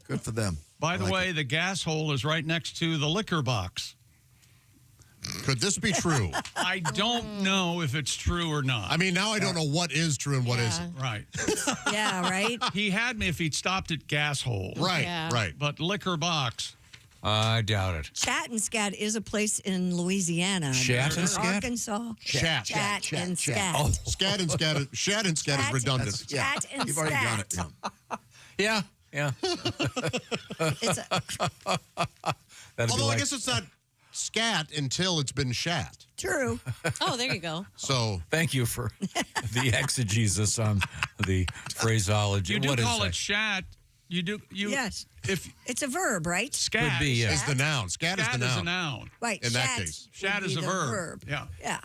Good for them. By the way, the Gas Hole is right next to the liquor box. Could this be true? I don't know if it's true or not. I mean, now I don't know what is true and what isn't. Right. Yeah, right? He had me if he'd stopped at Gas Hole. Right, Yeah. right. But liquor box. I doubt it. Chat and Scat is a place in Louisiana. Shat and Scat? Arkansas. Chat. Chat and Scat. Oh, Scat and Scat. Shat and Scat is redundant. Chat and You've already done Scat. it. Yeah. It's a, That'd Although I guess it's not scat until it's been shat. true. Oh, there you go. So Thank you for the exegesis on the phraseology. You do What is call that? it shat. You do. You, Yes. If It's a verb, right? scat. Could be, yeah. is the noun. Scat is Scat the is noun. a noun. Right. In that shat case. Shat would is be a the verb. Yeah. Yeah.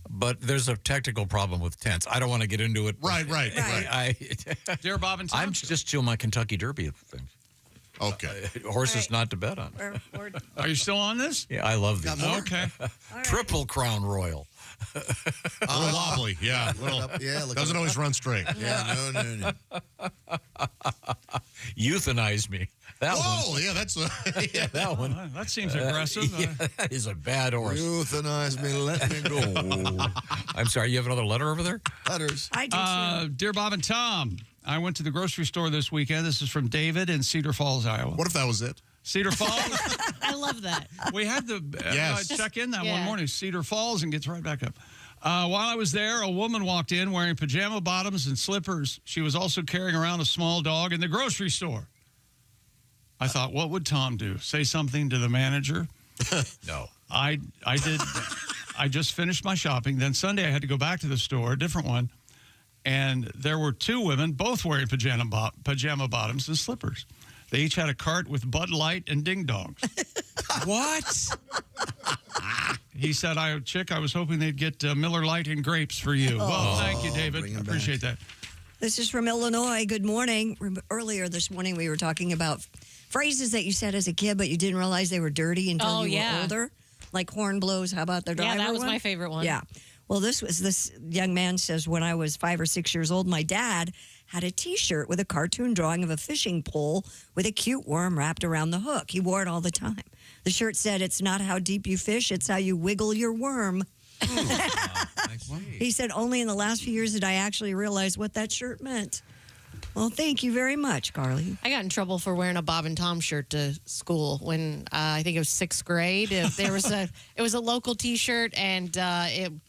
But there's a technical problem with tense. I don't want to get into it. Right. Dear Bob and Tom. I'm just doing my Kentucky Derby thing. Okay. Horses not to bet on. Are you still on this? Yeah, I love these. Okay. Triple Crown Royal. A little wobbly, yeah. Doesn't always run straight. Yeah, no. Euthanize me. That Whoa, one. yeah, that's that one. That seems aggressive. Yeah, that is a bad horse. Euthanize me, let me go. I'm sorry, you have another letter over there? Letters. I do too. Dear Bob and Tom, I went to the grocery store this weekend. This is from David in Cedar Falls, Iowa. What if that was it? Cedar Falls? I love that. We had to check in that one morning. Cedar Falls and gets right back up. While I was there, a woman walked in wearing pajama bottoms and slippers. She was also carrying around a small dog in the grocery store. I thought, what would Tom do? Say something to the manager? No. I did. I just finished my shopping. Then Sunday I had to go back to the store, a different one, and there were two women, both wearing pajama bottoms and slippers. They each had a cart with Bud Light and Ding Dongs. What? He said, I was hoping they'd get Miller Lite and grapes for you. Well, thank you, David. I appreciate that. This is from Illinois. Good morning. Earlier this morning, we were talking about phrases that you said as a kid, but you didn't realize they were dirty until you were older. Like horn blows. How about the driver? Yeah, that was one? my favorite one. Yeah. Well, this young man says, when I was 5 or 6 years old, my dad had a T-shirt with a cartoon drawing of a fishing pole with a cute worm wrapped around the hook. He wore it all the time. The shirt said, "It's not how deep you fish, it's how you wiggle your worm." He said, only in the last few years did I actually realize what that shirt meant. Well, thank you very much, Carly. I got in trouble for wearing a Bob and Tom shirt to school when I think it was 6th grade. There was it was a local T-shirt, and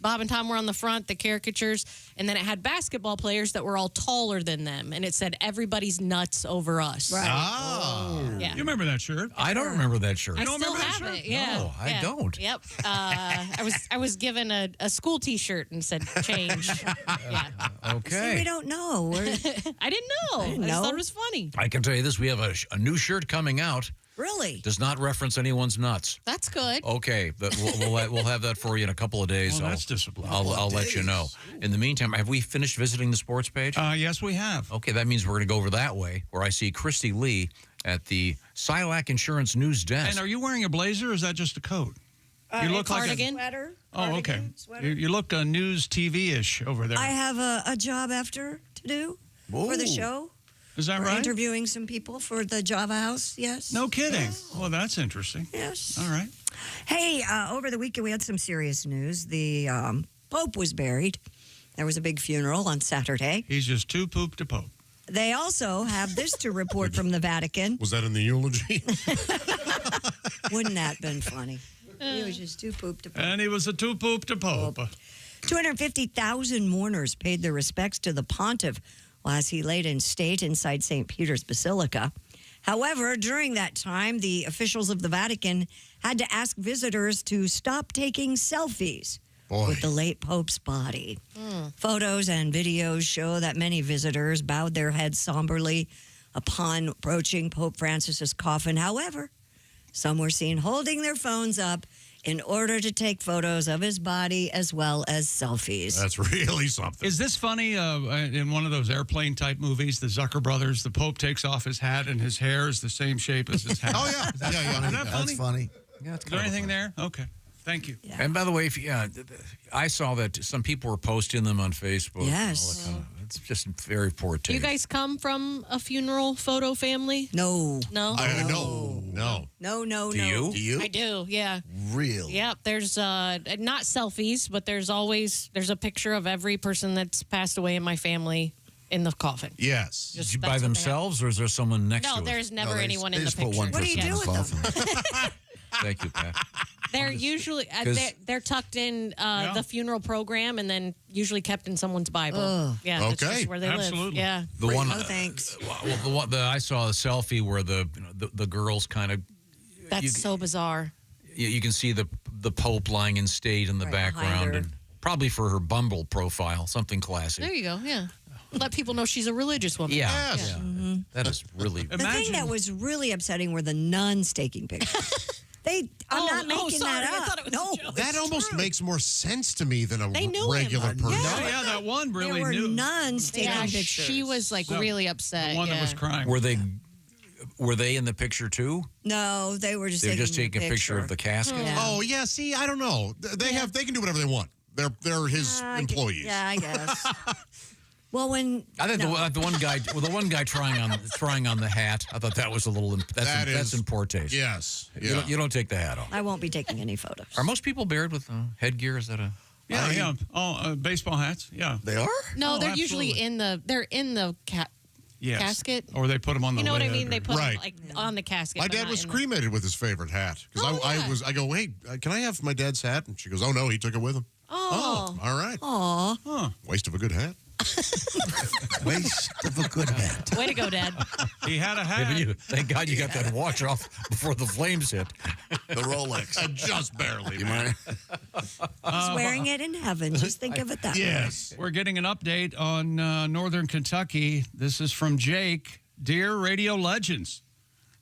Bob and Tom were on the front, the caricatures, and then it had basketball players that were all taller than them, and it said "Everybody's nuts over us." Right. Oh. Yeah. You remember that shirt? I don't remember that shirt. I still have it. Yeah. No, I don't. Yep. I was given a school T-shirt and said "change." Yeah. Okay. See, we don't know. I didn't know. I just thought it was funny. I can tell you this: we have a new shirt coming out. Really? Does not reference anyone's nuts. That's good. Okay, but we'll have that for you in a couple of days. Well, that's discipline. I'll let you know. In the meantime, have we finished visiting the sports page? Yes, we have. Okay, that means we're going to go over that way, where I see Christy Lee at the Silac Insurance News Desk. And are you wearing a blazer, or is that just a coat? You look like cardigan. Sweater. Oh, okay. You look news TV-ish over there. I have a job after to do for the show. Is that We're right? interviewing some people for the Java House, yes. No kidding. Yes. Well, that's interesting. Yes. All right. Hey, over the weekend we had some serious news. The Pope was buried. There was a big funeral on Saturday. He's just too poop to pope. They also have this to report from the Vatican. Was that in the eulogy? Wouldn't that have been funny? He was just too poop to pope. And he was a too poop to pope. 250,000 mourners paid their respects to the pontiff as he laid in state inside St. Peter's Basilica. However, during that time, the officials of the Vatican had to ask visitors to stop taking selfies with the late Pope's body. Photos and videos show that many visitors bowed their heads somberly upon approaching Pope Francis's coffin. However, some were seen holding their phones up in order to take photos of his body as well as selfies. That's really something. Is this funny in one of those airplane-type movies, the Zucker brothers, the Pope takes off his hat and his hair is the same shape as his hat? Oh, yeah. Is that funny? That's funny. Yeah, Is there anything there? Okay. Thank you. Yeah. And by the way, I saw that some people were posting them on Facebook. Yes. It's just very poor taste. Do you guys come from a funeral photo family? No. No? No. No. Do you? Do you? I do, yeah. Really? Yep, there's not selfies, but there's a picture of every person that's passed away in my family in the coffin. Yes. Just- By that's what they themselves, or is there someone next No, to it? there's never they anyone just- in they the just put picture. one What do you person do in the with coffin. Thank you, Pat. They're usually they're tucked in the funeral program, and then usually kept in someone's Bible. Ugh. Yeah, that's Okay. just where they Absolutely. live. Yeah, The one, No thanks. well, the one I saw the selfie where the girls kind of that's so bizarre. you can see the Pope lying in state in the Right behind background, her. and probably for her Bumble profile, something classy. There you go. Yeah, let people know she's a religious woman. Yeah, Yes. yeah. That is really. The thing that was really upsetting were the nuns taking pictures. I'm not making sorry, that I up. thought it was No, a joke. That almost makes more sense to me than a They knew him. regular person. Yeah, that one really there were knew. nuns taking Yeah, pictures. she was like The- really upset. The one that was crying. Were they Were they in the picture too? No, they were just taking a picture of the casket. Yeah. Oh yeah, see, I don't know. They can do whatever they want. They're his employees. I guess. Well, I think the one guy trying on the hat, I thought that was a little. That's in poor taste. Yes. You don't take the hat off. I won't be taking any photos. Are most people buried with headgear? Is that a? Yeah. Oh, baseball hats. Yeah. They are? No, they're absolutely. usually in the casket. Or they put them on the You know what I lid mean? They put Right. them like on the casket. My but dad not was in cremated with his favorite hat because I go, hey, can I have my dad's hat? And she goes, oh no, he took it with him. Oh. All right. Aw. Waste of a good hat. Waste of a good hat. Way to go, Dad. He had a hat. Thank God you got that watch off before the flames hit. The Rolex. Just barely. You mind? He's wearing it in heaven. Just think of it that way. We're getting an update on Northern Kentucky. This is from Jake. Dear Radio Legends,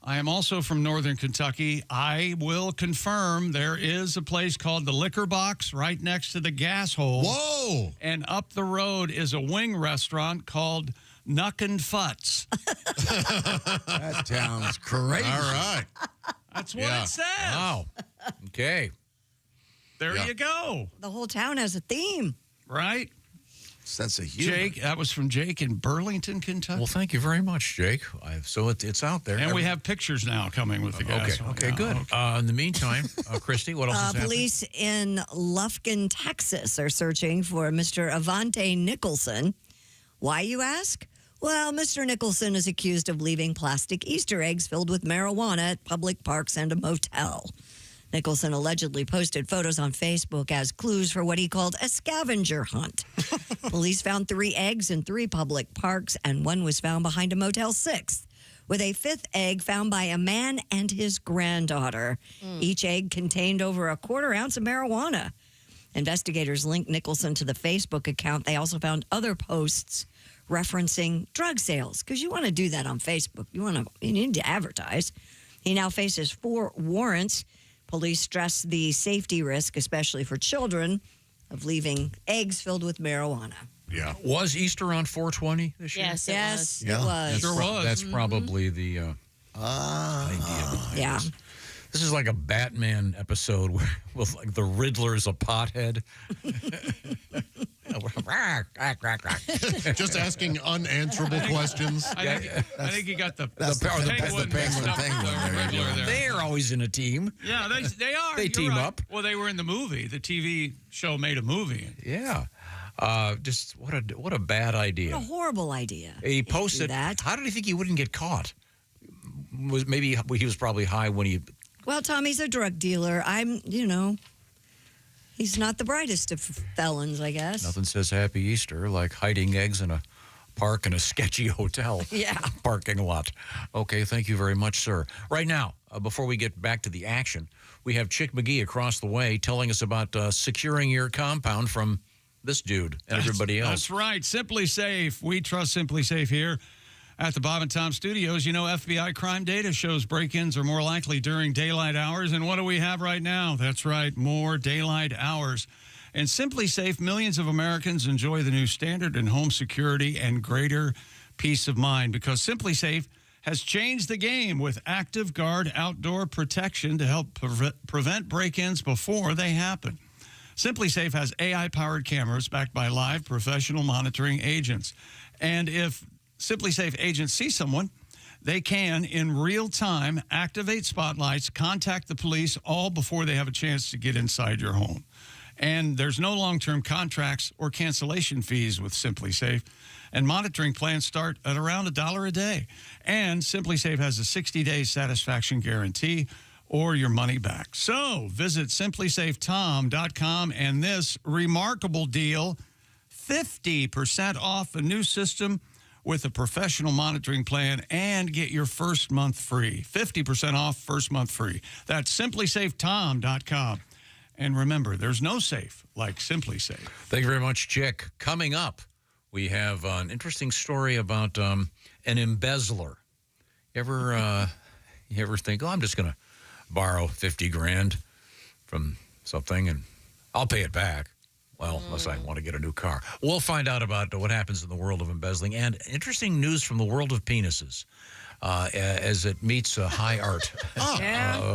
I am also from Northern Kentucky. I will confirm there is a place called the Liquor Box right next to the gas hole. Whoa! And up the road is a wing restaurant called Nuckin' Futs. That sounds crazy. All right. That's what it says. Wow. Okay. There you go. The whole town has a theme. Right? Sense of humor. Jake, that was from Jake in Burlington, Kentucky. Well, thank you very much, Jake. So it's out there. And we have pictures now coming with the gas. Okay, good. In the meantime, Christy, what else is happening? Police in Lufkin, Texas are searching for Mr. Avante Nicholson. Why, you ask? Well, Mr. Nicholson is accused of leaving plastic Easter eggs filled with marijuana at public parks and a motel. Nicholson allegedly posted photos on Facebook as clues for what he called a scavenger hunt. Police found 3 eggs in 3 public parks, and one was found behind a Motel 6, with a 5th egg found by a man and his granddaughter. Each egg contained over a 1/4 ounce of marijuana. Investigators linked Nicholson to the Facebook account. They also found other posts referencing drug sales, because you want to do that on Facebook. You need to advertise. He now faces 4 warrants. Police stress the safety risk, especially for children, of leaving eggs filled with marijuana. Yeah. Was Easter on 420 this year? Yes, it was. It was. Sure was. That's probably the idea behind this. This is like a Batman episode with like the Riddler's a pothead. Just asking unanswerable questions. I think you got the penguin. Riddler there. They're always in a team. Yeah, they are. They You're team right. up. Well, they were in the movie. The TV show made a movie. Yeah. Just what a bad idea. What a horrible idea. He posted that. How did he think he wouldn't get caught? Maybe he was probably high when he. Well, Tommy's a drug dealer. He's not the brightest of felons, I guess. Nothing says Happy Easter like hiding eggs in a park in a sketchy hotel parking lot. Okay, thank you very much, sir. Right now, before we get back to the action, we have Chick McGee across the way telling us about securing your compound from this dude and everybody else. That's right. Simply Safe. We trust Simply Safe here at the Bob and Tom Studios. You know, FBI crime data shows break-ins are more likely during daylight hours. And what do we have right now? That's right, more daylight hours. And Simply Safe, millions of Americans enjoy the new standard in home security and greater peace of mind, because Simply Safe has changed the game with Active Guard outdoor protection to help prevent break-ins before they happen. Simply Safe has AI-powered cameras backed by live professional monitoring agents. And if Simply Safe agents see someone, they can, in real time, activate spotlights, contact the police, all before they have a chance to get inside your home. And there's no long-term contracts or cancellation fees with Simply Safe. And monitoring plans start at around $1 a day. And Simply Safe has a 60-day satisfaction guarantee or your money back. So visit simplysafetom.com, and this remarkable deal, 50% off a new system with a professional monitoring plan, and get your first month free. 50% off, first month free. That's simplysafetom.com. And remember, there's no safe like Simply Safe. Thank you very much, Chick. Coming up, we have an interesting story about an embezzler. You ever think, I'm just going to borrow $50,000 from something and I'll pay it back? Well, unless I want to get a new car. We'll find out about what happens in the world of embezzling, and interesting news from the world of penises. as it meets high art.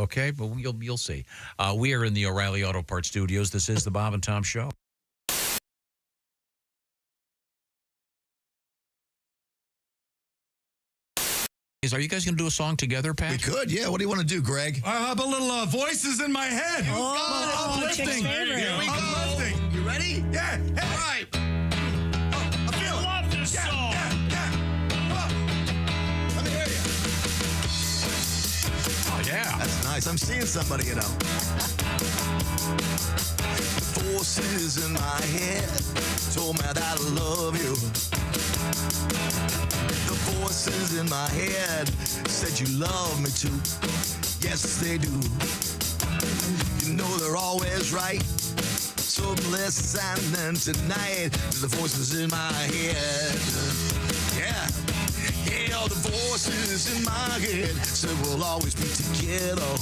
Okay, but you'll see. We are in the O'Reilly Auto Parts studios. This is the Bob and Tom Show. Are you guys going to do a song together, Pat? We could, yeah. What do you want to do, Greg? I have a little voices in my head. Uplifting. Here we go. Uplifting. You ready? Yeah. Hey. All right. I love this song. Yeah. Let me hear you. Oh, yeah. That's nice. I'm seeing somebody, you know. The voices in my head told me that I love you. The voices in my head said you love me too. Yes, they do. You know they're always right. So listen then tonight to the voices in my head. Yeah. Yeah, the voices in my head said we'll always be together.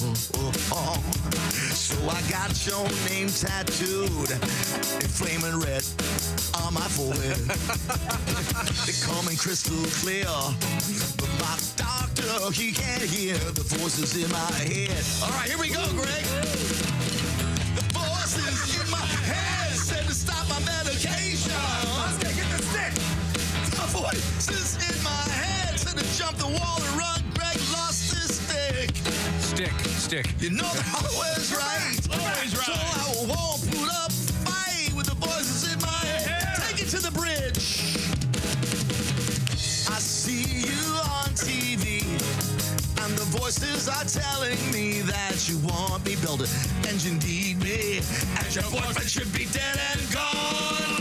So I got your name tattooed in flaming red on my forehead. They come in crystal clear, but my doctor, he can't hear the voices in my head. All right, here we go, Greg. The voices in my head said to stop my medication. Let's get the stick. The voices in my head said to jump the wall and run. Greg lost his stick. Stick. You know they're always right. Always right. So I won't put up a fight with the voices in my head. Take it to the bridge. I see you on TV, and the voices are telling me that you want me built and you need me, and your boyfriend should be dead and gone.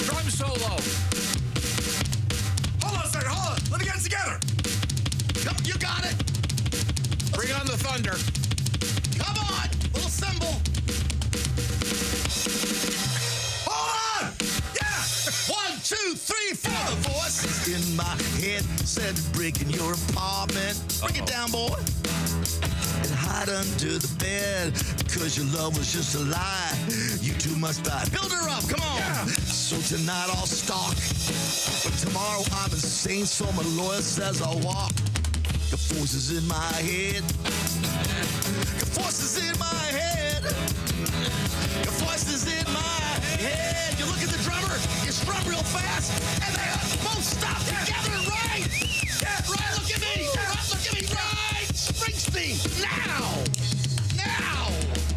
Drum solo. Hold on a second. Hold on. Let me get it together. You got it. Bring on the thunder. Come on. Little cymbal. Hold on. Yeah. 1, 2, 3, 4. The voices in my head said breaking your apartment. Bring it down, boy. And hide under the bed because your love was just a lie. You two must die. Build her up. Come on. Yeah. So tonight I'll stalk. But tomorrow I'm insane, so my lawyer says I'll walk. The voices in my head. The voices in my head. The voices in my head. You look at the drummer, you strum real fast, and they both stop together, right? Yeah, right, look at me. Right, look at me, right? Springsteen, now.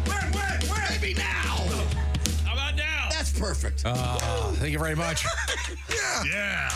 Where? Maybe now. How about now? That's perfect. Thank you very much. Yeah.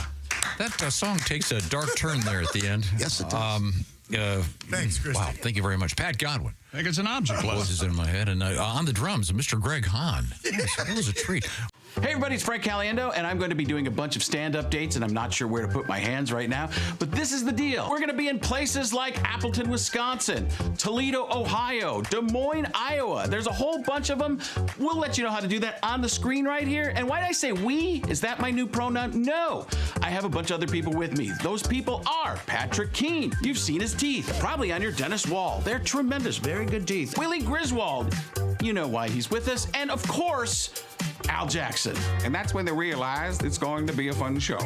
That song takes a dark turn there at the end. Yes, it does. Thanks, Christy. Wow, thank you very much. Pat Godwin. I think it's an object lesson. Voices in my head. And on the drums, Mr. Greg Hahn. Yes, that was a treat. Hey everybody, it's Frank Caliendo, and I'm going to be doing a bunch of stand-up dates, and I'm not sure where to put my hands right now, but this is the deal. We're going to be in places like Appleton, Wisconsin, Toledo, Ohio, Des Moines, Iowa. There's a whole bunch of them. We'll let you know how to do that on the screen right here. And why did I say we? Is that my new pronoun? No. I have a bunch of other people with me. Those people are Patrick Keene. You've seen his teeth, probably on your dentist wall. They're tremendous, very good teeth. Willie Griswold. You know why he's with us. And of course, Al Jackson. And that's when they realized it's going to be a fun show.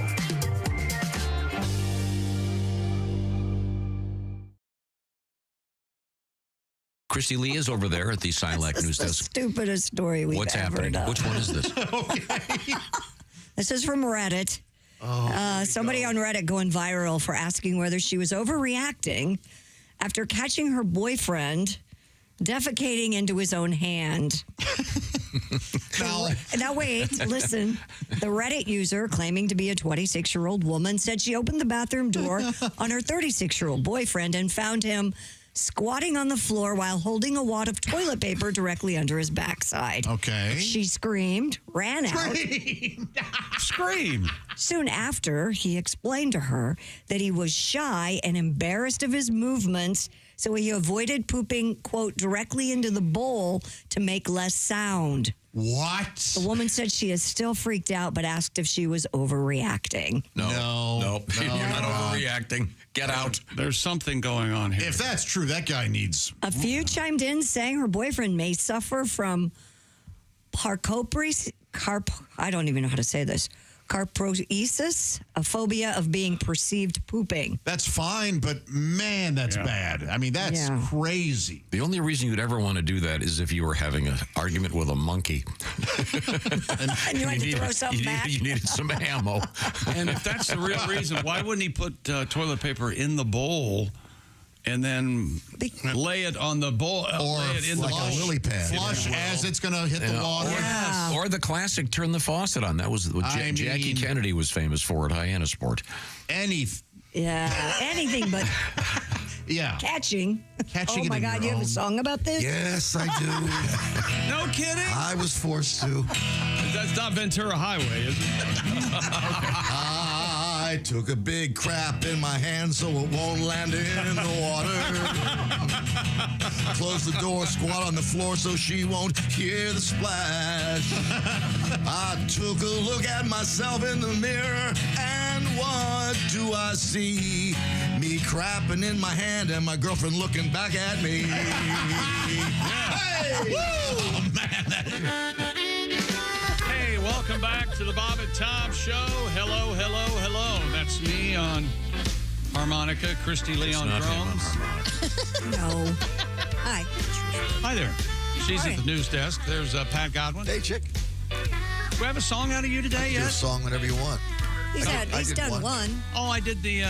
Christy Lee is over there at the Silac News Desk. Stupidest story we've What's ever happening? done. Which one is this? This is from Reddit. Somebody on Reddit going viral for asking whether she was overreacting after catching her boyfriend defecating into his own hand. Now wait, listen. The Reddit user, claiming to be a 26-year-old woman, said she opened the bathroom door on her 36-year-old boyfriend and found him squatting on the floor while holding a wad of toilet paper directly under his backside. Okay. She screamed, ran out. Scream. Soon after, he explained to her that he was shy and embarrassed of his movements, so he avoided pooping, quote, directly into the bowl to make less sound. What? The woman said she is still freaked out, but asked if she was overreacting. No. You're not overreacting. Get out. There's something going on here. If that's true, that guy needs... A few chimed in saying her boyfriend may suffer from I don't even know how to say this. carproesis, a phobia of being perceived pooping. That's fine, but man, that's bad. I mean, that's crazy. The only reason you'd ever want to do that is if you were having an argument with a monkey. And you had to throw something back. You needed some ammo. And if that's the real reason, why wouldn't he put toilet paper in the bowl and then lay it on the bowl, or lay it in like the a lily pad, flush as it's going to hit the water. Or the classic turn the faucet on. That was what Jackie Kennedy was famous for at Hyannisport. Anything but catching. Oh my God, you have a song about this? Yes, I do. No kidding? I was forced to. That's not Ventura Highway, is it? I took a big crap in my hand so it won't land in the water. Close the door, squat on the floor so she won't hear the splash. I took a look at myself in the mirror, and what do I see? Me crapping in my hand and my girlfriend looking back at me. Hey! Woo! Oh, man. Hey, welcome back to the Bob and Tom Show. Hello, hello, hello. That's me on harmonica, Christy Lee on drums. No. Hi. Hi there. She's at the news desk. There's Pat Godwin. Hey, chick. Do we have a song out of you today yet? Do a song whenever you want. He's done one. Oh, I did the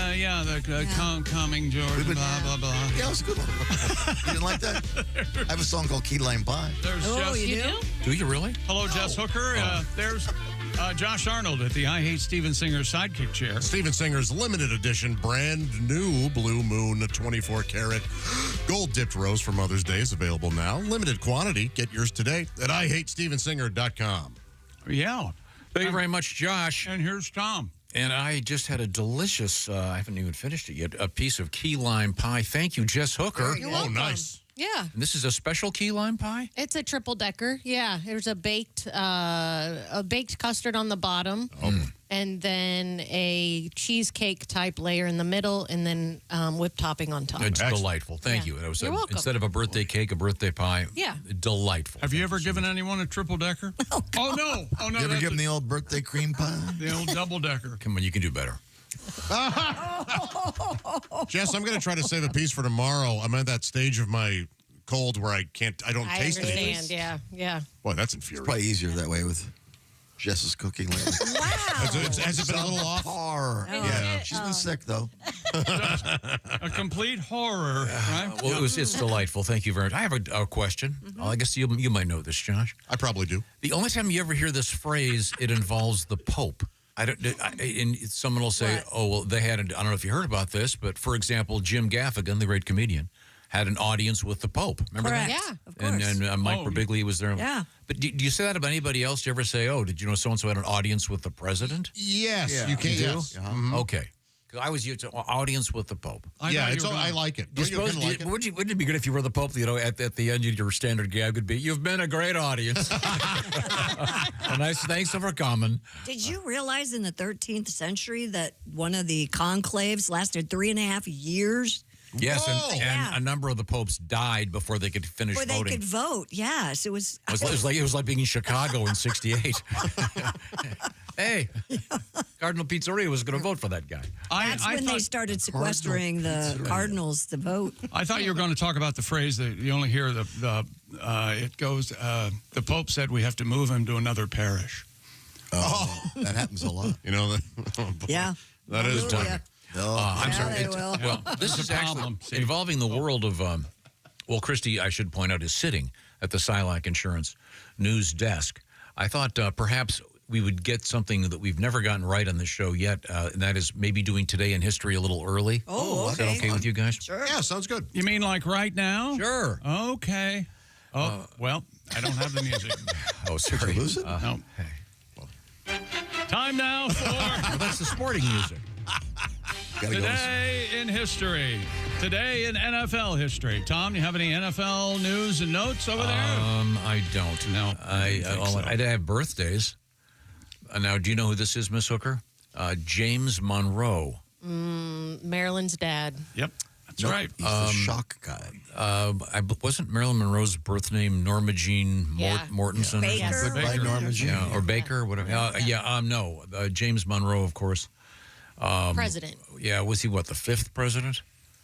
Cumming Georgia, blah, blah, blah. Yeah, it was a good one. You didn't like that? I have a song called Key Lime Pie. There's Jess. You do? Do you really? Hello, Jess Hooker. There's Josh Arnold at the I Hate Steven Singer sidekick chair. Steven Singer's limited edition, brand new Blue Moon 24-karat gold-dipped rose for Mother's Day is available now. Limited quantity. Get yours today at IHateStevenSinger.com. Yeah. Thank you very much, Josh. And here's Tom. And I just had a delicious, I haven't even finished it yet, a piece of key lime pie. Thank you, Jess Hooker. You're welcome. Nice. Yeah. And this is a special key lime pie? It's a triple decker. Yeah. There's a baked custard on the bottom. And then a cheesecake type layer in the middle, and then whipped topping on top. It's delightful. Thank you. It was You're welcome. Instead of a birthday cake, a birthday pie. Yeah. Delightful. Have you ever given anyone a triple decker? Oh, no. Oh, no. You ever give them the old birthday cream pie? The old double decker. Come on, you can do better. Jess, I'm going to try to save a piece for tomorrow. I'm at that stage of my cold where I don't taste anything. I understand, yeah. Boy, that's It's infuriating. probably easier that way with Jess's cooking lately. Wow. Has it been a little off? Yeah. She's been sick, though. A complete horror, right? Well, it's delightful. Thank you very much. I have a question. I guess you might know this, Josh. I probably do. The only time you ever hear this phrase, it involves the Pope. And someone will say, "Oh, well, they had." I don't know if you heard about this, but for example, Jim Gaffigan, the great comedian, had an audience with the Pope. Remember that? Yeah, of course. And Mike Birbiglia was there. Yeah. But do you say that about anybody else? Do you ever say, "Oh, did you know so and so had an audience with the president"? Yes, Yeah. you can. You do? Yes. Okay. Because I was used to audience with the Pope. I like it. Do you suppose, wouldn't it be good if you were the Pope? You know, at the end, your standard gag would be, "You've been a great audience." A nice thanks for coming. Did you realize in the 13th century that one of the conclaves lasted 3.5 years? Yes, and a number of the popes died before they could finish Before voting. they could vote, yes. It was It was like being in Chicago in '68. Hey, Cardinal Pizzeria was going to vote for that guy. That's when they started sequestering the cardinals to vote. I thought you were going to talk about the phrase that you only hear it goes, the Pope said we have to move him to another parish. Oh, that happens a lot. You know, Yeah. that is Hallelujah. one. I'm sorry. they will. Well, this is actually involving the world of, Christy, I should point out, is sitting at the Silac Insurance news desk. I thought perhaps we would get something that we've never gotten right on the show yet, and that is maybe doing Today in History a little early. Oh, Is that okay with you guys? Sure. Yeah, sounds good. You mean like right now? Sure. Okay. Oh, well, I don't have the music. Oh, sorry. lose it? No. Time now for Well, that's the sporting music. Today in History. Today in NFL history. Tom, you have any NFL news and notes over there? I don't. No. I have birthdays. Now, do you know who this is, Miss Hooker? James Monroe. Marilyn's dad. Yep. That's right. He's the shock guy. Wasn't Marilyn Monroe's birth name Norma Jean Mortensen? Baker. Right, Norma Jean. Yeah, or Baker, whatever. No. James Monroe, of course. President. Yeah, was he the fifth president?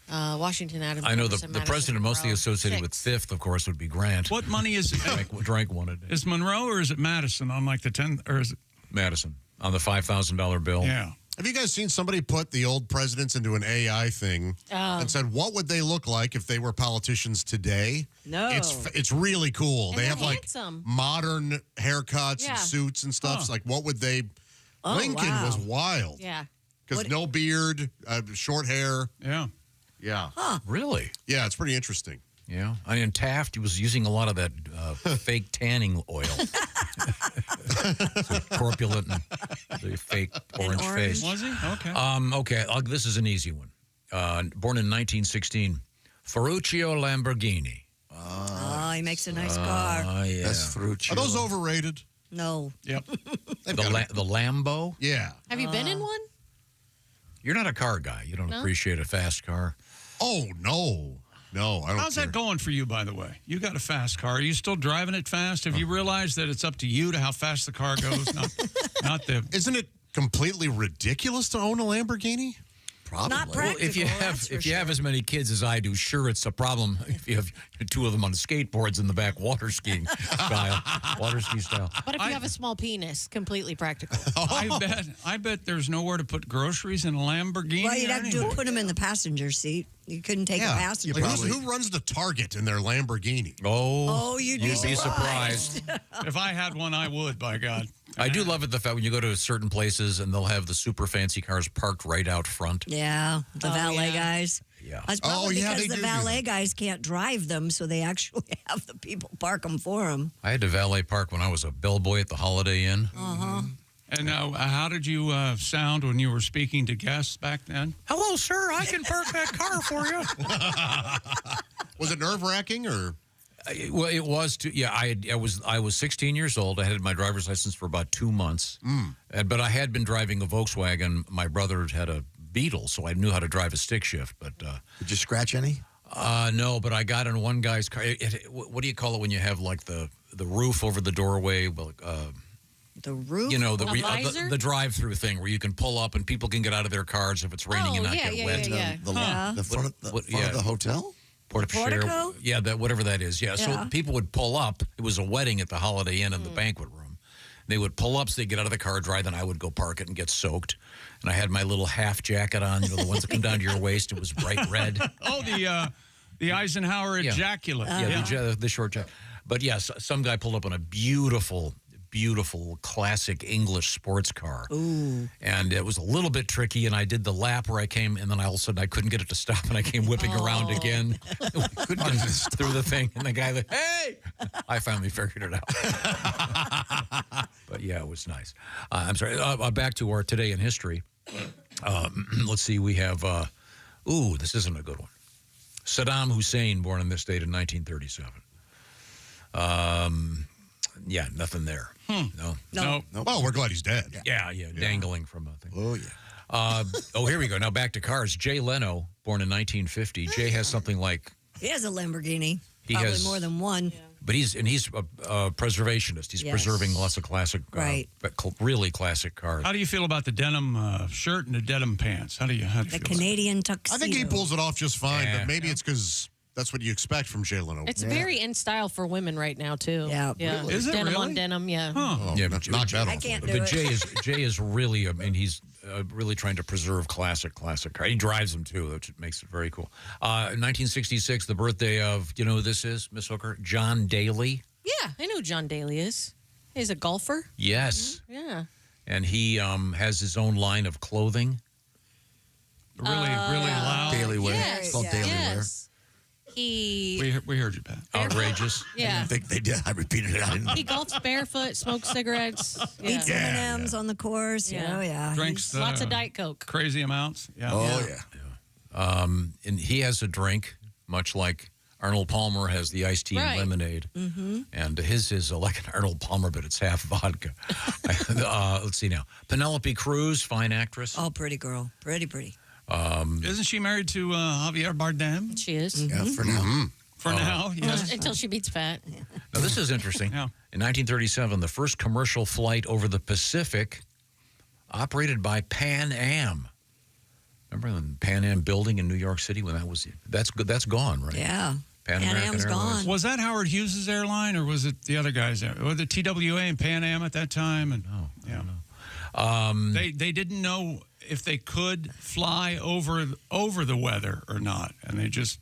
Washington Adams. I know the Madison president mostly Monroe. associated with fifth, of course, would be Grant. What money is Drank wanted. Is Monroe or is it Madison on like the 10 or is it Madison on the $5,000 bill? Yeah. Have you guys seen somebody put the old presidents into an AI thing and said, what would they look like if they were politicians today? No. It's really cool. And they they're have handsome. modern haircuts Yeah. and suits and stuff. Huh. It's like, what would they? Oh, Lincoln wow. was wild. Yeah. Because no beard, short hair. Yeah. Yeah. Huh. Really? Yeah, it's pretty interesting. Yeah. I mean, Taft, he was using a lot of that fake tanning oil. So corpulent and the fake orange face. Was he? Okay. Okay, this is an easy one. Born in 1916, Ferruccio Lamborghini. Oh, he makes a nice car. Yeah. That's Ferruccio. Are those overrated? No. Yep. The Lambo? Yeah. Have you been in one? You're not a car guy. You don't No? appreciate a fast car. Oh, no. No, I don't How's care. that going for you, by the way? You got a fast car. Are you still driving it fast? Have you realized that it's up to you to how fast the car goes, not the... Isn't it completely ridiculous to own a Lamborghini? Probably. Not practical. If you that's for have sure. as many kids as I do, sure, it's a problem if you have two of them on skateboards in the back, water ski style. But if you have a small penis, completely practical. I bet there's nowhere to put groceries in a Lamborghini. Well, you'd or have to anything. put them in the passenger seat. You couldn't take a passenger. Like, who runs the Target in their Lamborghini? Oh, you'd be surprised. If I had one, I would, by God. I do love it, the fact when you go to certain places and they'll have the super fancy cars parked right out front. Yeah, the valet guys. Yeah. That's probably because they the do valet guys can't drive them, so they actually have the people park them for them. I had to valet park when I was a bellboy at the Holiday Inn. Uh-huh. And now, how did you sound when you were speaking to guests back then? Hello, sir. I can park that car for you. Was it nerve-wracking or? Well, it was. I was 16 years old. I had my driver's license for about 2 months. But I had been driving a Volkswagen. My brother had a Beetle, so I knew how to drive a stick shift. But did you scratch any? No, but I got in one guy's car. What do you call it when you have like the roof over the doorway? The roof? You know, A visor? the drive-through thing where you can pull up and people can get out of their cars if it's raining and not get wet. The front of the hotel? Portico? Yeah, whatever that is. Yeah, so Yeah. people would pull up. It was a wedding at the Holiday Inn in the banquet room. They would pull up so they'd get out of the car, dry, then I would go park it and get soaked. And I had my little half jacket on, the ones that come down to your waist. It was bright red. Oh, the Eisenhower ejaculate. Yeah, the short jacket. But yes, some guy pulled up on a beautiful classic English sports car. Ooh. And it was a little bit tricky, and I did the lap where I came, and then all of a sudden I couldn't get it to stop, and I came whipping around again. Couldn't get it through the thing, and the guy like, hey! I finally figured it out. But yeah, it was nice. I'm sorry. Back to our Today in History. Let's see, we have, this isn't a good one. Saddam Hussein, born in this date in 1937. Yeah, nothing there. No. Well, we're glad he's dead. Yeah, dangling from a thing. Oh, yeah. Here we go. Now back to cars. Jay Leno, born in 1950. Jay has something like... He has a Lamborghini. He Probably has- more than one. But he's a preservationist. He's Yes. preserving lots of classic, Right. really classic cars. How do you feel about the denim shirt and the denim pants? How do you The feel? Canadian tuxedo. I think he pulls it off just fine, Yeah. but maybe it's because that's what you expect from Jay Leno. It's very in style for women right now, too. Yeah. Really? Is it Denim really? on denim, yeah. Oh, Yeah, knock but- that I off. can't do But it. Jay is really, I mean, he's really trying to preserve classic cars. He drives them, too, which makes it very cool. 1966, the birthday of, you know who this is, Miss Hooker? John Daly. Yeah, I know who John Daly is. He's a golfer. Yes. Yeah. And he has his own line of clothing. Really loud. Daily wear. Yes. It's called daily wear. Yes. He We heard you, Pat. Outrageous. I yeah. didn't think they did. I repeated it. I didn't. He golfs barefoot, smokes cigarettes. Yeah. Eats M&Ms on the course. Yeah. Yeah. Drinks Lots of Diet Coke. crazy amounts. Yeah. Oh, yeah. And he has a drink, much like Arnold Palmer has the iced tea and lemonade. Mm-hmm. And his is like an Arnold Palmer, but it's half vodka. Let's see now. Penelope Cruz, fine actress. Oh, pretty girl. Pretty. Isn't she married to Javier Bardem? She is. Yeah, for now. For now, yes. Until she beats fat. Now, this is interesting. In 1937, the first commercial flight over the Pacific operated by Pan Am. Remember the Pan Am building in New York City when that's gone, right? Yeah. Pan American Am's Airlines. gone. Was that Howard Hughes' airline, or was it the other guys? Or the TWA and Pan Am at that time? And they didn't know if they could fly over the weather or not, and they just.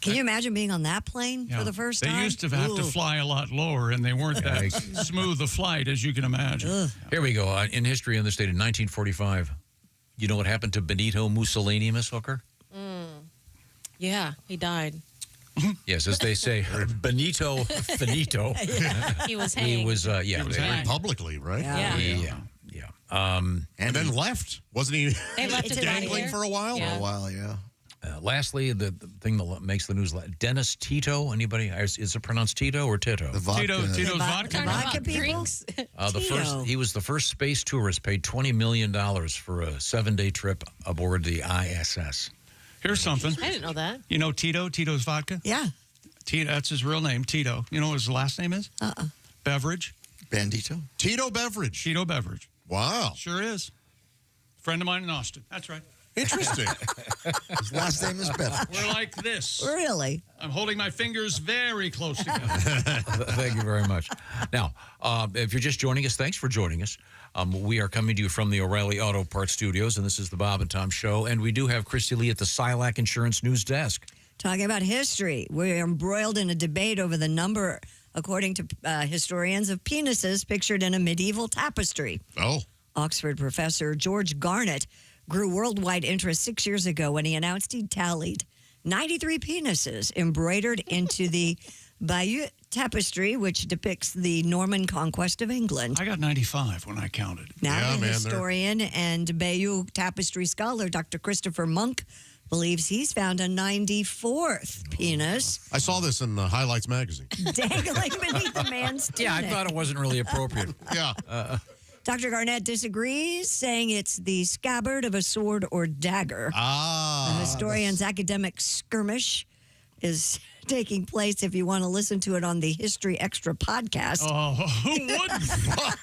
Can you imagine being on that plane for the first time? They used to have to fly a lot lower, and they weren't that smooth a flight, as you can imagine. Here we go. In history in the state in 1945, you know what happened to Benito Mussolini, Miss Hooker? Yeah, he died. Yes, as they say, Benito Finito. He was hanged. He was, He was hanged publicly, right? Yeah. And then left. Wasn't he They left his body dangling there. for a while? Yeah. For a while, yeah. Lastly, the thing that makes the news, Dennis Tito. Anybody? Is it pronounced Tito or Tito? The vodka. Tito's vodka. Vodka people? Drinks. He was the first space tourist paid $20 million for a 7-day trip aboard the ISS. Here's something. I didn't know that. You know Tito's vodka? Yeah. Tito, that's his real name, Tito. You know what his last name is? Beverage. Bandito. Tito Beverage. Tito Beverage. Wow. Sure is. Friend of mine in Austin. That's right. Interesting. His last name is Beverage. We're like this. Really? I'm holding my fingers very close together. Thank you very much. Now, if you're just joining us, thanks for joining us. We are coming to you from the O'Reilly Auto Parts Studios, and this is the Bob and Tom Show. And we do have Christy Lee at the Silac Insurance News Desk. Talking about history, we're embroiled in a debate over the number, according to historians, of penises pictured in a medieval tapestry. Oh. Oxford professor George Garnett grew worldwide interest 6 years ago when he announced he'd tallied 93 penises embroidered into the Bayeux tapestry, which depicts the Norman conquest of England. I got 95 when I counted. Now, the historian and Bayeux tapestry scholar, Dr. Christopher Monk, believes he's found a 94th penis I saw this in the Highlights magazine. dangling beneath the man's tunic. Yeah, I thought it wasn't really appropriate. Yeah. Dr. Garnett disagrees, saying it's the scabbard of a sword or dagger. The historian's academic skirmish is taking place, if you want to listen to it, on the History Extra podcast. Oh, who wouldn't?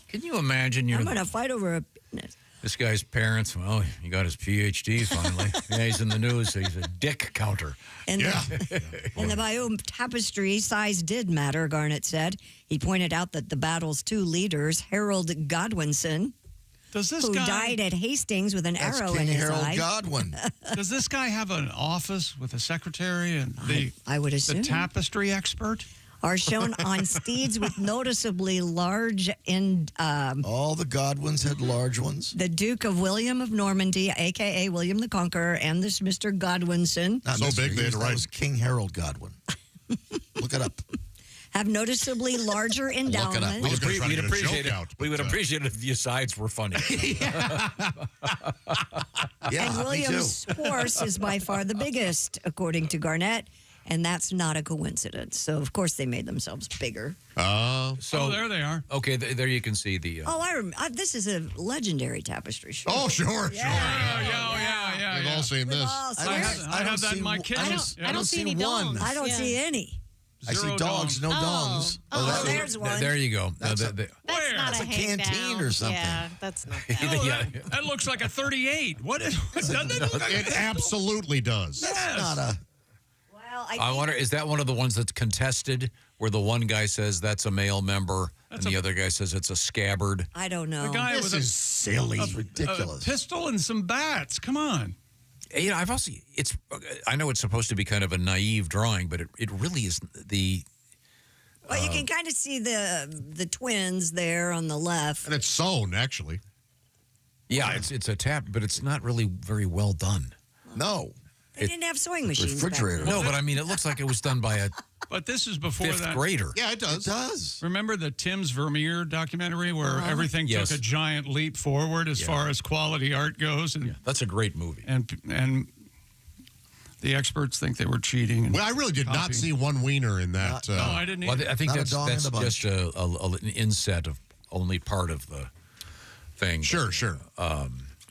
Can you imagine? I'm going to fight over a penis. This guy's parents, well, he got his PhD finally. Yeah, he's in the news. He's a dick counter. And the Bayeux tapestry size did matter, Garnett said. He pointed out that the battle's two leaders, Harold Godwinson, who died at Hastings with an arrow in his Harold eye. Godwin. Does this guy have an office with a secretary and I would assume. the tapestry expert? Are shown on steeds with noticeably large all the Godwins had large ones. The Duke of William of Normandy, a.k.a. William the Conqueror, and this Mr. Godwinson. Not So Mr. big they had to Hughes, that write- was King Harold Godwin. Look it up. Have noticeably larger endowments. We would appreciate it if the asides were funny. And William's horse is by far the biggest, according to Garnett, and that's not a coincidence. So, of course, they made themselves bigger. So there they are. Okay, there you can see the. This is a legendary tapestry show. Oh, sure. Yeah. We've all seen this. I have that in my kitchen. I don't see any dogs. I don't see any. I see dogs, no dongs. Oh, there's one. There you go. That's not That's a hang canteen down. or something. Yeah, that's not That looks like a 38. What is It absolutely does. That's not a. Well, I wonder, is that one of the ones that's contested, where the one guy says that's a male member and the other guy says it's a scabbard? I don't know. The guy This with is silly, ridiculous. A pistol and some bats. Come on. You know, I know it's supposed to be kind of a naive drawing, but it really is the. Well, you can kind of see the twins there on the left. And it's sewn, actually. Yeah, it's a tap, but it's not really very well done. No. They didn't have sewing machines. Refrigerator. No, but I mean, it looks like it was done by a But this is before fifth that. grader. Yeah, it does. It does. Remember the Tim's Vermeer documentary where everything took a giant leap forward as far as quality art goes? And that's a great movie. And the experts think they were cheating. And Well, I really did not copying. see one wiener in that. No, I didn't Well, either. I think Not a that's dog in the bunch. just an inset of only part of the thing. Sure.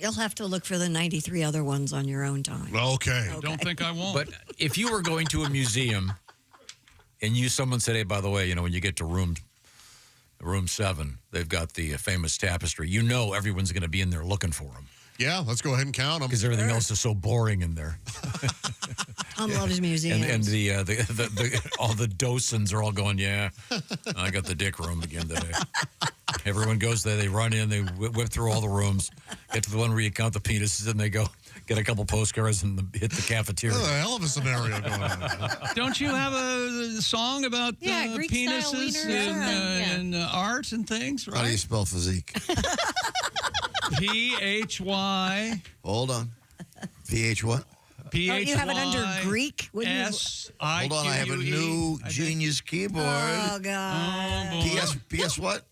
You'll have to look for the 93 other ones on your own time. Okay. Don't think I won't. But if you were going to a museum and someone said, hey, by the way, when you get to room 7, they've got the famous tapestry. Everyone's going to be in there looking for them. Yeah, let's go ahead and count them. Because everything else is so boring in there. Tom loves museums. And the all the docents are all going, yeah, I got the dick room again today. Everyone goes there, they run in, they whip through all the rooms, get to the one where you count the penises, and they go get a couple postcards and hit the cafeteria. Oh, a hell of a scenario going on. Don't you have a song about penises and art and things, right? How do you spell physique? P-H-Y. Hold on. P-H what? P-H-Y. Don't you have it under Greek? Hold on, I have a new genius keyboard. Oh, God. Oh, boy. P.S. what?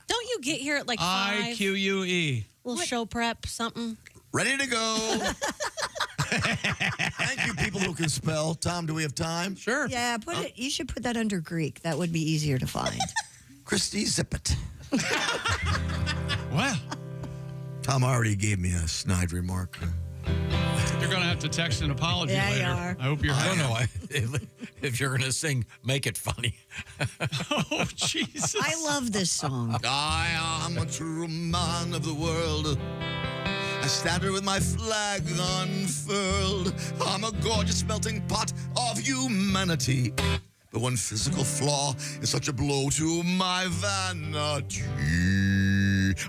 Don't you get here at like 5? I-Q-U-E. Little show prep, something. Ready to go. Thank you, people who can spell. Tom, do we have time? Sure. Yeah, you should put that under Greek. That would be easier to find. Christy Zippet. Wow. Tom already gave me a snide remark. You're going to have to text an apology Yeah, you later. are. I hope you're I don't know. If you're going to sing, make it funny. Oh, Jesus. I love this song. I am a true man of the world. I stand here with my flag unfurled. I'm a gorgeous melting pot of humanity. But one physical flaw is such a blow to my vanity.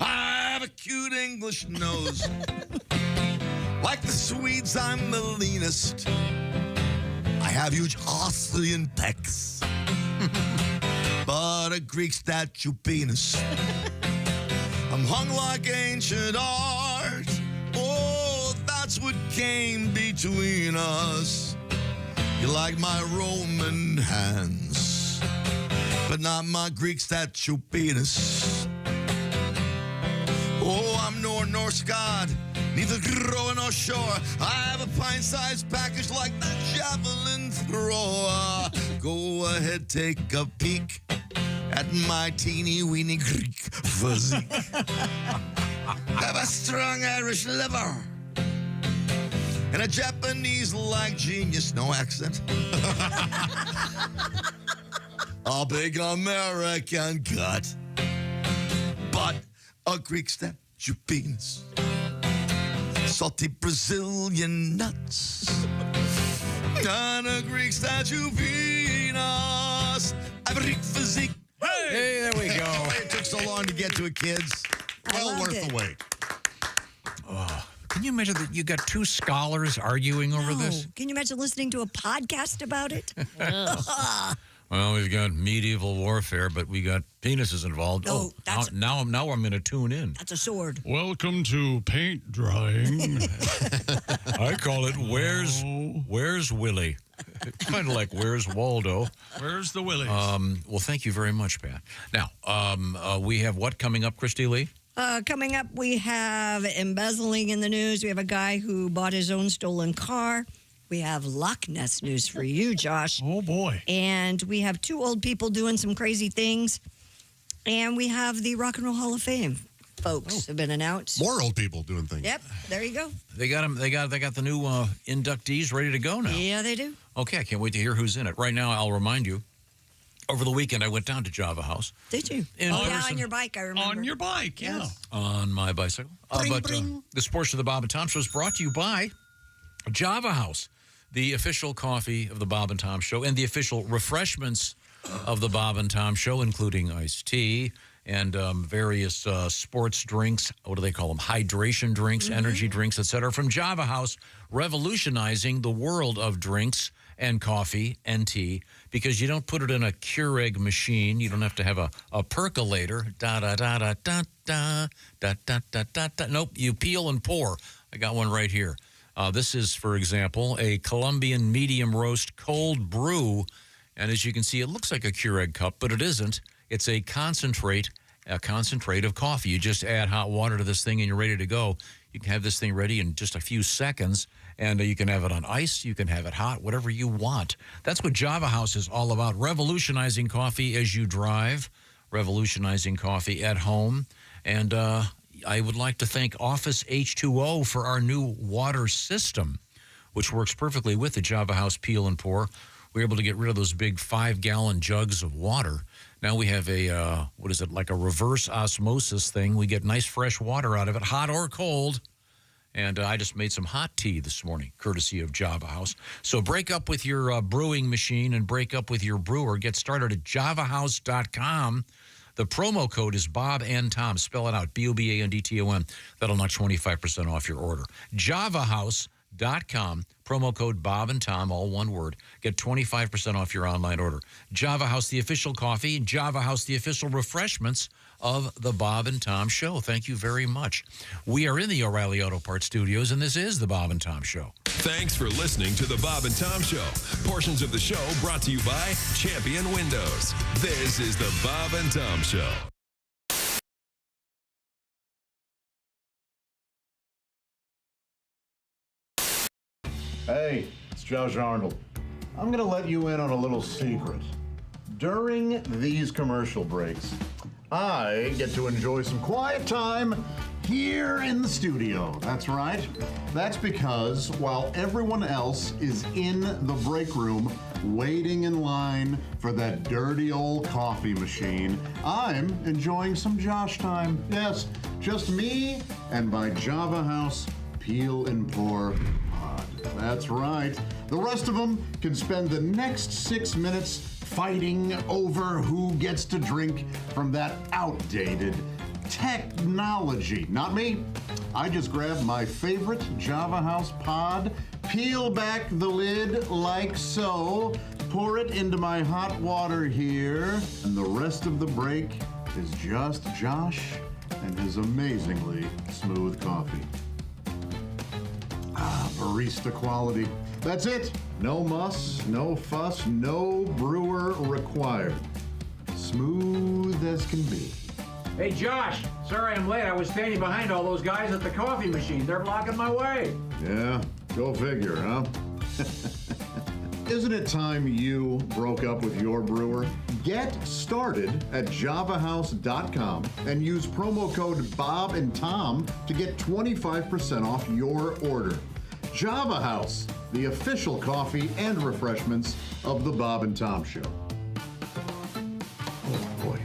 I have a cute English nose. Like the Swedes, I'm the leanest. I have huge Austrian pecs. But a Greek statue penis. I'm hung like ancient art. Oh, that's what came between us. You like my Roman hands, but not my Greek statue penis. Oh, I'm nor Norse god, neither grower nor shore. I have a pint-sized package like the javelin thrower. Go ahead, take a peek at my teeny-weeny Greek physique. Have a strong Irish liver. And a Japanese-like genius, no accent. A big American gut. But a Greek statue penis. Salty Brazilian nuts. And a Greek statue penis. I've a Greek physique. Hey, there we go. It took so long to get to it, kids. Well worth the wait. Oh. Can you imagine that you got two scholars arguing over this? Can you imagine listening to a podcast about it? Well, we've got medieval warfare, but we got penises involved. Oh, now I'm going to tune in. That's a sword. Welcome to paint drying. I call it Where's Willie? It's kind of like Where's Waldo? Where's the Willies? Well, thank you very much, Pat. Now, we have what coming up, Christy Lee? Coming up, we have embezzling in the news. We have a guy who bought his own stolen car. We have Loch Ness news for you, Josh. Oh, boy. And we have two old people doing some crazy things. And we have the Rock and Roll Hall of Fame folks have been announced. More old people doing things. Yep, there you go. They got them. They got the new inductees ready to go now. Yeah, they do. Okay, I can't wait to hear who's in it. Right now, I'll remind you. Over the weekend, I went down to Java House. Did you? In yeah, person. on your bike, I remember. On your bike, yeah. On my bicycle. This portion of the Bob and Tom Show is brought to you by Java House, the official coffee of the Bob and Tom Show and the official refreshments of the Bob and Tom Show, including iced tea and various sports drinks. What do they call them? Hydration drinks, energy drinks, etc. From Java House, revolutionizing the world of drinks and coffee and tea, because you don't put it in a Keurig machine. You don't have to have a percolator. Nope, you peel and pour. I got one right here. This is, for example, a Colombian medium roast cold brew. And as you can see, it looks like a Keurig cup, but it isn't. It's a concentrate of coffee. You just add hot water to this thing and you're ready to go. You can have this thing ready in just a few seconds, and you can have it on ice. You can have it hot, whatever you want. That's what Java House is all about, revolutionizing coffee as you drive, revolutionizing coffee at home. And I would like to thank Office H2O for our new water system, which works perfectly with the Java House Peel and Pour. We were able to get rid of those big 5-gallon jugs of water. Now we have a, like a reverse osmosis thing. We get nice fresh water out of it, hot or cold. And I just made some hot tea this morning, courtesy of Java House. So break up with your brewing machine and break up with your brewer. Get started at javahouse.com. The promo code is Bob and Tom. Spell it out, BOBANDTOM. That'll knock 25% off your order. javahouse.com. Promo code Bob and Tom, all one word. Get 25% off your online order. Java House, the official coffee. Java House, the official refreshments of the Bob and Tom Show. Thank you very much. We are in the O'Reilly Auto Parts studios, and this is the Bob and Tom Show. Thanks for listening to the Bob and Tom Show. Portions of the show brought to you by Champion Windows. This is the Bob and Tom Show. Hey, it's Josh Arnold. I'm going to let you in on a little secret. During these commercial breaks, I get to enjoy some quiet time here in the studio. That's right. That's because while everyone else is in the break room waiting in line for that dirty old coffee machine, I'm enjoying some Josh time. Yes, just me and my Java House Peel and Pour pod. That's right. The rest of them can spend the next 6 minutes fighting over who gets to drink from that outdated technology. Not me. I just grab my favorite Java House pod, peel back the lid like so, pour it into my hot water here, and the rest of the break is just Josh and his amazingly smooth coffee. Barista quality. That's it. No muss, no fuss, no brewer required. Smooth as can be. Hey, Josh. Sorry I'm late. I was standing behind all those guys at the coffee machine. They're blocking my way. Yeah, go figure, huh? Isn't it time you broke up with your brewer? Get started at javahouse.com and use promo code Bob and Tom to get 25% off your order. Java House, the official coffee and refreshments of the Bob and Tom Show. Oh, boy.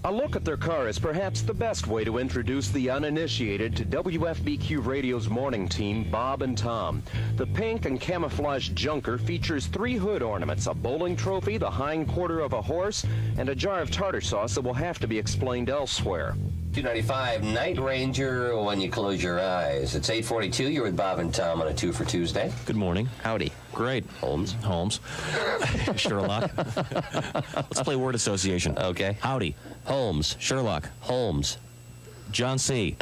A look at their car is perhaps the best way to introduce the uninitiated to WFBQ Radio's morning team, Bob and Tom. The pink and camouflage junker features 3 hood ornaments, a bowling trophy, the hind quarter of a horse, and a jar of tartar sauce that will have to be explained elsewhere. 295 Night Ranger when you close your eyes. It's 8:42. You're with Bob and Tom on a 2 for Tuesday. Good morning. Howdy. Great. Holmes. Sherlock. Let's play word association. Okay. Howdy. Holmes. Sherlock. Holmes. John C.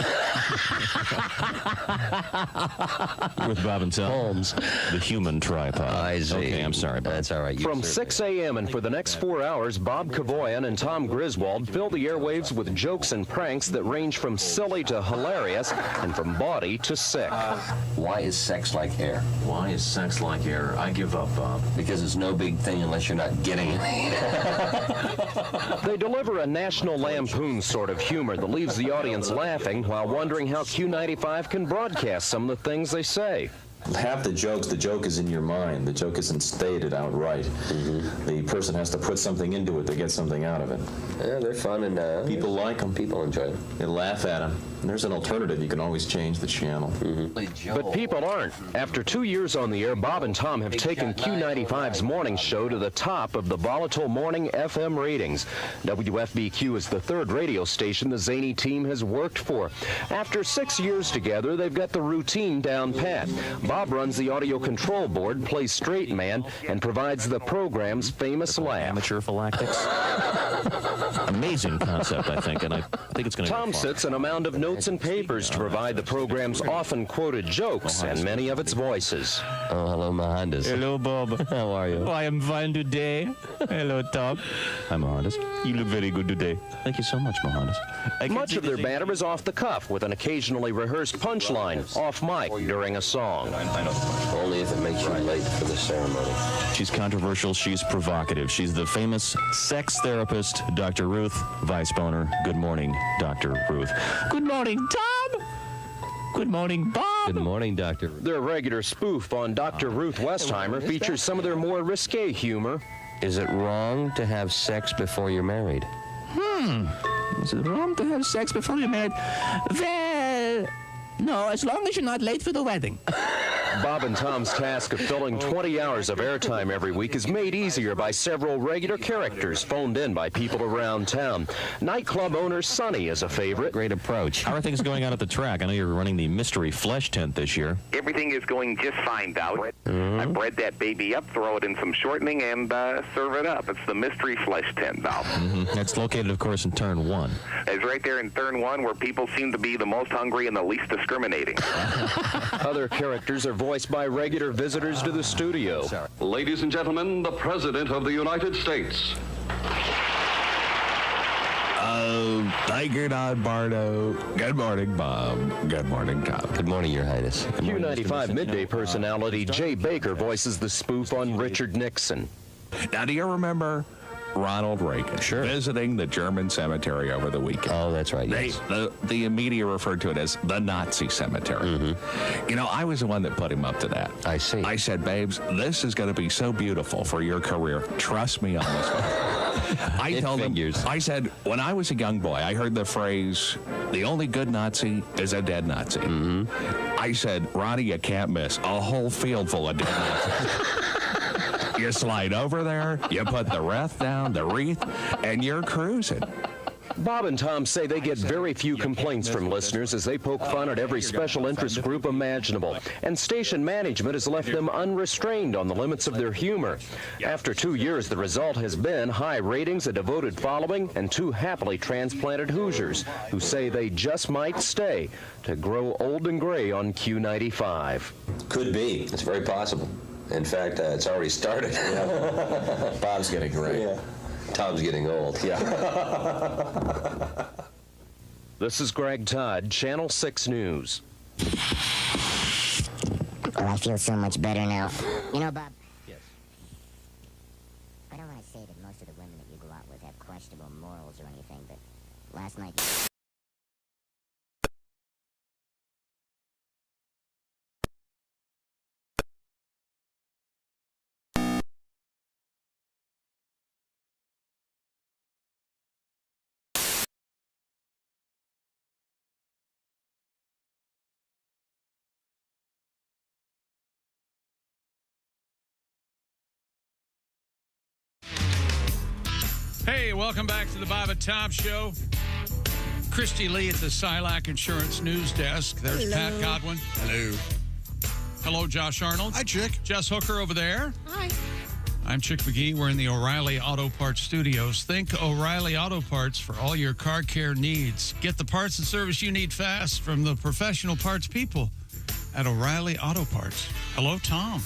With Bob and Tom. Holmes. The human tripod. I see. Okay, I'm sorry, Bob. That's all right. From 6 a.m. and for the next 4 hours, Bob Kavoyan and Tom Griswold fill the airwaves with jokes and pranks that range from silly to hilarious and from bawdy to sick. Why is sex like air? Why is sex like air? I give up, Bob. Because it's no big thing unless you're not getting it. They deliver a National Lampoon sort of humor that leaves the audience laughing while wondering how Q95 can broadcast some of the things they say. Half the joke is in your mind. The joke isn't stated outright. Mm-hmm. The person has to put something into it to get something out of it. Yeah, they're fun, and people like them. People enjoy them. They laugh at them. And there's an alternative. You can always change the channel. Mm-hmm. But people aren't. After 2 years on the air, Bob and Tom have taken Q95's morning show to the top of the volatile morning FM ratings. WFBQ is the 3rd radio station the zany team has worked for. After 6 years together, they've got the routine down pat. Bob runs the audio control board, plays straight man, and provides the program's famous laugh. Amateur phylactics. Amazing concept, I think, and I think it's going to Tom sits on a mound of no notes and papers to provide the program's often quoted jokes and many of its voices. Oh, hello, Mohandas. Hello, Bob. How are you? I am fine today. Hello, Tom. Hi, Mohandas. You look very good today. Thank you so much, Mohandas. Much of their banter is off the cuff with an occasionally rehearsed punchline off mic during a song. Only if it makes you late for the ceremony. She's controversial. She's provocative. She's the famous sex therapist, Dr. Ruth Weisboner. Good morning, Dr. Ruth. Good morning, Tom. Good morning, Bob. Good morning, Dr. Their regular spoof on Dr. Ruth Westheimer features some of their more risque humor. Is it wrong to have sex before you're married? Is it wrong to have sex before you're married? Well, no, as long as you're not late for the wedding. Bob and Tom's task of filling 20 hours of airtime every week is made easier by several regular characters phoned in by people around town. Nightclub owner Sonny is a favorite. Great approach. How are things going on at the track? I know you're running the mystery flesh tent this year. Everything is going just fine, Dow. I bred that baby up, throw it in some shortening, and serve it up. It's the mystery flesh tent, Dow. That's located, of course, in Turn 1. It's right there in Turn 1 where people seem to be the most hungry and the least discriminating. Other characters are voiced by regular visitors to the studio. Ladies and gentlemen, the President of the United States. Tiger Don Bardo. Good morning, Bob. Good morning, Tom. Good morning, Your Highness. Q95 midday personality Jay Baker voices the spoof on Richard Nixon. Now, do you remember Ronald Reagan visiting the German cemetery over the weekend? Oh, that's right, yes. The media referred to it as the Nazi cemetery. You know, I was the one that put him up to that. I see. I said, babes, this is going to be so beautiful for your career. Trust me on this one. I told him, I said, when I was a young boy, I heard the phrase, the only good Nazi is a dead Nazi. I said, Ronnie, you can't miss a whole field full of dead Nazis. You slide over there, you put the wreath down, the wreath, and you're cruising. Bob and Tom say they get very few complaints from listeners as they poke fun at every special interest group imaginable, and station management has left them unrestrained on the limits of their humor. After 2 years, the result has been high ratings, a devoted following, and 2 happily transplanted Hoosiers who say they just might stay to grow old and gray on Q95. Could be. It's very possible. In fact, it's already started. Bob's getting gray. Yeah. Tom's getting old. Yeah. This is Greg Todd, Channel 6 News. Oh, I feel so much better now. You know, Bob. Yes. I don't want to say that most of the women that you go out with have questionable morals or anything, but last night. Hey, welcome back to the Bob and Tom Show. Christy Lee at the Silac Insurance News Desk. There's Pat Godwin. Hello. Hello, Josh Arnold. Hi, Chick. Jess Hooker over there. Hi. I'm Chick McGee. We're in the O'Reilly Auto Parts Studios. Think O'Reilly Auto Parts for all your car care needs. Get the parts and service you need fast from the professional parts people at O'Reilly Auto Parts. Hello, Tom.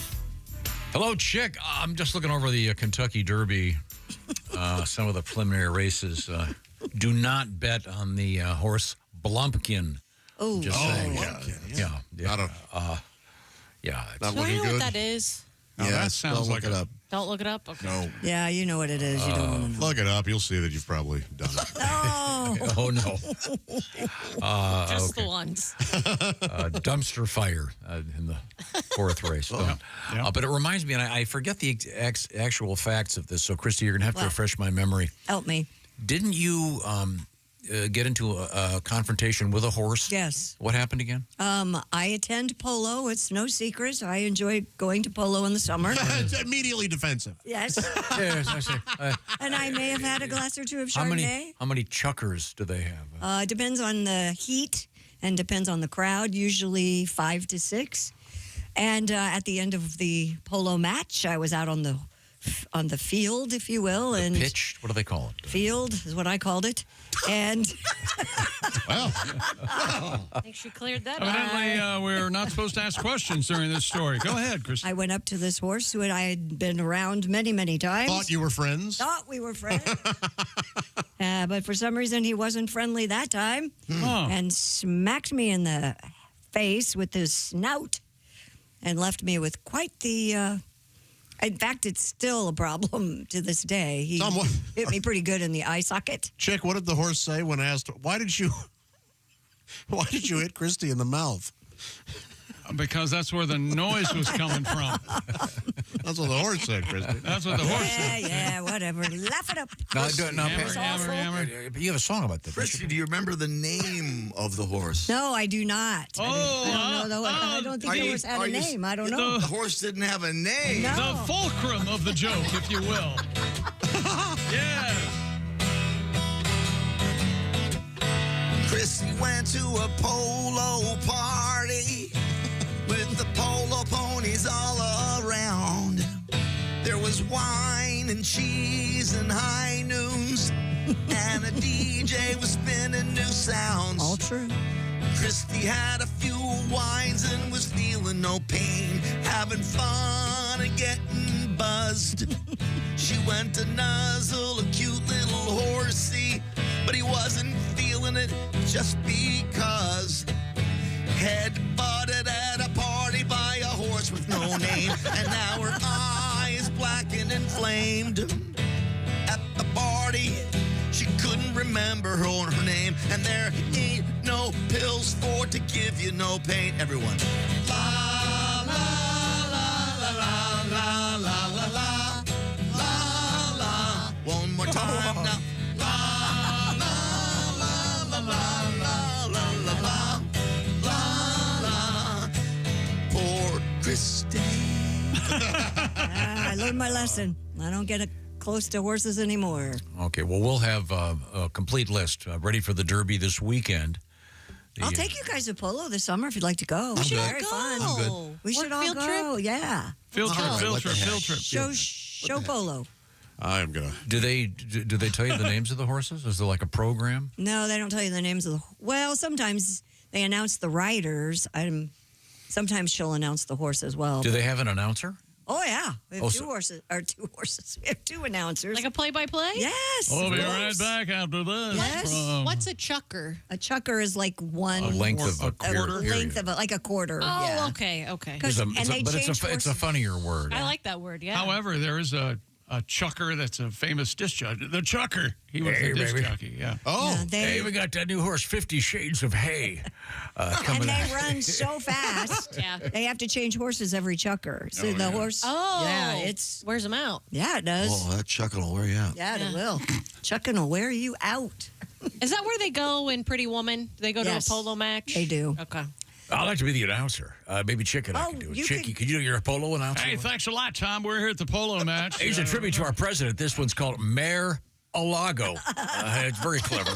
Hello, Chick. I'm just looking over the Kentucky Derby. Some of the preliminary races. Do not bet on the horse Blumpkin. Oh, just saying. Yeah. Not Do I know what that is? Oh, that sounds like it up. Don't look it up? Okay. No. Yeah, you know what it is. You don't want to know. Look it up. You'll see that you've probably done it. Oh, no. Just the ones. Dumpster fire in the 4th race. But it reminds me, and I forget the actual facts of this, so, Christy, you're going to have to refresh my memory. Help me. Didn't you get into a confrontation with a horse? Yes. What happened again? I attend polo. It's no secret. I enjoy going to polo in the summer. It's immediately defensive. Yes. Yes, I see. And I may have had a glass or two of Chardonnay. How many chuckers do they have? Depends on the heat and depends on the crowd, usually 5 to 6. And at the end of the polo match, I was out on the on the field, if you will. And Pitch? What do they call it? Field is what I called it. And well, I think she cleared that up. Evidently, we're not supposed to ask questions during this story. Go ahead, Chris. I went up to this horse who I had been around many, many times. Thought you were friends? Thought we were friends. But for some reason, he wasn't friendly that time and smacked me in the face with his snout and left me with quite the... in fact, it's still a problem to this day. He hit me pretty good in the eye socket. Chick, what did the horse say when asked, why did you hit Christy in the mouth? Because that's where the noise was coming from. That's what the horse said, Christy. That's what the horse said. Yeah, whatever. Laugh it up. You have a song about that. Christy, do you remember the name of the horse? No, I do not. I don't think the horse had a name. I don't know. The horse didn't have a name. No. The fulcrum of the joke, if you will. Yeah. Christy went to a polo party with the polo ponies all around. There was wine and cheese and high noons, and a DJ was spinning new sounds. All true. Christy had a few wines and was feeling no pain, having fun and getting buzzed. She went to nuzzle a cute little horsey, but he wasn't feeling it just because. Head butted at a party by a horse with no name, and now her eye is black and inflamed. At the party, she couldn't remember her name, and there ain't no pills for to give you no pain. Everyone. La la la la la la la la la la la. One more time now. La la la la la la la la la. Poor Christy. I learned my lesson. I don't get close to horses anymore. Okay, well, we'll have a complete list ready for the Derby this weekend. I'll take you guys to polo this summer if you'd like to go. We should all Very go. fun. I'm good. We should What, all field go. trip? Yeah. Field trip. Show polo. I'm gonna. Do they tell you the names of the horses? Is there like a program? No, they don't tell you the names of the. Well, sometimes they announce the riders. Sometimes she'll announce the horse as well. Do they have an announcer? Oh yeah, we have two so- horses. We have two announcers. Like a play-by-play? Yes. We'll be of right course. back after this. Yes. What's a chucker? A chucker is like one A length of a quarter. period. Length of like a quarter. Oh, yeah. okay. It's a, and they but change it's a funnier word. I like that word, yeah. However, there is a chucker that's a famous disc jockey. The chucker. He was a disc jockey, yeah. Oh, Yeah, hey, we got that new horse, 50 Shades of Hay, coming And out. they run so fast. Yeah. They have to change horses every chucker. So the horse. Oh. Yeah, it's. Wears them out. Yeah, it does. Oh, that chuckle will wear you out. Yeah, it will. Chucking will wear you out. Is that where they go in Pretty Woman? Do they go Yes. to a polo match? They do. Okay. I'd like to be the announcer. Maybe Chick and I Oh, can do it. you Chicky, could you do your polo announcer? Hey, thanks a lot, Tom. We're here at the polo match. He's a tribute to our president. This one's called Mayor Alago. It's very clever.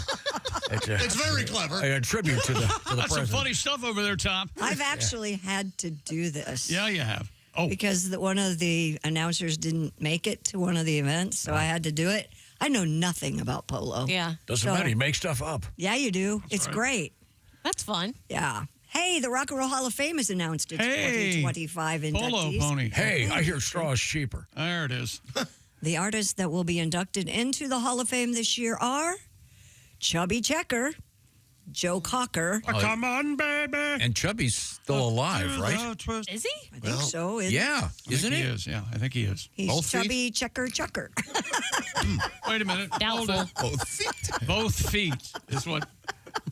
It's very clever. A tribute to the That's some president. funny stuff over there, Tom. I've actually had to do this. Yeah, you have. Oh. Because one of the announcers didn't make it to one of the events, so I had to do it. I know nothing about polo. Yeah. Doesn't So- matter. You make stuff up. Yeah, you do. It's right. great. That's fun. Yeah. Hey, the Rock and Roll Hall of Fame has announced its Hey, 2025 inductees. Polo pony. Hey, I hear straw is cheaper. There it is. The artists that will be inducted into the Hall of Fame this year are Chubby Checker, Joe Cocker. Come on, baby. And Chubby's still alive, right? Is he? I think so. Yeah, isn't he he? is, yeah. I think he is. He's Both feet? Chubby Checker Chucker. Wait a minute. Hold Doubtful. on. Both feet. Both feet is what.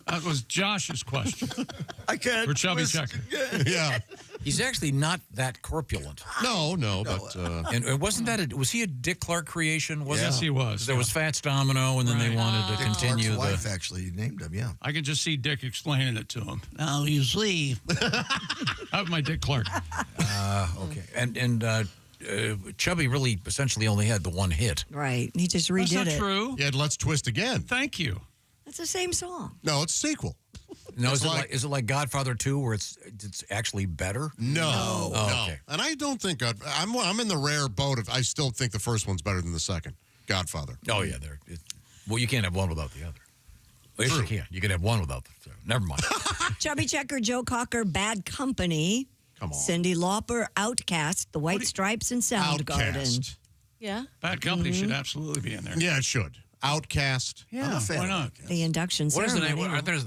That was Josh's question. I can't. For Chubby twist Checker. again. Yeah. He's actually not that corpulent. No, but And wasn't that was he a Dick Clark creation? Wasn't Yes, he was. There was Fats Domino, and then they Right. wanted to Dick continue Clark's wife the. actually named him, yeah. I can just see Dick explaining it to him. Now you see. That's my Dick Clark. Okay, and Chubby really essentially only had the one hit. Right. He just That's redid not it. true. yeah, Let's Twist Again. Thank you. It's the same song. No, it's a sequel. No, is it like Godfather 2 where it's actually better? No. Oh, okay. And I don't think I'm in the rare boat of I still think the first one's better than the second. Godfather. Oh yeah, well, you can't have one without the other. Well, yes, you can. You can have one without the other. Never mind. Chubby Checker, Joe Cocker, Bad Company. Come on. Cindy Lauper, Outcast, The White Stripes, and Soundgarden. Outcast. Yeah. Bad Company should absolutely be in there. Yeah, it should. Outcast. Yeah, why not? The induction What is the ceremony. name? Aren't there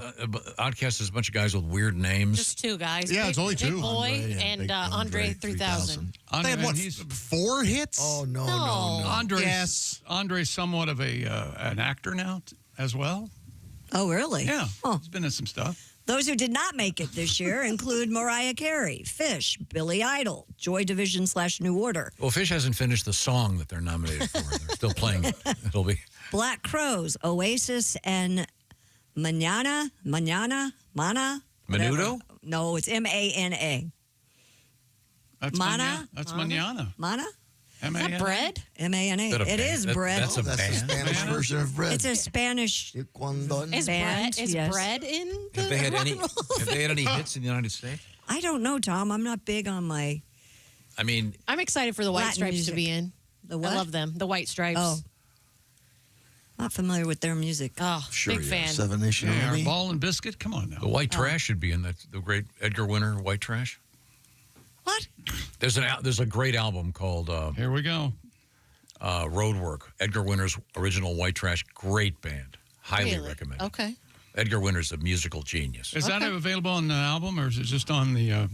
Outcast is a bunch of guys with weird names? Just two guys. Yeah, it's only two. Big Boy and Andre 3000. They had, what, 4 hits? Oh, no. Andre's somewhat of an actor now as well. Oh, really? Yeah. Oh. He's been in some stuff. Those who did not make it this year include Mariah Carey, Fish, Billy Idol, Joy Division / New Order, Well, Fish hasn't finished the song that they're nominated for. They're still playing it. It'll be. Black Crowes, Oasis, and Mana. Menudo? whatever. No, it's M-A-N-A. That's Mana? That's manana. Mana? Is that bread? M-A-N-A. Is that a It band? is bread. That's a That's the band. Spanish version of bread. It's a Spanish Is band. bread bread in the Have they had rock any? and roll? Have they had any hits in the United States? I don't know, Tom. I'm not big on my I mean, I'm excited for the White Latin Stripes music. to be in. The what? I love them. The White Stripes. Oh. Not familiar with their music. Oh, Sure big you fan. Seven Nation Yeah, Army. Ball and Biscuit. Come on now. the White Trash should be in that. The great Edgar Winter White Trash. What? There's a great album called Here we go. Roadwork. Edgar Winter's original White Trash. Great band. Highly Really? recommend. Okay. Edgar Winter's a musical genius. Is that available on the album or is it just on the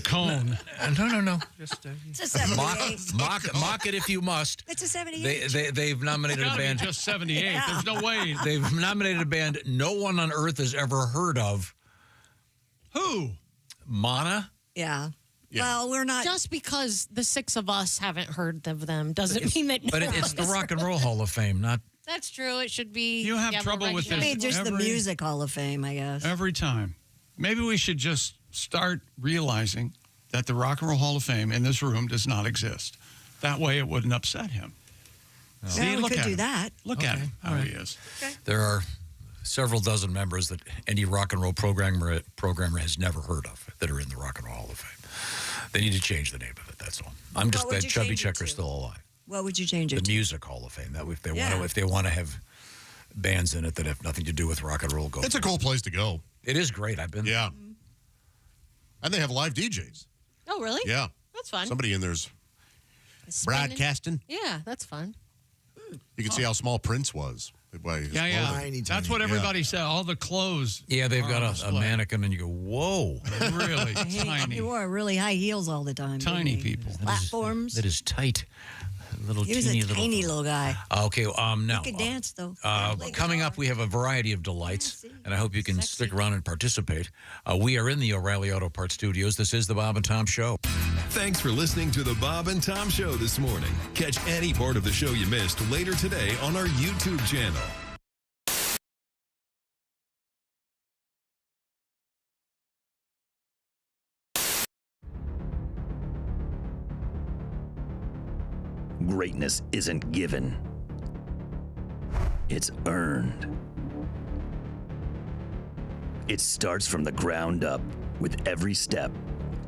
cone? No. Just It's a 78. mock it if you must. It's a 78. They've nominated a Gotta be band. just 78. Yeah. There's no way. They've nominated a band no one on earth has ever heard of. Who? Mana. Yeah. Well, we're not. Just because the six of us haven't heard of them doesn't mean that. But no it's one the has Rock and heard. Roll Hall of Fame, not. That's true. It should be. You have more trouble with I recognized. mean, just the Every- Music Hall of Fame, I guess. Every time. Maybe we should just start realizing that the Rock and Roll Hall of Fame in this room does not exist. That way it wouldn't upset him. See, Yeah, we look could at do him. that. Look at him, how he is. There are several dozen members that any rock and roll programmer has never heard of that are in the Rock and Roll Hall of Fame. They need to change the name of it. That's all. I'm just What would glad you Chubby change it Checker's to? still alive. What would you change it The to? Music Hall of Fame. That if they Yeah. want to have bands in it that have nothing to do with rock and roll, go. It's a cool place to go. It is great. I've been. Yeah. And they have live DJs. Oh, really? Yeah. That's fun. Somebody in there's Spinning. broadcasting. Yeah, that's fun. You can see how small Prince was. By his Yeah. clothing. That's what everybody said. All the clothes. Yeah, they've are got on a display. mannequin, and you go, whoa. Really He tiny. wore really high heels all the time. didn't Tiny he? people. Platforms. That is tight. Little He was a teeny tiny little guy. Okay, now. He could dance, though. Coming up, we have a variety of delights, and I hope you can stick around and participate. We are in the O'Reilly Auto Parts studios. This is the Bob and Tom Show. Thanks for listening to the Bob and Tom Show this morning. Catch any part of the show you missed later today on our YouTube channel. Greatness isn't given. It's earned. It starts from the ground up with every step,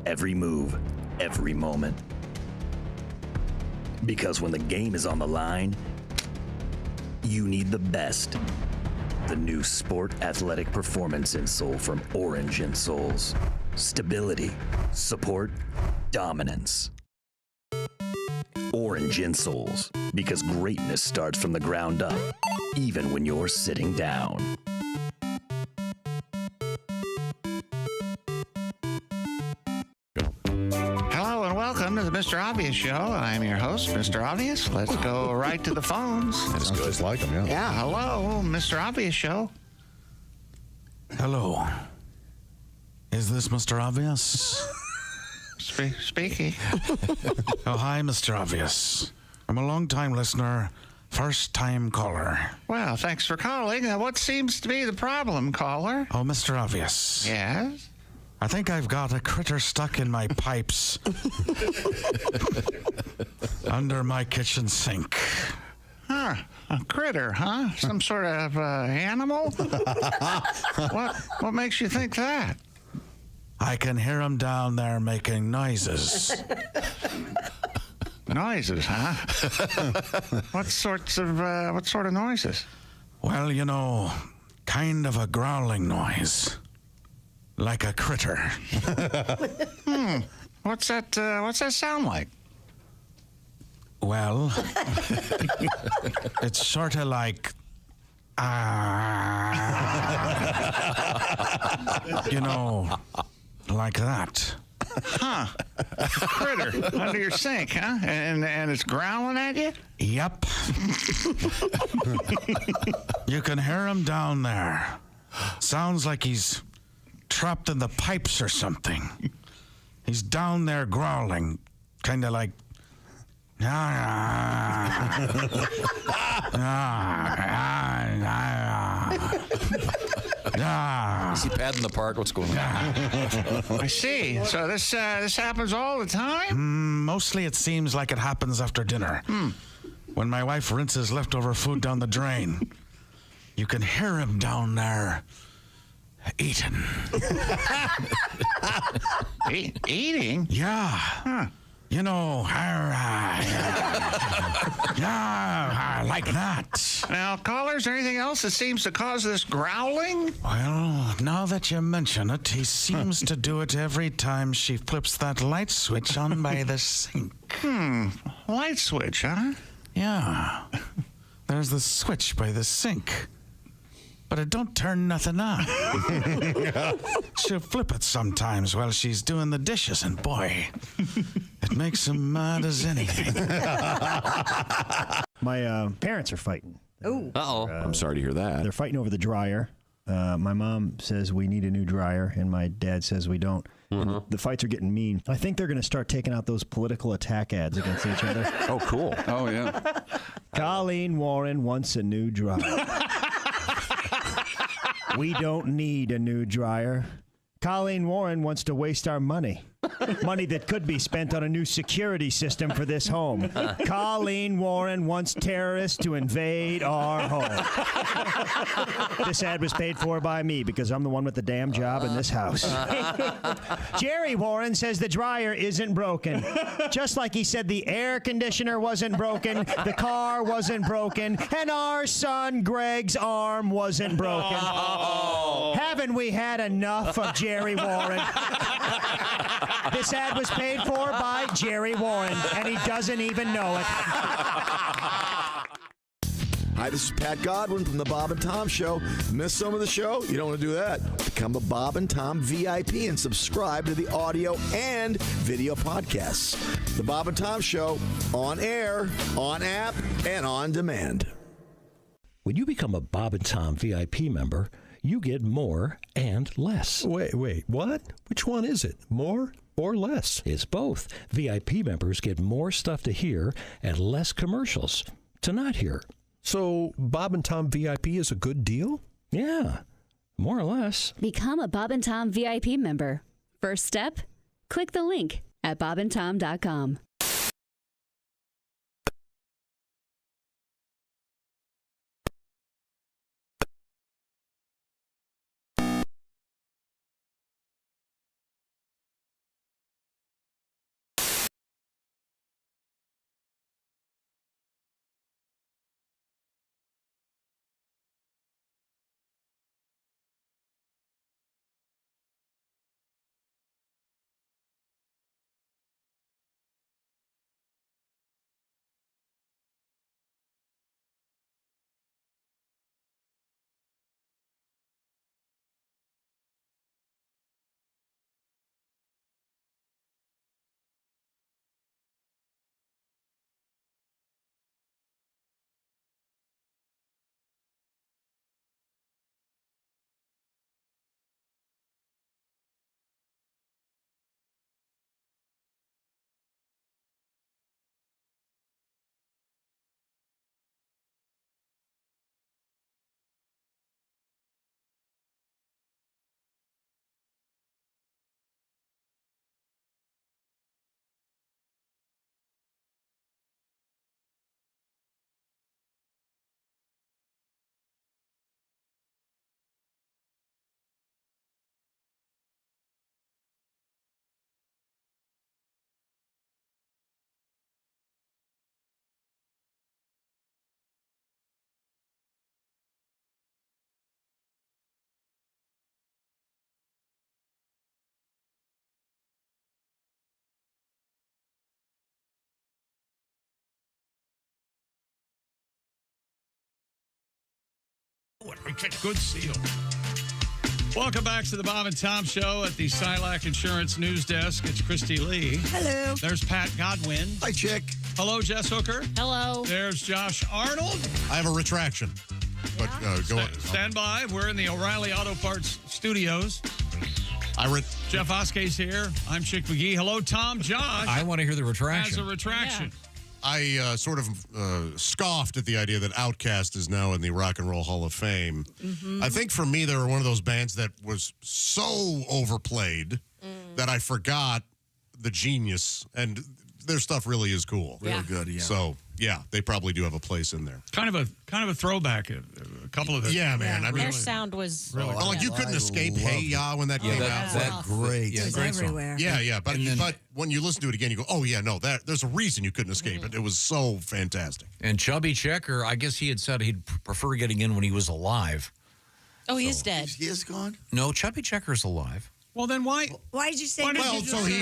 every move, every moment. Because when the game is on the line, you need the best. The new Sport Athletic Performance insole from Orange Insoles. Stability, support, dominance. Orange Insoles, because greatness starts from the ground up, even when you're sitting down. Hello and welcome to the Mr. Obvious Show. I'm your host, Mr. Obvious. Let's go right to the phones. That's good. Just like him, yeah. Yeah, hello, Mr. Obvious Show. Hello. Is this Mr. Obvious? Speaking. Oh, hi, Mr. Obvious. I'm a long-time listener, first-time caller. Well, thanks for calling. What seems to be the problem, caller? Oh, Mr. Obvious. Yes? I think I've got a critter stuck in my pipes under my kitchen sink. Huh. Huh. A critter, huh? Some sort of animal? What makes you think that? I can hear him down there making noises. Noises, huh? What sort of noises? Well, you know, kind of a growling noise. Like a critter. What's that sound like? Well, it's sort of like, you know, like that. Huh. A critter under your sink, huh? And it's growling at you? Yep. You can hear him down there. Sounds like he's trapped in the pipes or something. He's down there growling, kind of like, Is he padding the park? What's going on? I see. So this happens all the time? Mostly it seems like it happens after dinner. When my wife rinses leftover food down the drain. You can hear him down there eating. Eating? Yeah. Huh. You know, like that. Now, caller, is there anything else that seems to cause this growling? Well, now that you mention it, he seems to do it every time she flips that light switch on by the sink. Light switch, huh? Yeah. There's the switch by the sink. But it don't turn nothing on. She'll flip it sometimes while she's doing the dishes, and boy, it makes him mad as anything. My parents are fighting. Oh. Uh-oh. I'm sorry to hear that. They're fighting over the dryer. My mom says we need a new dryer, and my dad says we don't. And the fights are getting mean. I think they're going to start taking out those political attack ads against each other. Oh, cool. Oh, yeah. Colleen Warren wants a new dryer. We don't need a new dryer. Colleen Warren wants to waste our money. Money that could be spent on a new security system for this home. Colleen Warren wants terrorists to invade our home. This ad was paid for by me because I'm the one with the damn job in this house. Jerry Warren says the dryer isn't broken. Just like he said the air conditioner wasn't broken, the car wasn't broken, and our son Greg's arm wasn't broken. Haven't we had enough of Jerry Warren? This ad was paid for by Jerry Warren, and he doesn't even know it. Hi, this is Pat Godwin from the Bob and Tom Show. Miss some of the show? You don't want to do that. Become a Bob and Tom VIP and subscribe to the audio and video podcasts. The Bob and Tom Show, on air, on app, and on demand. When you become a Bob and Tom VIP member, you get more and less. Wait, what? Which one is it? More or less? It's both. VIP members get more stuff to hear and less commercials to not hear. So Bob and Tom VIP is a good deal? Yeah, more or less. Become a Bob and Tom VIP member. First step, click the link at bobandtom.com. Good seal. Welcome back to the Bob and Tom Show at the Silac Insurance News Desk. It's Christy Lee. Hello. There's Pat Godwin. Hi, chick. Hello, Jess Hooker. Hello. There's Josh Arnold. I have a retraction. But go on. Stand by. We're in the O'Reilly Auto Parts studios. Jeff Oske's here. I'm Chick McGee. Hello, Tom. Josh. I want to hear the retraction. Has a retraction. I sort of scoffed at the idea that Outkast is now in the Rock and Roll Hall of Fame. I think for me, they were one of those bands that was so overplayed that I forgot the genius, and their stuff really is cool. Real good, yeah. So, yeah, they probably do have a place in there. Kind of a throwback. A couple of the Yeah, man. I mean, Their sound was really, like you couldn't escape "Hey Ya" when that came out. That's great. It was great song. everywhere. Yeah. But when you listen to it again, you go, "Oh yeah, no, there's a reason you couldn't escape it. It was so fantastic." And Chubby Checker, I guess he had said he'd prefer getting in when he was alive. Oh, he is dead. He is gone? No, Chubby Checker's alive. Well, then why? Why did you say?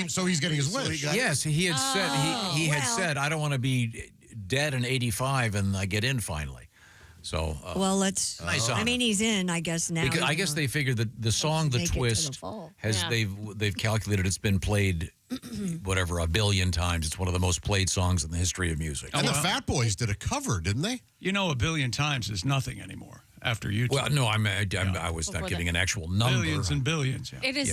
So he's getting his wish. Yes, he had said he had said, "I don't want to be dead in 85 and I get in finally." So well, let's. Nice I mean, he's in. I guess now. Because I guess they figured that the song "The make it to the Twist" fall. has they've calculated it's been played whatever 1 billion times. It's one of the most played songs in the history of music. And the Fat Boys did a cover, didn't they? You know, 1 billion times is nothing anymore after YouTube. Well, no, I was not giving an actual number. Billions and billions. Yeah. It is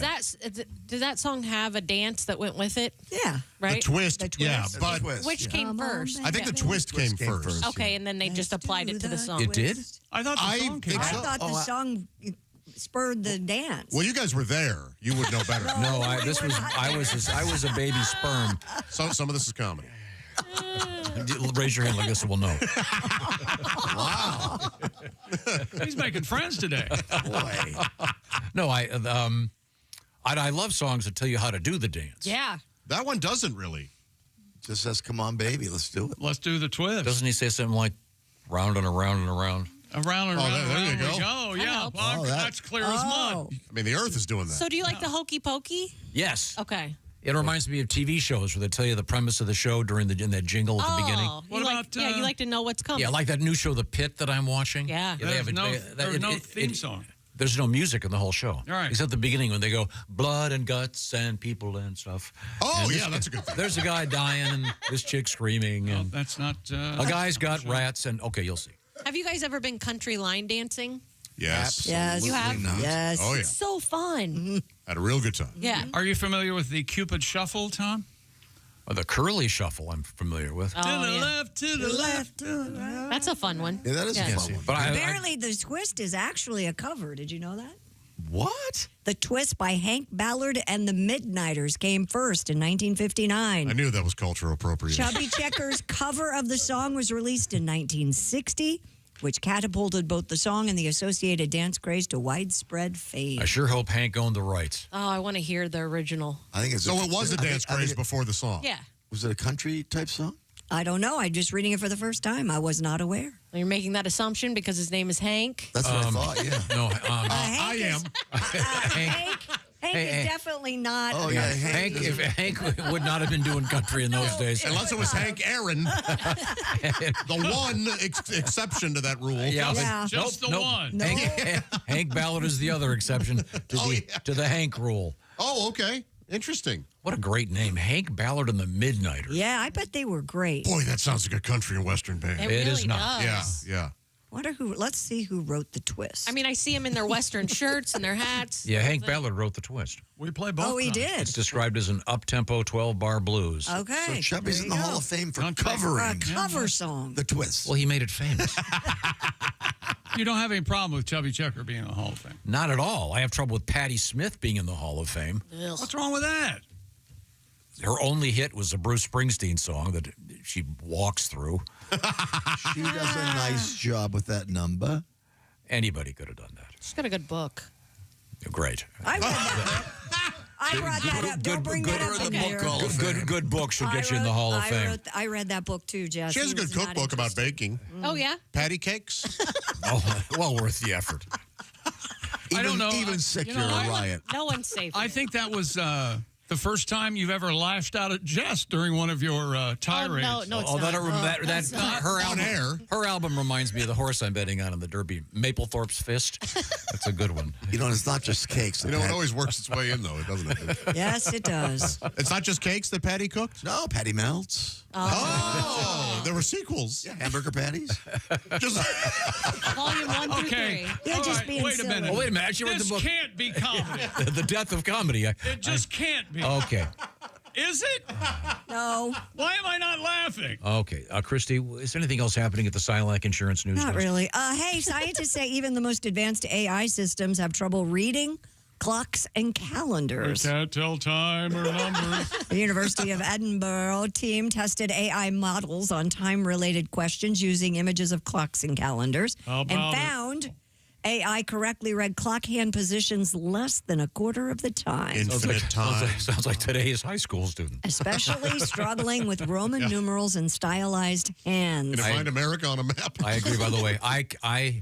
did that song have a dance that went with it? Yeah. Right? The twist. Yeah, but which came first? I think the twist came first. Okay, and then they just applied it to the song. It did? I thought the song came I thought the song spurred the dance. Well, you guys were there. You would know better. No, I was a baby sperm. So some of this is comedy. Raise your hand like this, and we'll know. Wow. He's making friends today. Boy. No, I love songs that tell you how to do the dance. Yeah. That one doesn't really. Just says, "Come on, baby, let's do it." Let's do the twist. Doesn't he say something like round and around and around? Around and around. There you go. We go. Yeah, well, that's clear as mud. I mean, the Earth is doing that. So do you like the Hokey Pokey? Yes. Okay. It reminds me of TV shows where they tell you the premise of the show in that jingle at the beginning. What about? You like to know what's coming. Yeah, like that new show, The Pit, that I'm watching. Yeah. There's no theme song. There's no music in the whole show. All right. Except the beginning when they go blood and guts and people and stuff. Oh, and yeah, that's a good thing. There's a guy dying and this chick screaming. And that's not. A guy's got rats and okay, you'll see. Have you guys ever been country line dancing? Yes. Yes. You have? Yes. Oh, yeah. It's so fun. Had a real good time. Yeah. Are you familiar with the Cupid Shuffle, Tom? The curly shuffle I'm familiar with. Oh, to the yeah. left, to the left, to the right. That's a fun one. Yeah, that is a fun one. But Apparently, the twist is actually a cover. Did you know that? What? The Twist by Hank Ballard and the Midnighters came first in 1959. I knew that was cultural appropriation. Chubby Checker's cover of the song was released in 1960, which catapulted both the song and the associated dance craze to widespread fame. I sure hope Hank owned the rights. Oh, I want to hear the original. I think it's So it was a dance craze before the song. Yeah. Was it a country type song? I don't know. I'm just reading it for the first time. I was not aware. You're making that assumption because his name is Hank? That's what I thought, yeah. No, I am. Hank is definitely not. Oh, yeah. Hank would not have been doing country in those days. Unless it was Hank Aaron. The one exception to that rule. Yeah. Just the one. Hank Ballard is the other exception to the Hank rule. Oh, okay. Interesting. What a great name. Hank Ballard and the Midnighters. Yeah, I bet they were great. Boy, that sounds like a country and western band. It really is not. does. Yeah. Let's see who wrote the twist. I mean, I see them in their Western shirts and their hats. Yeah, Hank Ballard wrote the twist. We play both. Oh, he times. did. It's described as an up-tempo 12-bar blues. Okay. So Chubby's there in the you Hall go. of Fame for For a covering cover song. the Twist. Well, he made it famous. You don't have any problem with Chubby Checker being in the Hall of Fame? Not at all. I have trouble with Patti Smith being in the Hall of Fame. What's wrong with that? Her only hit was a Bruce Springsteen song that she walks through. She does a nice job with that number. Anybody could have done that. She's got a good book. Great. I read that book. I brought that up. Don't bring that up in here. Good book should get you in the Hall of Fame. I read that book too, Jess. She has a good cookbook about baking. Oh, yeah? Patty cakes. Oh, well worth the effort. I don't know. Even sick, You you're know, a riot. No one's safe. I think that was the first time you've ever laughed out at Jess during one of your tirades. No, it's Although not. that's her album. Her album reminds me of the horse I'm betting on in the Derby, Maplethorpe's Fist. That's a good one. You know, it's not just cakes. You know, it always works its way in, though, doesn't it? Yes, it does. It's not just cakes that Patty cooked? No, Patty melts. Oh, there were sequels. Yeah, hamburger patties. Just Volume 1 through 3. You're All just right, being wait silly. a minute. Oh, wait a minute. I actually read This the book. can't be comedy. The Death of Comedy. It just can't be. Okay. Is it? No. Why am I not laughing? Okay. Christy, is there anything else happening at the Silac Insurance News? Not Desk? really. Hey, scientists say even the most advanced AI systems have trouble reading clocks and calendars. We can't tell time or numbers. The University of Edinburgh team tested AI models on time-related questions using images of clocks and calendars How and about it? found AI correctly read clock hand positions less than a quarter of the time. infinite time. Sounds like today's high school student. Especially struggling with Roman numerals and stylized hands. Can you find America on a map? I agree, by the way. I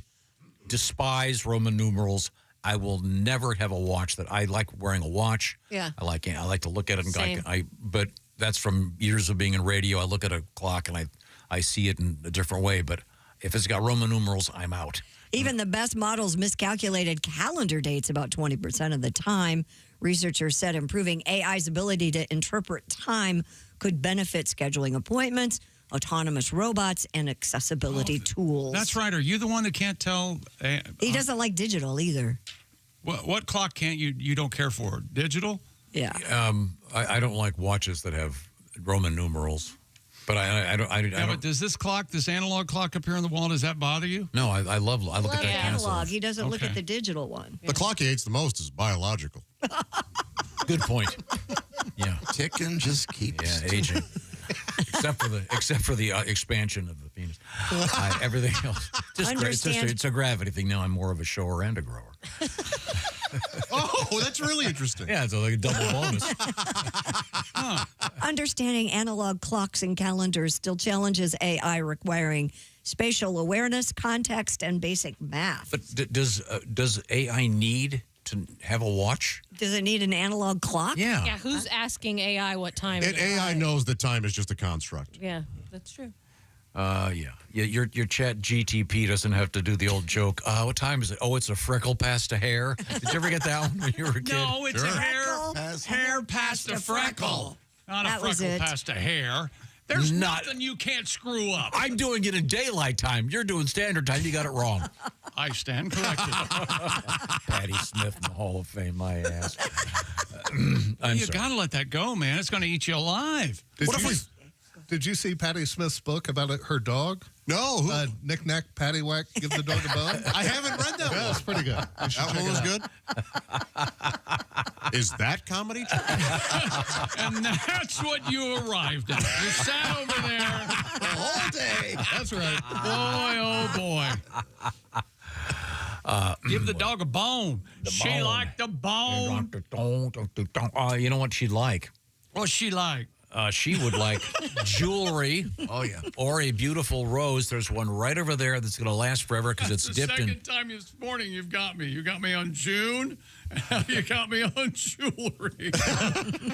despise Roman numerals. I will never have a watch that I like wearing a watch. Yeah. I like to look at it and Same. but that's from years of being in radio. I look at a clock and I see it in a different way, but if it's got Roman numerals, I'm out. Even the best models miscalculated calendar dates about 20% of the time. Researchers said improving AI's ability to interpret time could benefit scheduling appointments, autonomous robots, and accessibility tools. That's right. Are you the one that can't tell? He doesn't like digital either. What clock can't you don't care for? Digital? Yeah. I don't like watches that have Roman numerals, but I don't. But does this analog clock up here on the wall, does that bother you? No, I look at that Analog. console. He doesn't look Okay. at the digital one. The clock he hates the most is biological. Good point. Yeah, Ticking just keeps. yeah, aging. except for the expansion of the penis. Everything else, just Understand- it's a gravity thing. Now I'm more of a shower and a grower. Oh, that's really interesting. Yeah, it's like a double bonus. Understanding analog clocks and calendars still challenges AI, requiring spatial awareness, context, and basic math. But does AI need to have a watch? Does it need an analog clock? Yeah. Yeah, who's asking AI what time it is? AI knows that time is just a construct. Yeah, that's true. Yeah. Your chat GTP doesn't have to do the old joke. What time is it? Oh, it's a freckle past a hair. Did you ever get that one when you were a kid? No, it's Sure. a hair past a freckle. Not a That was freckle it. past a hair. There's Not- nothing you can't screw up. I'm doing it in daylight time. You're doing standard time. You got it wrong. I stand corrected. Patty Smith in the Hall of Fame, my ass. I'm You sorry. got to let that go, man. It's going to eat you alive. Did you see Patty Smith's book about her dog? No. Who? Knick Knack, Patty Whack, Give the Dog a Bone? I haven't read that one. Yeah, it's pretty good. You should That check one was it good? Is that comedy? And that's what you arrived at. You sat over there The whole day. That's right. Boy, oh boy. Give the dog a bone. She bone. liked the bone. You know what she'd like? What's she like? She would like jewelry. Oh, yeah. Or a beautiful rose. There's one right over there that's going to last forever because it's the dipped in. second time this morning you've got me. You got me on June. You got me on jewelry.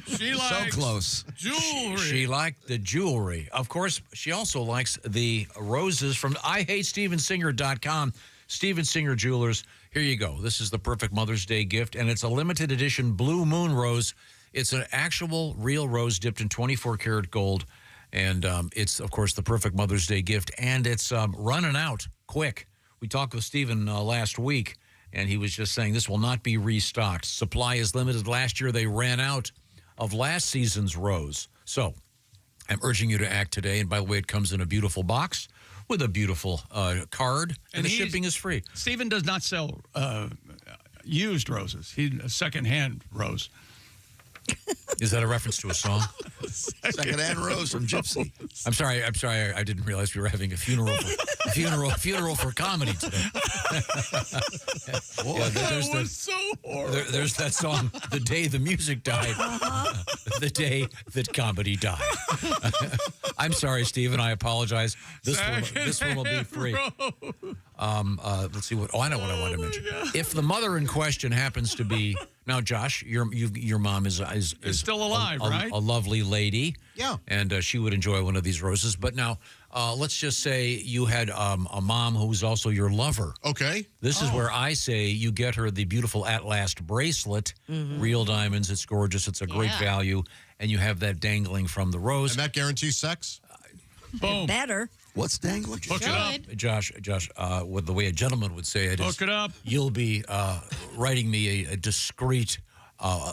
She likes So close. jewelry. She liked the jewelry. Of course, she also likes the roses from IHateStevenSinger.com. Steven Singer Jewelers. Here you go. This is the perfect Mother's Day gift, and it's a limited edition Blue Moon Rose. It's an actual real rose dipped in 24 karat gold, and it's, of course, the perfect Mother's Day gift, and it's running out quick. We talked with Steven last week, and he was just saying this will not be restocked. Supply is limited. Last year, they ran out of last season's rose. So I'm urging you to act today, and by the way, it comes in a beautiful box with a beautiful card, and the shipping is free. Stephen does not sell used roses. He's a secondhand rose. Is that a reference to a song? Second-hand rose from Gypsy. I'm sorry. I didn't realize we were having a funeral for comedy today. Boy, There's that song, "The Day the Music Died," the day that comedy died. I'm sorry, Stephen. I apologize. This one will be free. Let's see what. Oh, I know what I want to mention. If the mother in question happens to be Now, Josh, your mom is still alive, right? A lovely lady. Yeah. And she would enjoy one of these roses. But now, let's just say you had a mom who was also your lover. Okay. This is where I say you get her the beautiful At Last bracelet, real diamonds. It's gorgeous. It's a great value. And you have that dangling from the rose. And that guarantees sex? Boom. Better. What's dangling? Hook it up. Josh, with the way a gentleman would say it is, Hook it up. You'll be writing me a discreet,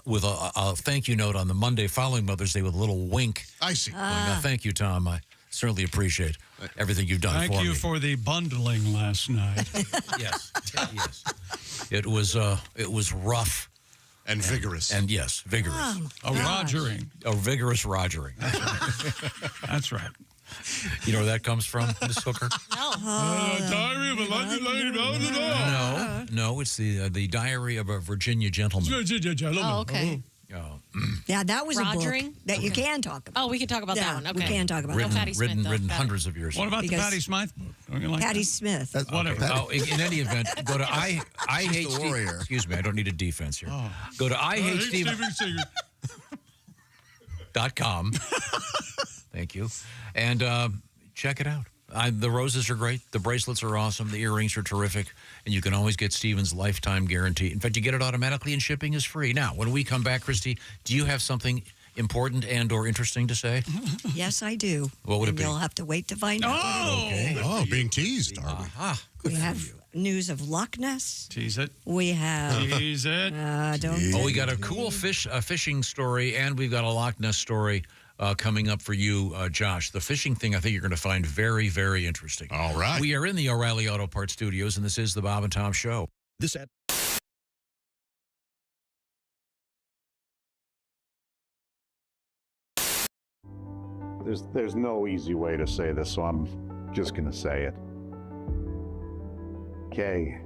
with a thank you note on the Monday following Mother's Day with a little wink. I see. Thank you, Tom. I certainly appreciate everything you've done for me. Thank you for the bundling last night. Yes. It was rough. And vigorous. And yes, vigorous. A rogering. A vigorous rogering. That's right. You know where that comes from, Miss Hooker? No. Diary of a London lady. No, it's the Diary of a Virginia Gentleman. Oh, okay. Yeah, that was a Rogering? book that you can talk about. Oh, we can talk about that one. Okay. We can talk about Written, that. Patti Smith, though. written hundreds of years. What about Because- the Patti Smith book? Don't you like Patti that? Smith. Whatever. Oh, in any event, go to I hate the Steve. warrior. Excuse me, I don't need a defense here. Oh. Go to IHateSteven.com. Thank you. And check it out. The roses are great. The bracelets are awesome. The earrings are terrific. And you can always get Steven's lifetime guarantee. In fact, you get it automatically and shipping is free. Now, when we come back, Christy, do you have something important and or interesting to say? Yes, I do. What would it And be? You'll have to wait to find out. Okay. Oh, being teased. Are we? We have news of Loch Ness. Tease it. We have. Tease it. Oh, we got a cool fishing story, and we've got a Loch Ness story coming up for you, Josh. The fishing thing, I think you're going to find very, very interesting. All right. We are in the O'Reilly Auto Parts Studios, and this is the Bob and Tom Show. This ad. There's no easy way to say this, so I'm just gonna say it. Kay,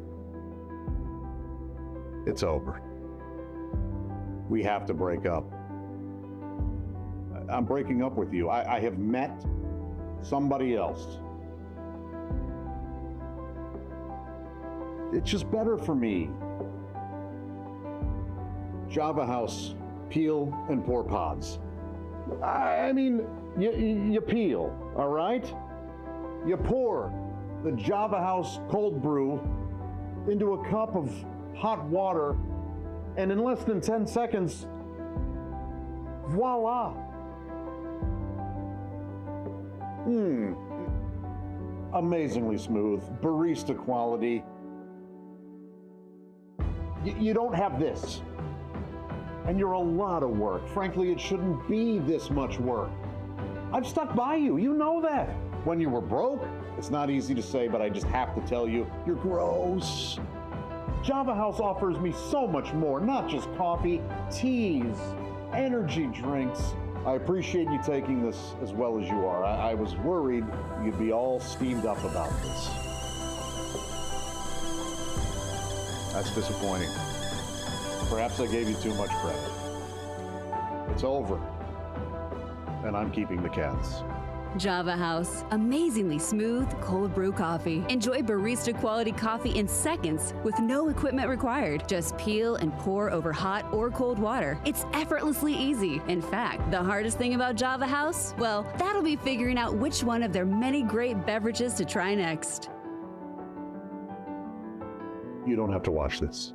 it's over. We have to break up. I'm breaking up with you. I have met somebody else. It's just better for me. Java House, peel and pour pods. I mean, you peel, all right? You pour the Java House cold brew into a cup of hot water, and in less than 10 seconds, voila. Amazingly smooth, barista quality. You don't have this. And you're a lot of work. Frankly, it shouldn't be this much work. I've stuck by you, you know that. When you were broke, it's not easy to say, but I just have to tell you, you're gross. Java House offers me so much more, not just coffee, teas, energy drinks. I appreciate you taking this as well as you are. I was worried you'd be all steamed up about this. That's disappointing. Perhaps I gave you too much credit. It's over. And I'm keeping the cats. Java House, amazingly smooth cold brew coffee. Enjoy barista quality coffee in seconds with no equipment required. Just peel and pour over hot or cold water. It's effortlessly easy. In fact, the hardest thing about Java House? Well, that'll be figuring out which one of their many great beverages to try next. You don't have to watch this.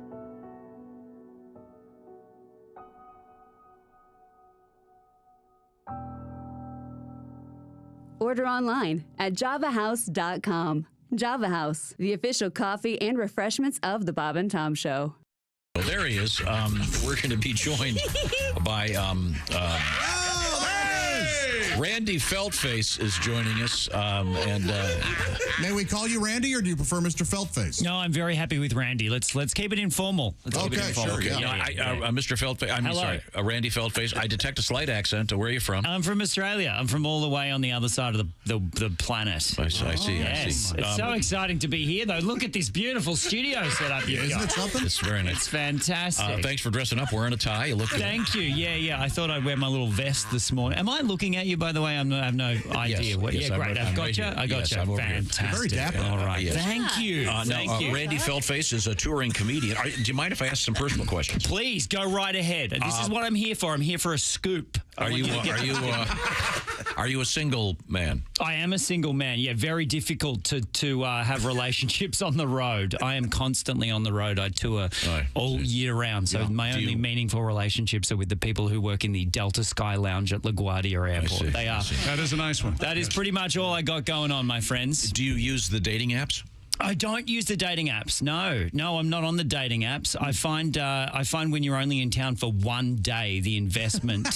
Order online at javahouse.com. Java House, the official coffee and refreshments of the Bob and Tom Show. Well, there he is. We're going to be joined by Randy Feltface is joining us. May we call you Randy, or do you prefer Mr. Feltface? No, I'm very happy with Randy. Let's keep it informal. Mr. Feltface. I'm Hello. sorry, Randy Feltface. I detect a slight accent. Where are you from? I'm from Australia. I'm from all the way on the other side of the planet. I see. Yes. It's so exciting to be here, though. Look at this beautiful studio set up here. Isn't it something? It's very nice. It's fantastic. Thanks for dressing up, wearing a tie. You look good. Thank you. Yeah. I thought I'd wear my little vest this morning. Am I looking at you, by by the way? I have no idea. Yes, Great. I've got you. I got you. I'm over here. Fantastic. Very dapper. All right. Yes. Thank you. Thank you. Randy Feldface is a touring comedian. Do you mind if I ask some personal questions? Please go right ahead. This is what I'm here for. I'm here for a scoop. Are you a single man? I am a single man. Yeah, very difficult to have relationships on the road. I am constantly on the road. I tour all year round. So my only meaningful relationships are with the people who work in the Delta Sky Lounge at LaGuardia Airport. They are. That is a nice one. That is pretty much all I got going on, my friends. Do you use the dating apps? I don't use the dating apps. No, I'm not on the dating apps. I find when you're only in town for one day, the investment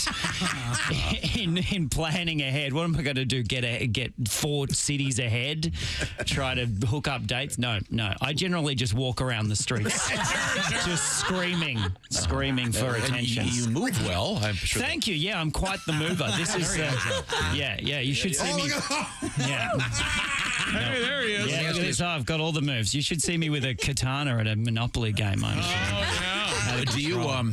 in planning ahead. What am I going to do? Get 4 cities ahead? Try to hook up dates? No. I generally just walk around the streets, just screaming for attention. You move well. I'm sure. Thank you. Yeah, I'm quite the mover. This is. Yeah. You should see me. Yeah. Hey, there he is. Yeah, look at this. I've got all the moves. You should see me with a katana at a Monopoly game. Do you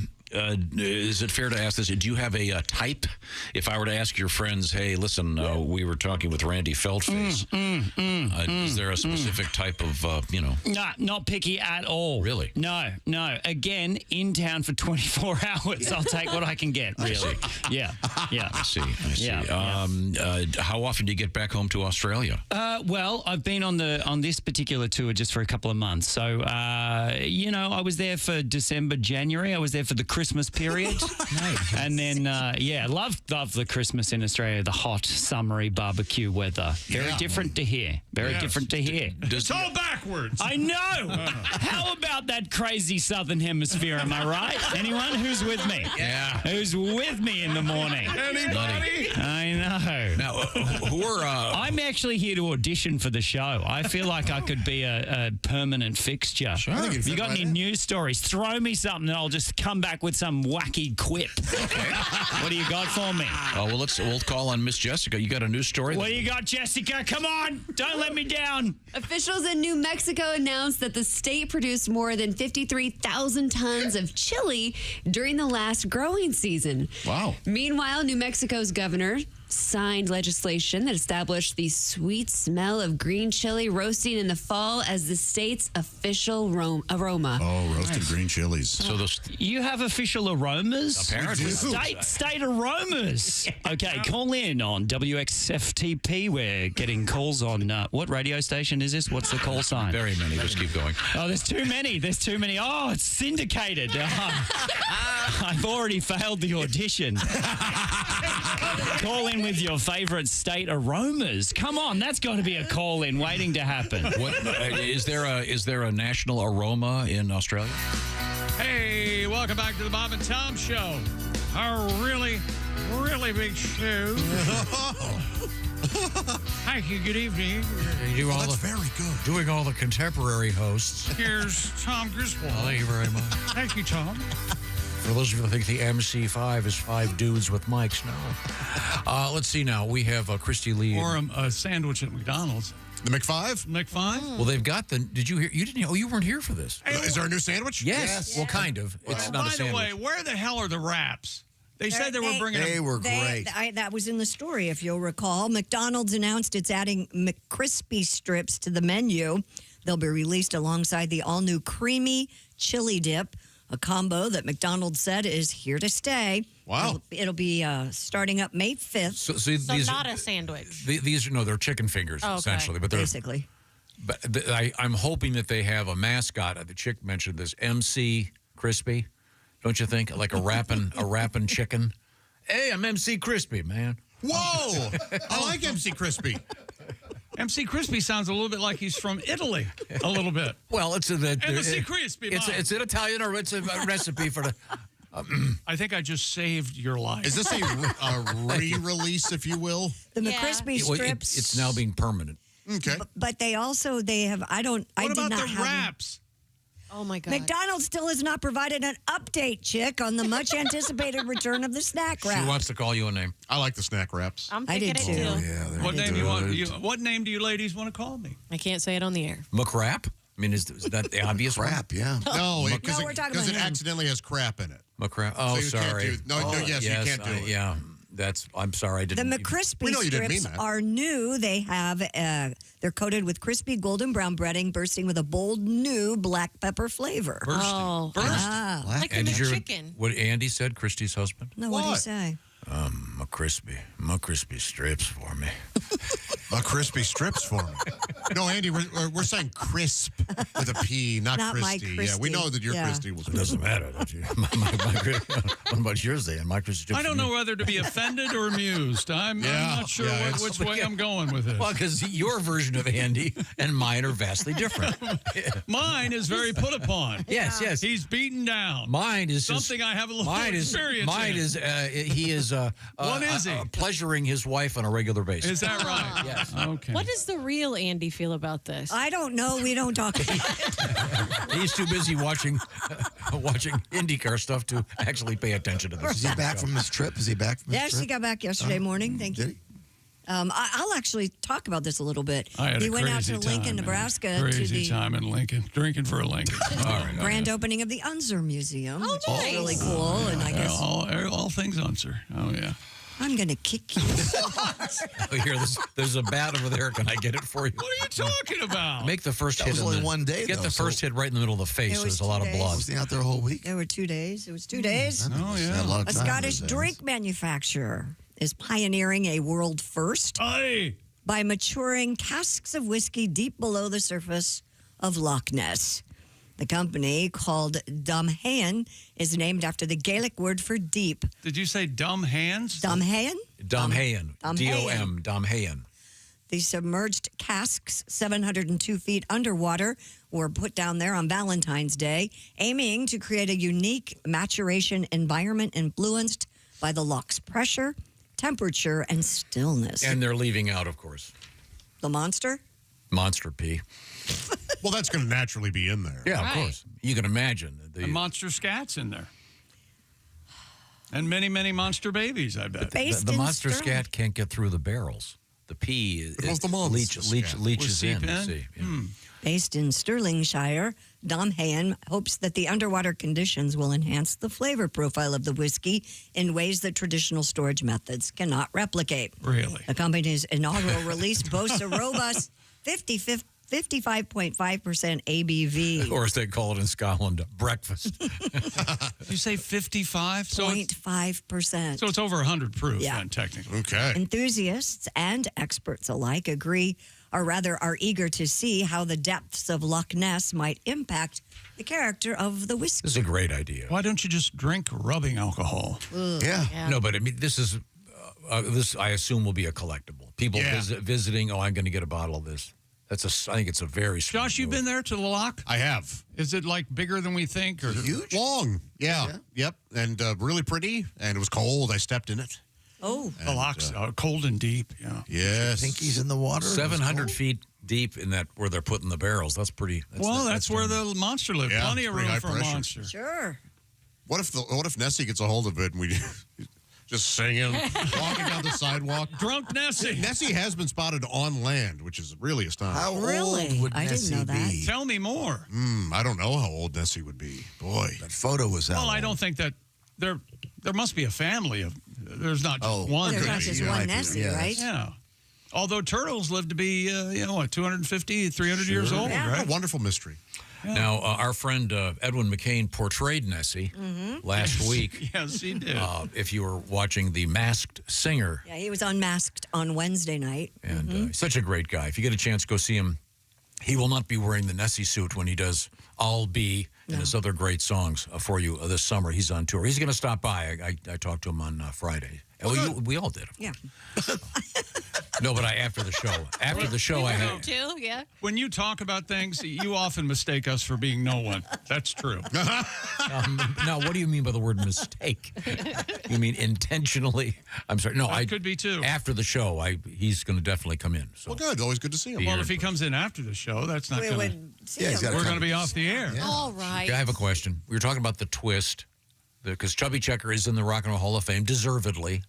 is it fair to ask this? Do you have a type? If I were to ask your friends, hey, listen, we were talking with Randy Feldface. Is there a specific type of, Nah, not picky at all. Really? No. Again, in town for 24 hours. I'll take what I can get, really. Yeah. I see. Yeah. How often do you get back home to Australia? Well, I've been on this particular tour just for a couple of months. So, I was there for December, January. I was there for the Christmas period. And then, love the Christmas in Australia, the hot, summery barbecue weather. Very different to here. Very different to here. It's all backwards. I know. How about that crazy southern hemisphere? Am I right? Anyone who's with me? Yeah. Who's with me in the morning? Anybody? I know. Now, who are... I'm actually here to audition for the show. I feel like I could be a permanent fixture. Sure. Have you got any news stories? Throw me something and I'll just come back with some wacky quip. Okay. What do you got for me? We'll call on Miss Jessica. You got a news story? What do you got, Jessica? Come on. Don't let me down. Officials in New Mexico announced that the state produced more than 53,000 tons of chili during the last growing season. Wow. Meanwhile, New Mexico's governor signed legislation that established the sweet smell of green chili roasting in the fall as the state's official aroma. Oh, roasted green chilies. So you have official aromas? Apparently. State aromas. Okay, call in on WXFTP. We're getting calls on, what radio station is this? What's the call sign? Very many. Just keep going. Oh, there's too many. Oh, it's syndicated. I've already failed the audition. Call in with your favorite state aromas. Come on, that's got to be a call in waiting to happen. What is there a national aroma in Australia? Hey, welcome back to the Bob and Tom Show. A really, really big show. Thank you. Good evening. That's very good. Doing all the contemporary hosts. Here's Tom Griswold. Thank you very much. Thank you, Tom. For those of you who think the MC5 is 5 dudes with mics, no. Let's see now. We have Christy Lee. Or a sandwich at McDonald's. The McFive? McFive? Well, they've got the... Did you hear? You didn't... Oh, you weren't here for this. Is there a new sandwich? Yes. Well, kind of. It's not a sandwich. By the way, where the hell are the wraps? They said they were bringing They were great. That was in the story, if you'll recall. McDonald's announced it's adding McCrispy strips to the menu. They'll be released alongside the all-new creamy chili dip, a combo that McDonald's said is here to stay. Wow. It'll be starting up May 5th. So these not a sandwich. These are, they're chicken fingers, essentially. But they're, basically. But I'm hoping that they have a mascot. The chick mentioned this, MC Crispy. Don't you think? Like a rapping chicken. Hey, I'm MC Crispy, man. Whoa! I like MC Crispy. MC Crispy sounds a little bit like he's from Italy. A little bit. Well, it's MC Crispy. It's an Italian, or it's a recipe for the. I think I just saved your life. Is this a re-release, if you will? The McCrispy strips. It's now being permanent. Okay. But they have. What about the wraps? Oh, my God. McDonald's still has not provided an update, Chick, on the much-anticipated return of the snack wrap. She wants to call you a name. I like the snack wraps. I'm thinking it, too. Oh, yeah, What name do you want? What name do you ladies want to call me? I can't say it on the air. McCrap? I mean, is that the obvious crap? Yeah. No, we're because talking it about him. accidentally has crap in it. McCrap. Oh, So you sorry. can't do, you can't do it. Yeah. I'm sorry, I The didn't. McCrispy strips are new. They have they're coated with crispy golden brown breading, bursting with a bold new black pepper flavor. Oh, Ah. like the And did you hear McChicken. what Andy said, Christy's husband? No, what did he say? McCrispy strips for me. McCrispy strips for me. No, Andy, we're saying crisp with a P, not my Christy. Yeah, Christy. we know that your Yeah. Christy was. It doesn't matter. Don't you? What about yours, Dan? My Christy strips I don't for know me. whether to be offended or amused. I'm not sure which way I'm going with this. Well, because your version of Andy and mine are vastly different. Mine is very put upon. Yes. He's beaten down. Mine is something I have a little experience Mine in. is he is What is he? Pleasuring his wife on a regular basis. Is that right? Yes. Okay. What does the real Andy feel about this? I don't know. We don't talk about it. He's too busy watching IndyCar stuff to actually pay attention to this. Is he back from his trip? Is he back from his Yes, trip? he got back yesterday morning. Thank you. I'll actually talk about this a little bit. I had He a went out crazy to Lincoln, time, man. Nebraska, Crazy to the time in Lincoln, drinking for a Lincoln. All right. grand opening of the Unser Museum, which nice. is really cool. And I guess all things Unser. Oh yeah. I'm going to kick you. Oh, here, there's a bat over there. Can I get it for you? What are you talking about? Make the first That hit. was in only the- one day, Get though, the first so- hit right in the middle of the face. It was There's a lot 2 of days. blood. Was he out there a whole week? There were 2 days. It was 2 days. Oh yeah. A lot of A time Scottish those days. drink manufacturer is pioneering a world first Hey. by maturing casks of whiskey deep below the surface of Loch Ness. The company, called Dumhain, is named after the Gaelic word for deep. Did you say dumb hands? Dumhain? Domhayan. Dumhayan. D-O-M. Domhayan. The submerged casks, 702 feet underwater, were put down there on Valentine's Day, aiming to create a unique maturation environment influenced by the loch's pressure, temperature, and stillness. And they're leaving out, of course, The monster? Monster P. Well, that's going to naturally be in there. Yeah, Right. of course. You can imagine. The monster scats in there. And many, many monster babies, I bet. The monster scat can't get through the barrels. The P Because the monster scat leaches will in. seep you in? see. Yeah. Based in Stirlingshire, Domhain hopes that the underwater conditions will enhance the flavor profile of the whiskey in ways that traditional storage methods cannot replicate. Really? The company's inaugural release boasts a robust 55.5% ABV. Or as they call it in Scotland, breakfast. You say 55? So 0.5%. it's over 100 proof, Yeah. then, technically. Okay. Enthusiasts and experts alike agree, or rather are eager to see how the depths of Loch Ness might impact the character of the whiskey. This is a great idea. Why don't you just drink rubbing alcohol? Yeah. No, but I mean, this is this. I assume will be a collectible. People visiting. Oh, I'm going to get a bottle of this. I think it's a very smart Josh, you've move. been there to the loch? I have. Is it like bigger than we think? Or Huge? Long. Yeah. Yep. And really pretty. And it was cold. I stepped in it. Oh. The loch's cold and deep. Yeah. Yes. Pinkies in the water. 700 feet deep in that where they're putting the barrels. That's pretty. That's where the monster live. Yeah, Plenty of pretty room high for a pressure. monster. Sure. What if Nessie gets a hold of it and we just singing, walking down the sidewalk? Drunk Nessie. Nessie has been spotted on land, which is really astonishing. How Really? old would I didn't Nessie know that. be? Tell me more. I don't know how old Nessie would be. Boy. That photo was out. Well, I don't think that there must be a family of. There's not just one. There's not just one Nessie, right? Yeah. Although turtles live to be, 250, 300 years old, Yeah. right? A wonderful mystery. Now, our friend Edwin McCain portrayed Nessie last week. Yes, he did. If you were watching The Masked Singer, Yeah, he was unmasked on Wednesday night. and he's such a great guy. If you get a chance, go see him. He will not be wearing the Nessie suit when he does I'll Be and his other great songs for you this summer. He's on tour. He's going to stop by. I talked to him on Friday. We all did. Yeah. No, but after the show. After the show, I had. Too, yeah. When you talk about things, you often mistake us for being no one. That's true. Now, what do you mean by the word mistake? You mean intentionally? I'm sorry. No, That could be too. After the show, he's going to definitely come in. So Well, good. Always good to see him. Well, if he comes in after the show, that's not We going would see Yeah, he's him. gotta We're come. going to be off the air. All right. I have a question. We were talking about the twist, because Chubby Checker is in the Rock and Roll Hall of Fame, deservedly.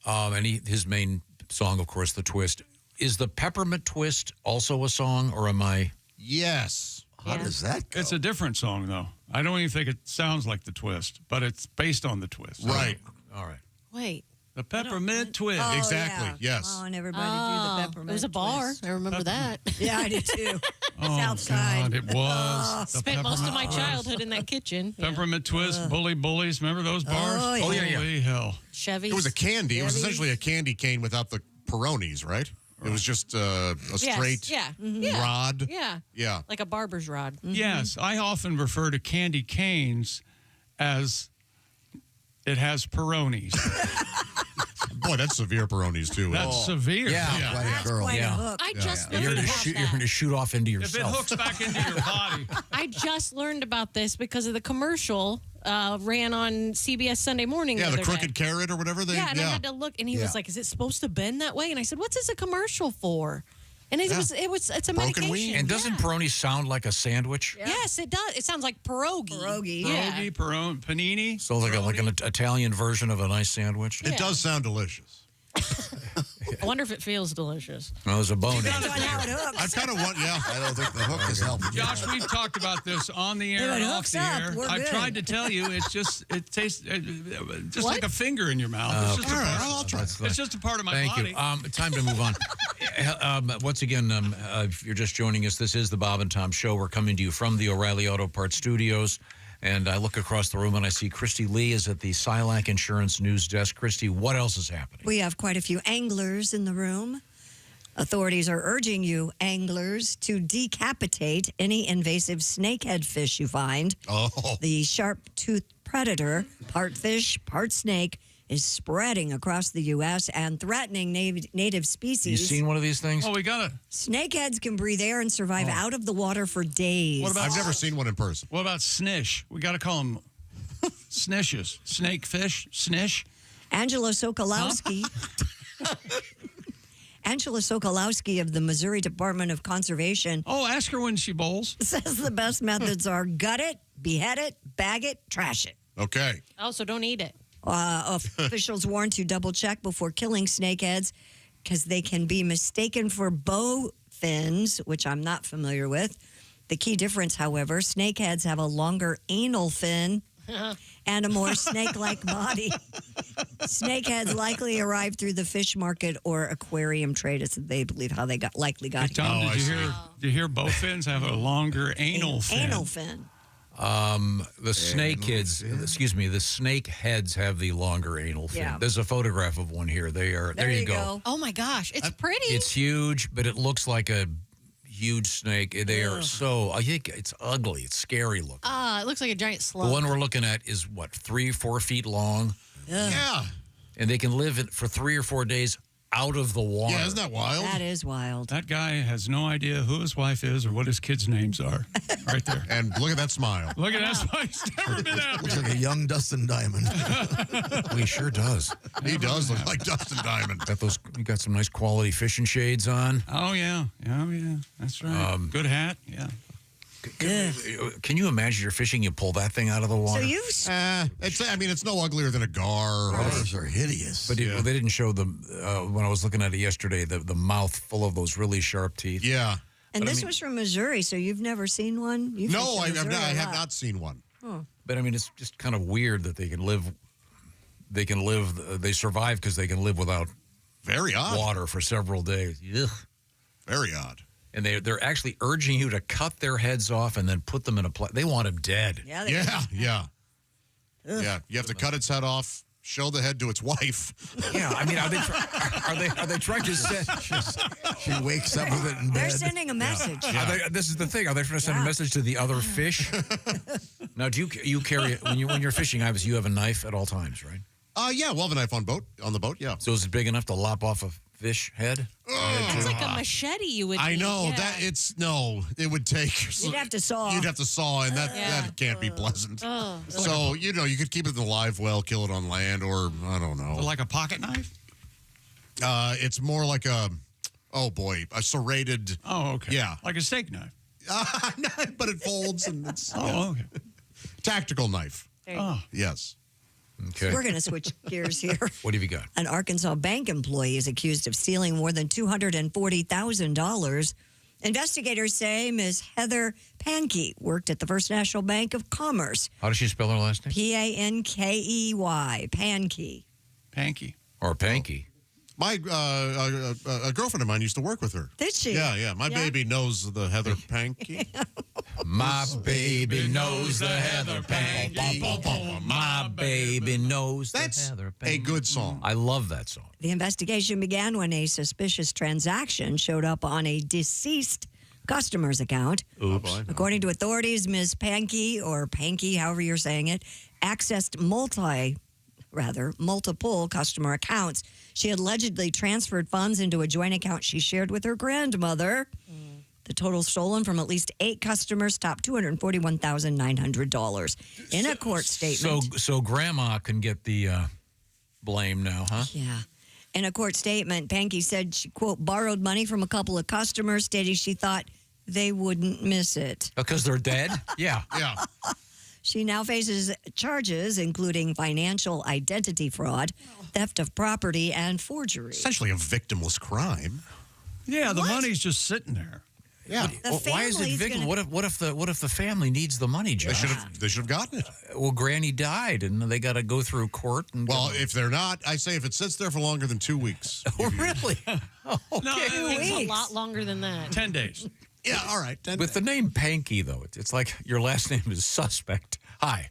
And his main song, of course, The Twist. Is the Peppermint Twist also a song, or am I? Yes. How does that go? It's a different song, though. I don't even think it sounds like The Twist, but it's based on The Twist. Right. All right. Wait. The peppermint twist. Oh, Exactly, yeah. yes. Oh, and everybody do the peppermint. It was a bar. twist. I remember that. Yeah, I did too. Oh, Southside. God, it was. The Spent most of peppermint my twist. childhood in that kitchen. Yeah. Peppermint twist, bullies. Remember those bars? Oh, yeah. Oh, yeah. Holy hell. Chevy's. It was a candy. It was Chevy. essentially a candy cane without the Peronis, right? It was just a Yes, straight yeah. Yeah. rod. Yeah. Yeah. Like a barber's rod. Yes, I often refer to candy canes as it has Peronis. Boy, that's severe Peronis, too. That's severe. Yeah, That's girl. quite a Yeah. hook. I just You're learned going about to that. shoot off into If it yourself. hooks back into your body. I just learned about this because of the commercial ran on CBS Sunday Morning. Yeah, the other crooked day. carrot or whatever they. Yeah, and I had to look, and he was like, "Is it supposed to bend that way?" And I said, "What's this a commercial for?" And it's a Broken medication. wing. And doesn't Peroni sound like a sandwich? Yes, it does. It sounds like pierogi. Pierogi. Yeah. Pierogi, panini. So like an Italian version of a nice sandwich? Yeah. It does sound delicious. I wonder if it feels delicious. Well, there's a bone in Depends it. on how it hooks. I kind of want, yeah. I don't think the hook is helping. Josh, we've talked about this on the air If it and off hooks the up, air. we're I've good. tried to tell you, it tastes just What? like a finger in your mouth. It's just a All right, part. I'll try. It's just a part of my Thank body. you. Time to move on. Once again, if you're just joining us, this is the Bob and Tom Show. We're coming to you from the O'Reilly Auto Parts Studios. And I look across the room and I see Christy Lee is at the Silac Insurance News Desk. Christy, what else is happening? We have quite a few anglers in the room. Authorities are urging you, anglers, to decapitate any invasive snakehead fish you find. Oh. The sharp-toothed predator, part fish, part snake, is spreading across the U.S. and threatening native species. You seen one of these things? Oh, we got it. Snakeheads can breathe air and survive out of the water for days. What about- I've never seen one in person. What about snish? We got to call them snishes. Snake fish, snish. Angela Sokolowski. Angela Sokolowski of the Missouri Department of Conservation Oh, ask her when she bowls. says the best methods are gut it, behead it, bag it, trash it. Okay. Oh, so don't eat it. Officials warn to double check before killing snakeheads because they can be mistaken for bow fins, which I'm not familiar with. The key difference, however, snakeheads have a longer anal fin and a more snake-like body. Snakeheads likely arrived through the fish market or aquarium trade, as they believe how they likely got Hey, Tom, here. did you hear bowfins have a longer anal fin? Anal fin. The snake the snake heads have the longer anal fin. Yeah. There's a photograph of one here. There you go. Oh my gosh, it's pretty. It's huge, but it looks like a huge snake. They are I think it's ugly. It's scary looking. It looks like a giant slug. The one we're looking at is what, 3-4 feet long? Yeah. And they can live for 3 or 4 days out of the water. Yeah, isn't that wild? That is wild. That guy has no idea who his wife is or what his kids' names are. Right there. And look at that smile. Look at that smile. He's never been happy. Looks like a young Dustin Diamond. Well, he sure does. He does look like Dustin Diamond. You got some nice quality fishing shades on. Oh, yeah. Oh, yeah. That's right. Good hat. Yeah. Can you imagine you're fishing, you pull that thing out of the water? it's no uglier than a gar. Those are hideous. But they didn't show when I was looking at it yesterday, the mouth full of those really sharp teeth. Yeah. And this was from Missouri, so you've never seen one? You No, fished in I Missouri a have lot. not seen one. Huh. But I mean, it's just kind of weird that they survive because they can live without very odd water for several days. Ugh. Very odd. And they're actually urging you to cut their heads off and then put them in a place. They want them dead. Yeah. Yeah. You have to cut its head off, show the head to its wife. Yeah, I mean, are they trying to send? She wakes up with it in bed. They're sending a message. Yeah. This is the thing. Are they trying to send a message to the other fish? Now, do you carry when you're fishing? Obviously, you have a knife at all times, right? Yeah, we'll have a knife on the boat. Yeah. So is it big enough to lop off a fish head? It's like a machete you would I need, know yeah. that it would take. You'd have to saw. You'd have to saw, and that can't be pleasant. So you could keep it in the live well, kill it on land, or I don't know. So like a pocket knife? It's more like a serrated. Oh, okay. Yeah, like a steak knife. But it folds and it's okay. Tactical knife. Yes. Okay. We're going to switch gears here. What have you got? An Arkansas bank employee is accused of stealing more than $240,000. Investigators say Ms. Heather Pankey worked at the First National Bank of Commerce. How does she spell her last name? Pankey. Pankey. Panky. Or Panky. My a girlfriend of mine used to work with her. Did she? Yeah. My baby knows the Heather Panky. My baby knows the Heather Panky. My baby knows the Heather Panky. A good song. I love that song. The investigation began when a suspicious transaction showed up on a deceased customer's account. Oops. According to authorities, Ms. Panky, or Panky, however you're saying it, accessed multiple customer accounts. She had allegedly transferred funds into a joint account she shared with her grandmother. The total stolen from at least 8 customers topped $241,900. In a court statement. So Grandma can get the blame now, huh? Yeah. In a court statement, Panky said she, quote, borrowed money from a couple of customers, stating she thought they wouldn't miss it. Because they're dead? Yeah. Yeah. She now faces charges including financial identity fraud, theft of property, and forgery. Essentially a victimless crime. Yeah, the money's just sitting there. Yeah. Why is it victim? What if the family needs the money, Josh? They should have gotten it. Well, Granny died, and they got to go through court. And if they're not, I say if it sits there for longer than 2 weeks. Oh, really? No, it's a lot longer than that. 10 days. Yeah, all right. With the name Panky, though, it's like your last name is Suspect. Hi.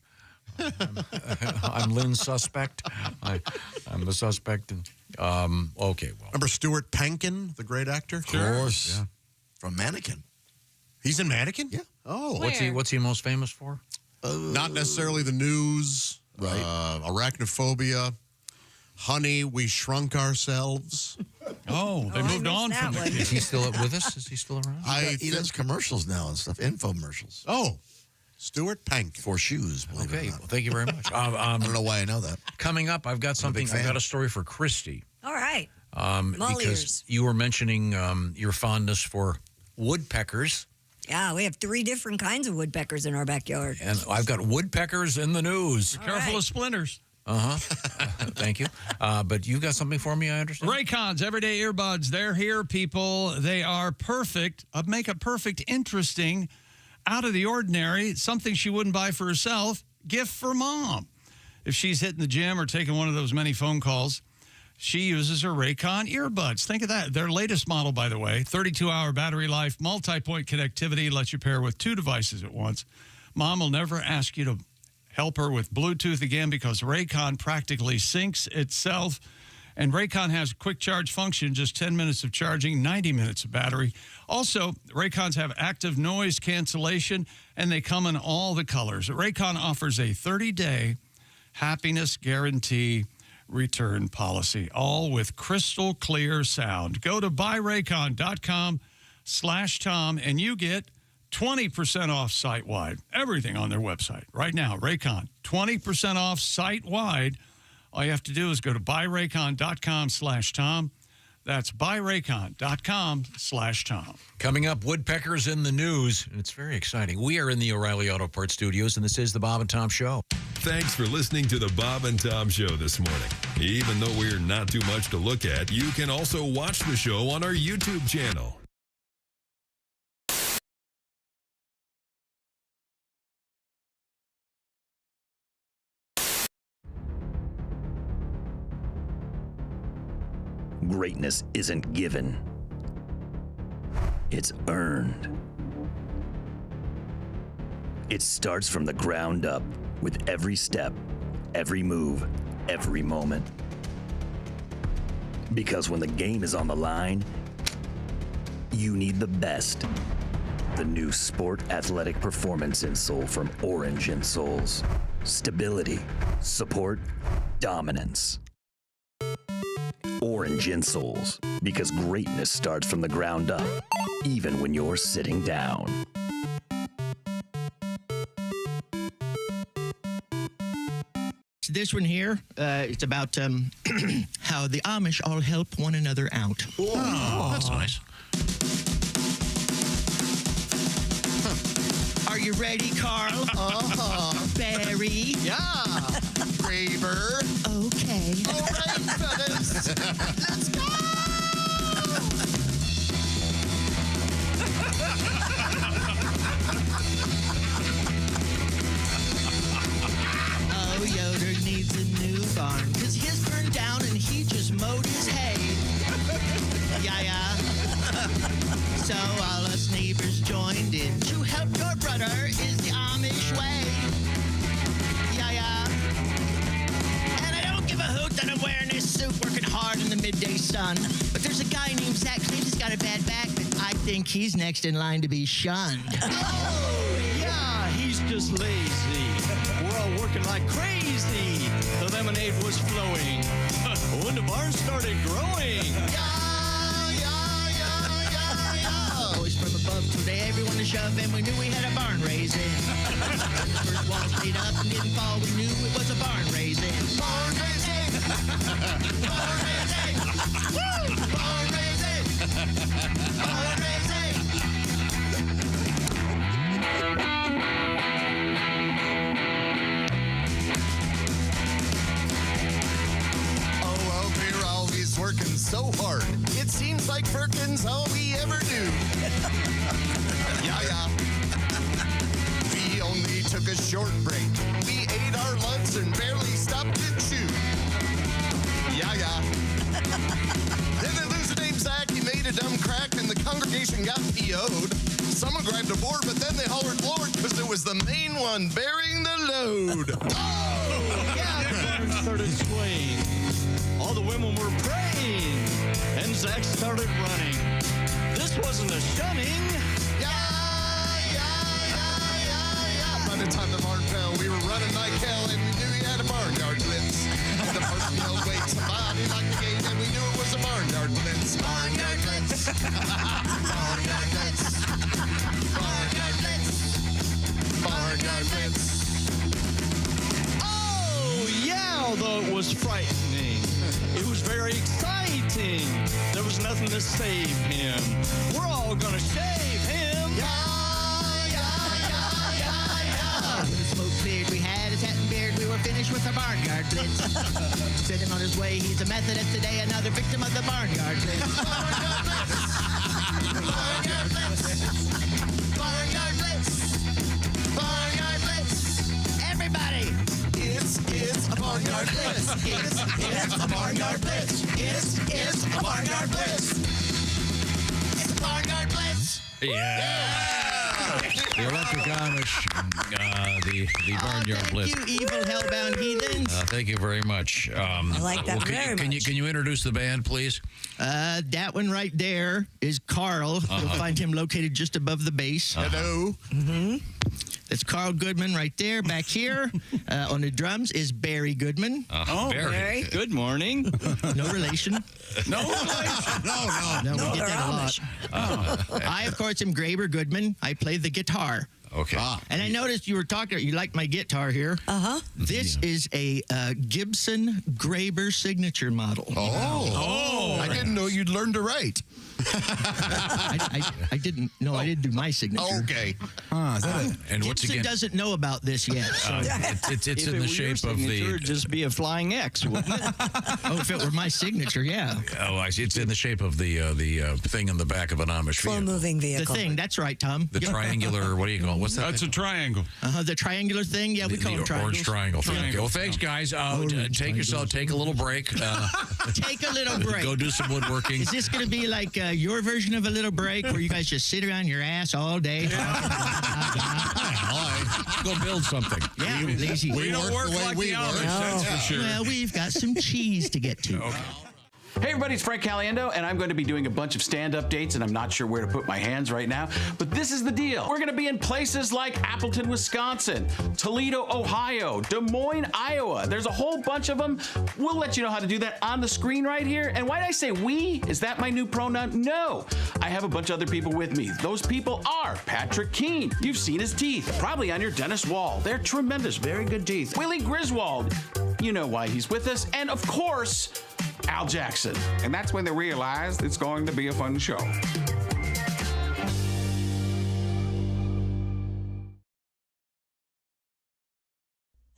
I'm Lynn Suspect. I'm the suspect. Okay, well. Remember Stuart Pankin, the great actor? Of course. Yeah. From Mannequin. He's in Mannequin? Yeah. Oh. What's he most famous for? Not necessarily the news. Right. Arachnophobia. Honey, we shrunk ourselves. Oh, they moved on from that the Is he still with us? Is he still around? He does commercials now and stuff, infomercials. Oh, Stuart Pank. For shoes, believe it or Okay, not. well, thank you very much. I don't know why I know that. Coming up, I've got something. big fan. I've got a story for Christy. All right. Because ears. you were mentioning your fondness for woodpeckers. Yeah, we have 3 different kinds of woodpeckers in our backyard. And I've got woodpeckers in the news. Careful of splinters. Thank you. But you've got something for me, I understand? Raycon's everyday earbuds. They're here, people. They are perfect. Make a perfect, interesting, out of the ordinary, something she wouldn't buy for herself, gift for mom. If she's hitting the gym or taking one of those many phone calls, she uses her Raycon earbuds. Think of that. Their latest model, by the way, 32-hour battery life, multi-point connectivity, lets you pair with 2 devices at once. Mom will never ask you to help her with Bluetooth again because Raycon practically syncs itself. And Raycon has quick charge function, just 10 minutes of charging, 90 minutes of battery. Also, Raycons have active noise cancellation, and they come in all the colors. Raycon offers a 30-day happiness guarantee return policy, all with crystal clear sound. Go to buyraycon.com/Tom, and you get 20% off site-wide. Everything on their website. Right now, Raycon, 20% off site-wide. All you have to do is go to buyraycon.com/Tom. That's buyraycon.com/Tom. Coming up, woodpeckers in the news. And it's very exciting. We are in the O'Reilly Auto Parts studios, and this is the Bob and Tom Show. Thanks for listening to the Bob and Tom Show this morning. Even though we're not too much to look at, you can also watch the show on our YouTube channel. Greatness isn't given. It's earned. It starts from the ground up with every step, every move, every moment. Because when the game is on the line, you need the best. The new Sport Athletic Performance insole from Orange Insoles. Stability, support, dominance. Orange Insoles, because greatness starts from the ground up, even when you're sitting down. This one here, it's about how the Amish all help one another out. Oh, that's nice. Are you ready, Carl? Barry? Yeah. Braver. Okay. All right, fellas. Let's go. Oh, Yoder needs a new barn, 'cause his burned down and he just midday sun. But there's a guy named Zach claims he's got a bad back, but I think he's next in line to be shunned. Oh, yeah, he's just lazy. We're all working like crazy. The lemonade was flowing when the barn started growing. Boys from above today, everyone to shove, and we knew we had a barn raising. First wall stayed up and didn't fall, we knew it was a barn raising. Barn raising! Barn raising! Woo! Barn raising! Barn raising! Oh, well, we're always working so hard. It seems like Firkin's all we ever do. Yeah. We only took a short break. We ate our lunch and barely stopped to chew. Yeah. Then the loser named Zach, he made a dumb crack and the congregation got PO'd. Someone grabbed a board, but then they hollered Lord because it was the main one bearing the load. Oh, yeah, the barn started swaying. All the women were praying, and Zach started running. This wasn't a shunning. By the time the barn fell, we were running like hell, and we knew he had a barnyard blitz. And the person yelled, wait, somebody knocked the gate, and we knew it was a barnyard blitz. Barnyard blitz! Barnyard blitz! Barnyard blitz! Barnyard blitz! Oh, yeah, although it was frightening. It was very exciting. There was nothing to save him. We're all gonna shave him. When the smoke cleared, we had his hat and beard. We were finished with our barnyard blitz. Sent him on his way. He's a Methodist today, another victim of the barnyard blitz. Barnyard blitz! Barnyard blitz! Barnyard blitz! Everybody! It's a barnyard blitz! It's a barnyard blitz! It's a barnyard blitz! It's a barnyard blitz! Yeah. The Electric Amish, the Barnyard Blitz. Thank you, evil hellbound heathens. Thank you very much. I like that very much. Can you introduce the band, please? That one right there is Carl. You'll find him located just above the bass. Hello. Mm-hmm. That's Carl Goodman right there. Back here on the drums is Barry Goodman. Barry. Good morning. No relation. No relation. No, we get that a lot. I, of course, am Graber Goodman. I play the guitar. Okay. And I noticed you were talking, you like my guitar here. Uh-huh. This is a Gibson Graber signature model. I didn't know you'd learn to write. I didn't know. I didn't do my signature. Okay. And what's Gibson again? doesn't know about this yet. So. It's If in it the were shape your of signature, the. it'd just be a flying X, wouldn't it? Oh, if it were my signature, yeah. Oh, I see. It's in the shape of the thing in the back of an Amish vehicle. Slow-moving The vehicle. thing. That's right, Tom. The triangular. What do you call it? What's that? That's a triangle. The triangular thing. Yeah, we call them the triangles. orange triangle thing. Triangle. Well, thanks, guys. Take a little break. Take a little break. Go do some woodworking. Is this going to be like your version of a little break where you guys just sit around your ass all day? Go build something. Yeah, lazy. We don't work like the Amish, that's for sure. Well, we've got some cheese to get to. Hey everybody, it's Frank Caliendo, and I'm going to be doing a bunch of stand-up dates, and I'm not sure where to put my hands right now, but this is the deal. We're going to be in places like Appleton, Wisconsin, Toledo, Ohio, Des Moines, Iowa. There's a whole bunch of them. We'll let you know how to do that on the screen right here. And why did I say we? Is that my new pronoun? No. I have a bunch of other people with me. Those people are Patrick Keene. You've seen his teeth, probably on your dentist wall. They're tremendous, very good teeth. Willie Griswold. You know why he's with us. And of course, Al Jackson. And that's when they realized it's going to be a fun show.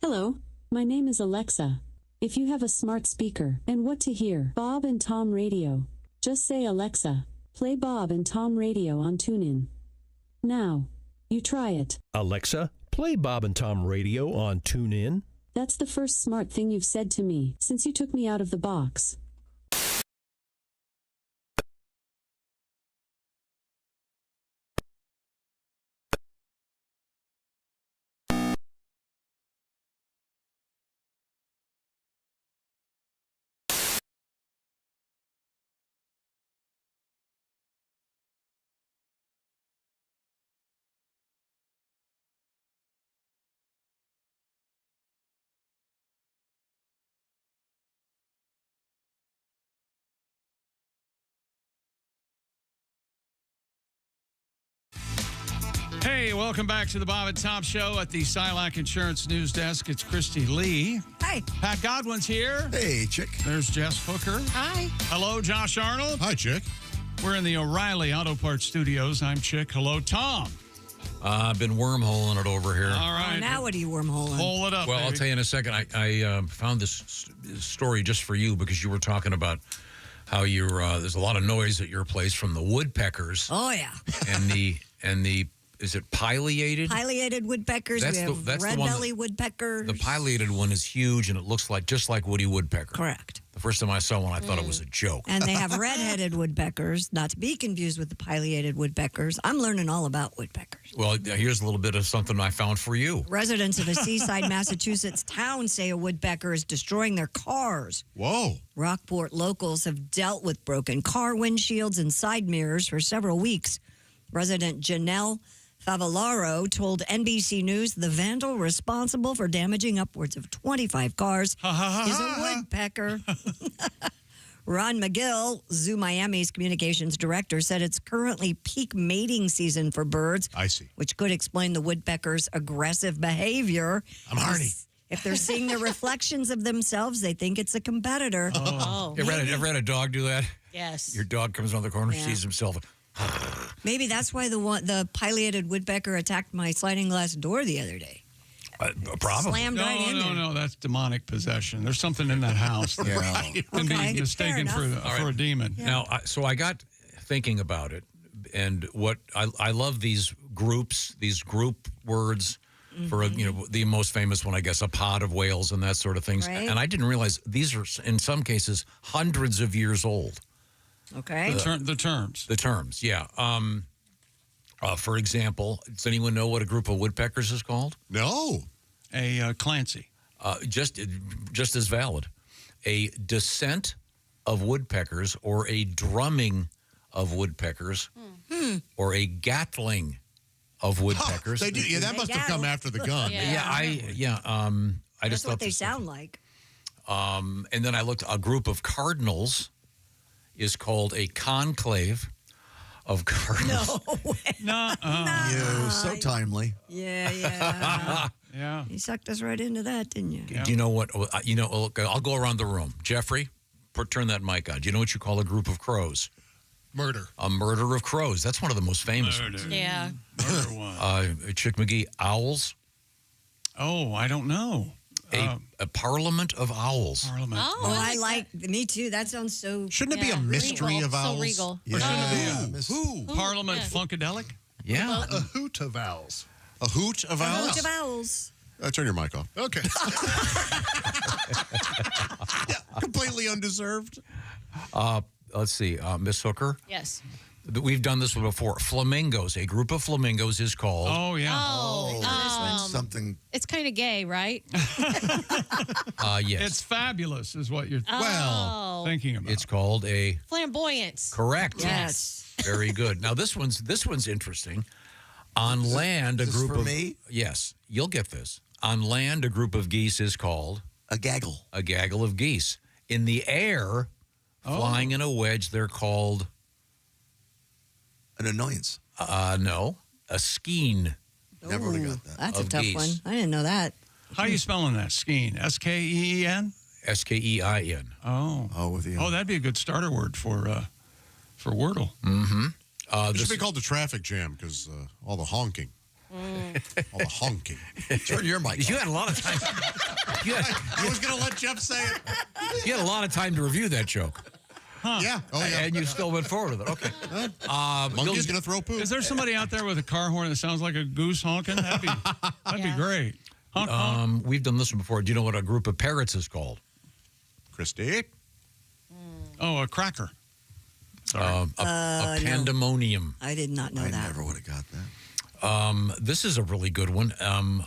Hello, my name is Alexa. If you have a smart speaker and what to hear, Bob and Tom Radio, just say Alexa, play Bob and Tom Radio on TuneIn. Now, you try it. Alexa, play Bob and Tom Radio on TuneIn. That's the first smart thing you've said to me since you took me out of the box. Hey, welcome back to the Bob and Tom Show at the Silac Insurance News Desk. It's Christy Lee. Hi. Pat Godwin's here. Hey, Chick. There's Jess Hooker. Hi. Hello, Josh Arnold. Hi, Chick. We're in the O'Reilly Auto Parts Studios. I'm Chick. Hello, Tom. I've been wormholing it over here. All right. Oh, now what are you wormholing? Hole it up, Well, baby. I'll tell you in a second. I found this story just for you because you were talking about how there's a lot of noise at your place from the woodpeckers. Oh, yeah. and the is it pileated? Pileated woodpeckers. That's we the- have that's the red one belly woodpeckers. The pileated one is huge and it looks just like Woody Woodpecker. Correct. The first time I saw one, I thought it was a joke. And they have red-headed woodpeckers, not to be confused with the pileated woodpeckers. I'm learning all about woodpeckers. Well, here's a little bit of something I found for you. Residents of a seaside Massachusetts town say a woodpecker is destroying their cars. Whoa. Rockport locals have dealt with broken car windshields and side mirrors for several weeks. Resident Janelle Favallaro told NBC News the vandal responsible for damaging upwards of 25 cars is a woodpecker. Ron McGill, Zoo Miami's communications director, said it's currently peak mating season for birds. I see. Which could explain the woodpecker's aggressive behavior. I'm horny. If they're seeing the reflections of themselves, they think it's a competitor. Oh. Ever had a dog do that? Yes. Your dog comes around the corner, Yeah. sees himself. Maybe that's why the pileated woodpecker attacked my sliding glass door the other day. Probably. Slammed right in there. No, that's demonic possession. There's something in that house that can Okay, be mistaken fair for a demon. Now, so I got thinking about it, and what I love these groups, these group words for the most famous one, I guess, a pod of whales and that sort of things. Right. And I didn't realize these are in some cases hundreds of years old. Okay. The terms. The terms, yeah. For example, does anyone know what a group of woodpeckers is called? No. A Clancy. Just as valid. A descent of woodpeckers or a drumming of woodpeckers or a gatling of woodpeckers. They do. Yeah, that must have come after the gun. I That's just what thought they this- sound like. And then I looked. A group of cardinals is called a conclave of cardinals. No way. You, so timely. Yeah. Yeah. You sucked us right into that, didn't you? Do you know what? Look, I'll go around the room. Jeffrey, turn that mic on. Do you know what you call a group of crows? Murder. A murder of crows. That's one of the most famous ones. Yeah. Murder one. Chick McGee, owls. Oh, I don't know. A parliament of owls. Parliament. Oh, I like me too. That sounds so. Shouldn't it be a mystery of owls? So regal. Or shouldn't it be Who? Parliament Funkadelic? Yeah. A hoot of owls. A hoot of owls? Bunch of owls. Turn your mic off. Okay. Yeah, completely undeserved. Let's see. Miss Hooker. Yes. We've done this one before. Flamingos. A group of flamingos is called. Oh, yeah. Something. It's kind of gay, right? Yes. It's fabulous, is what you're Oh. thinking about. It's called a. Flamboyance. Correct. Yes. Very good. Now this one's interesting. On land, a this group for of me? Yes, you'll get this. On land, a group of geese is called A gaggle. a gaggle of geese. In the air, flying in a wedge, they're called An annoyance. no, a skein. Never would have got that. That's a Of tough geese. one. I didn't know that. How are you spelling that? Skeen. S-K-E-E-N? Skein. Oh. Oh, with the. Oh, that'd be a good starter word for Wordle. Mm-hmm. It should be called the traffic jam because all the honking. All the honking. Turn your mic. You had a lot of time. I was going to let Jeff say it. You had a lot of time to review that joke. Huh. Yeah. Oh, yeah. And you still went forward with it. Okay. Monkey's going to throw poop. Is there somebody out there with a car horn that sounds like a goose honking? That'd be great. Honk, honk. We've done this one before. Do you know what a group of parrots is called? Christy? Oh, a cracker. A pandemonium. I did not know I that. never would have got that. This is a really good one.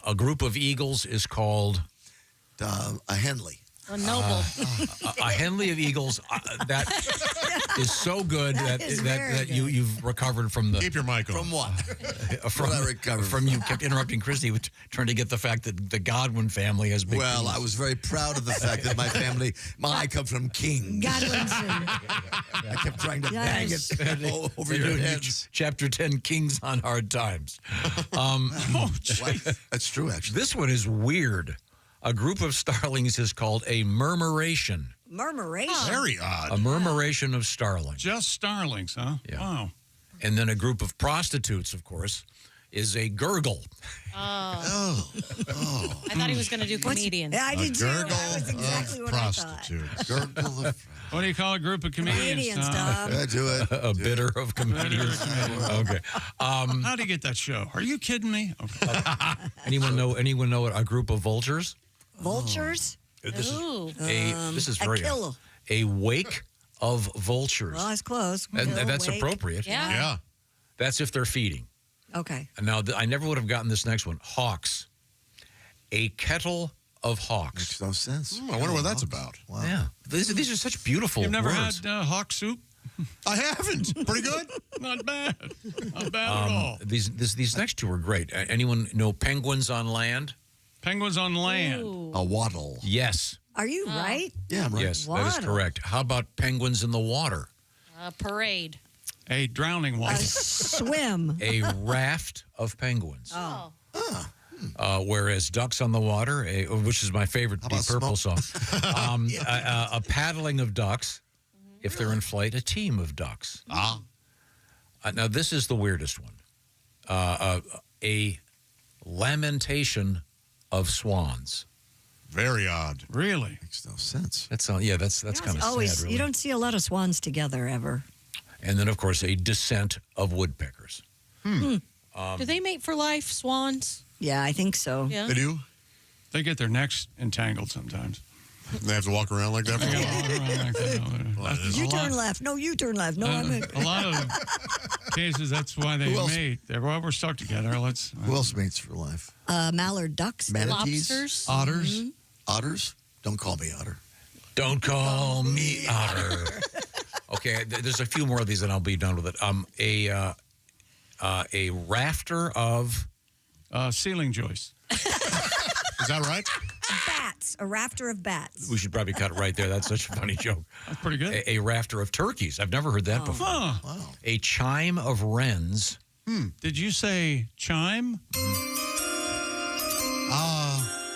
A group of eagles is called A Henley. A noble. a Henley of eagles. is so good That that is that, very that good. you've recovered from the. Keep your mic on. From what? From, What I recovered from you kept interrupting Christy with trying to get the fact that the Godwin family has big Well, penis. I was very proud of the fact that my family, I come from kings. Godwinson. I kept trying to bang Yes. it over your heads. Chapter 10, Kings on Hard Times. That's true, actually. This one is weird. A group of starlings is called a murmuration. Murmuration. Very odd. A murmuration of starlings. Just starlings, huh? Yeah. Wow. And then a group of prostitutes, of course, is a gurgle. Oh. I thought he was going to do comedians. Yeah, I did too. Gurgle That was exactly of what I thought. prostitutes. Gurgle of... What do you call a group of comedians, Tom? Yeah, do it. A bitter of comedians. Okay. How do you get that show? Are you kidding me? Okay. Anyone know what a group of vultures? Vultures? This Ooh. this is a very kill. a wake of vultures. Well, that's close. And Kill, that's wake. appropriate. Yeah. Yeah. That's if they're feeding. Okay. And now I never would have gotten this next one. Hawks. A kettle of hawks. Makes no sense. I wonder what that's about. Wow. Yeah. These are such beautiful You've never words. had hawk soup? I haven't. Pretty good. Not bad. Not bad at all. These next two are great. Anyone know penguins on land? Penguins on land. Ooh. A waddle. Yes. Are you right? Yeah, I'm right. Yes, that is Waddle. correct. How about penguins in the water? A parade. A drowning A one. swim. A raft of penguins. Oh. Whereas ducks on the water, which is my favorite How Deep about Purple song, a paddling of ducks. If they're in flight, a team of ducks. Now, this is the weirdest one. A lamentation of swans. Very odd. Really? Makes no sense. That's kind of Always, sad, really. you don't see a lot of swans together ever. And then, of course, a descent of woodpeckers. Do they mate for life, swans? Yeah, I think so. Yeah. They do? They get their necks entangled sometimes. They have to walk around like that for a They while? walk around like that. That's You a turn lot- left. No, you turn left. No, I'm in. A lot of cases, that's why they Who else? mate. They're, well, we're stuck together. Let's. Who else mates for life? Mallard ducks. Manatees? Lobsters? Otters. Otters? Don't call me Otter. Don't call me Otter. Okay, there's a few more of these and I'll be done with it. A rafter of... Ceiling joists. Is that right? Bats. A rafter of bats. We should probably cut it right there. That's such a funny joke. That's pretty good. A rafter of turkeys. I've never heard that before. Huh. Wow. A chime of wrens. Did you say chime?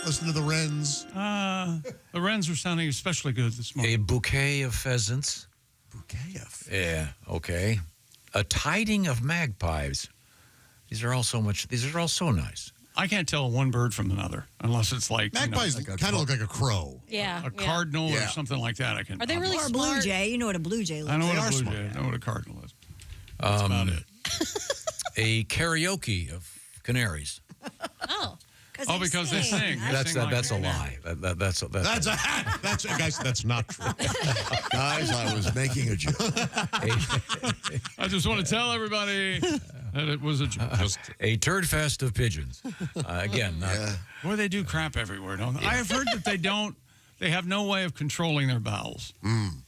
Listen to the wrens. The wrens were sounding especially good this morning. A bouquet of pheasants. Bouquet of. Yeah, okay. A tiding of magpies. These are all so nice. I can't tell one bird from another unless it's like Magpies kind of look like a crow. Yeah. a cardinal or Yeah. something like that. I can. Are they really Or a smart? blue jay. You know what a blue jay looks I know like. what a blue smart. jay. I know what a cardinal is. That's about it. A karaoke of canaries. Oh. Oh, because they sing. They That's sing like a canary. lie. That's Guys, that's not true. Guys, I was making a joke. I just want to tell everybody that it was a joke. a turd fest of pigeons. Again, not, Boy, they do crap everywhere, don't they? I have heard that they have no way of controlling their bowels.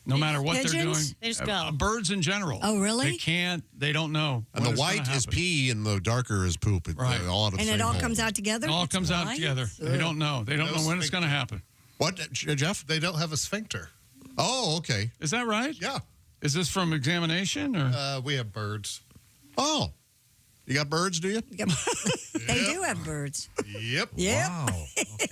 No matter what they're doing. Pigeons? They just go. Birds in general. Oh, really? They can't. They don't know. And when the it's gonna white is happen. pee and the darker is poop. Right. All out of the And same it all hole. comes out together? It all comes out right. together. They don't know. They don't know when it's going to happen. What, Jeff? They don't have a sphincter. Oh, okay. Is that right? Yeah. Is this from examination or? We have birds. Oh. You got birds, do you? Yep. They do have birds. Yep. Yep. wow.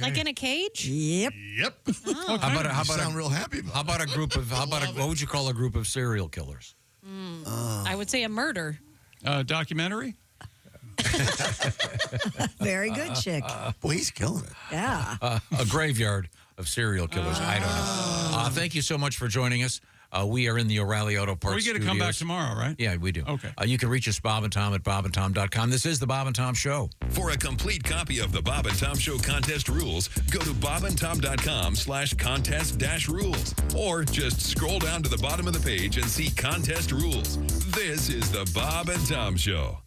Like in a cage? Yep. Yep. Oh. How about sound real happy about How about a group of what would you call a group of serial killers? I would say a murder. Documentary? Very good, chick. Boy, he's killing it. Yeah. A graveyard of serial killers. I don't know. Thank you so much for joining us. We are in the O'Reilly Auto Parts We get to come back tomorrow, right? Yeah, we do. Okay. You can reach us, Bob and Tom, at bobandtom.com. This is the Bob and Tom Show. For a complete copy of the Bob and Tom Show contest rules, go to bobandtom.com/contest-rules. Or just scroll down to the bottom of the page and see contest rules. This is the Bob and Tom Show.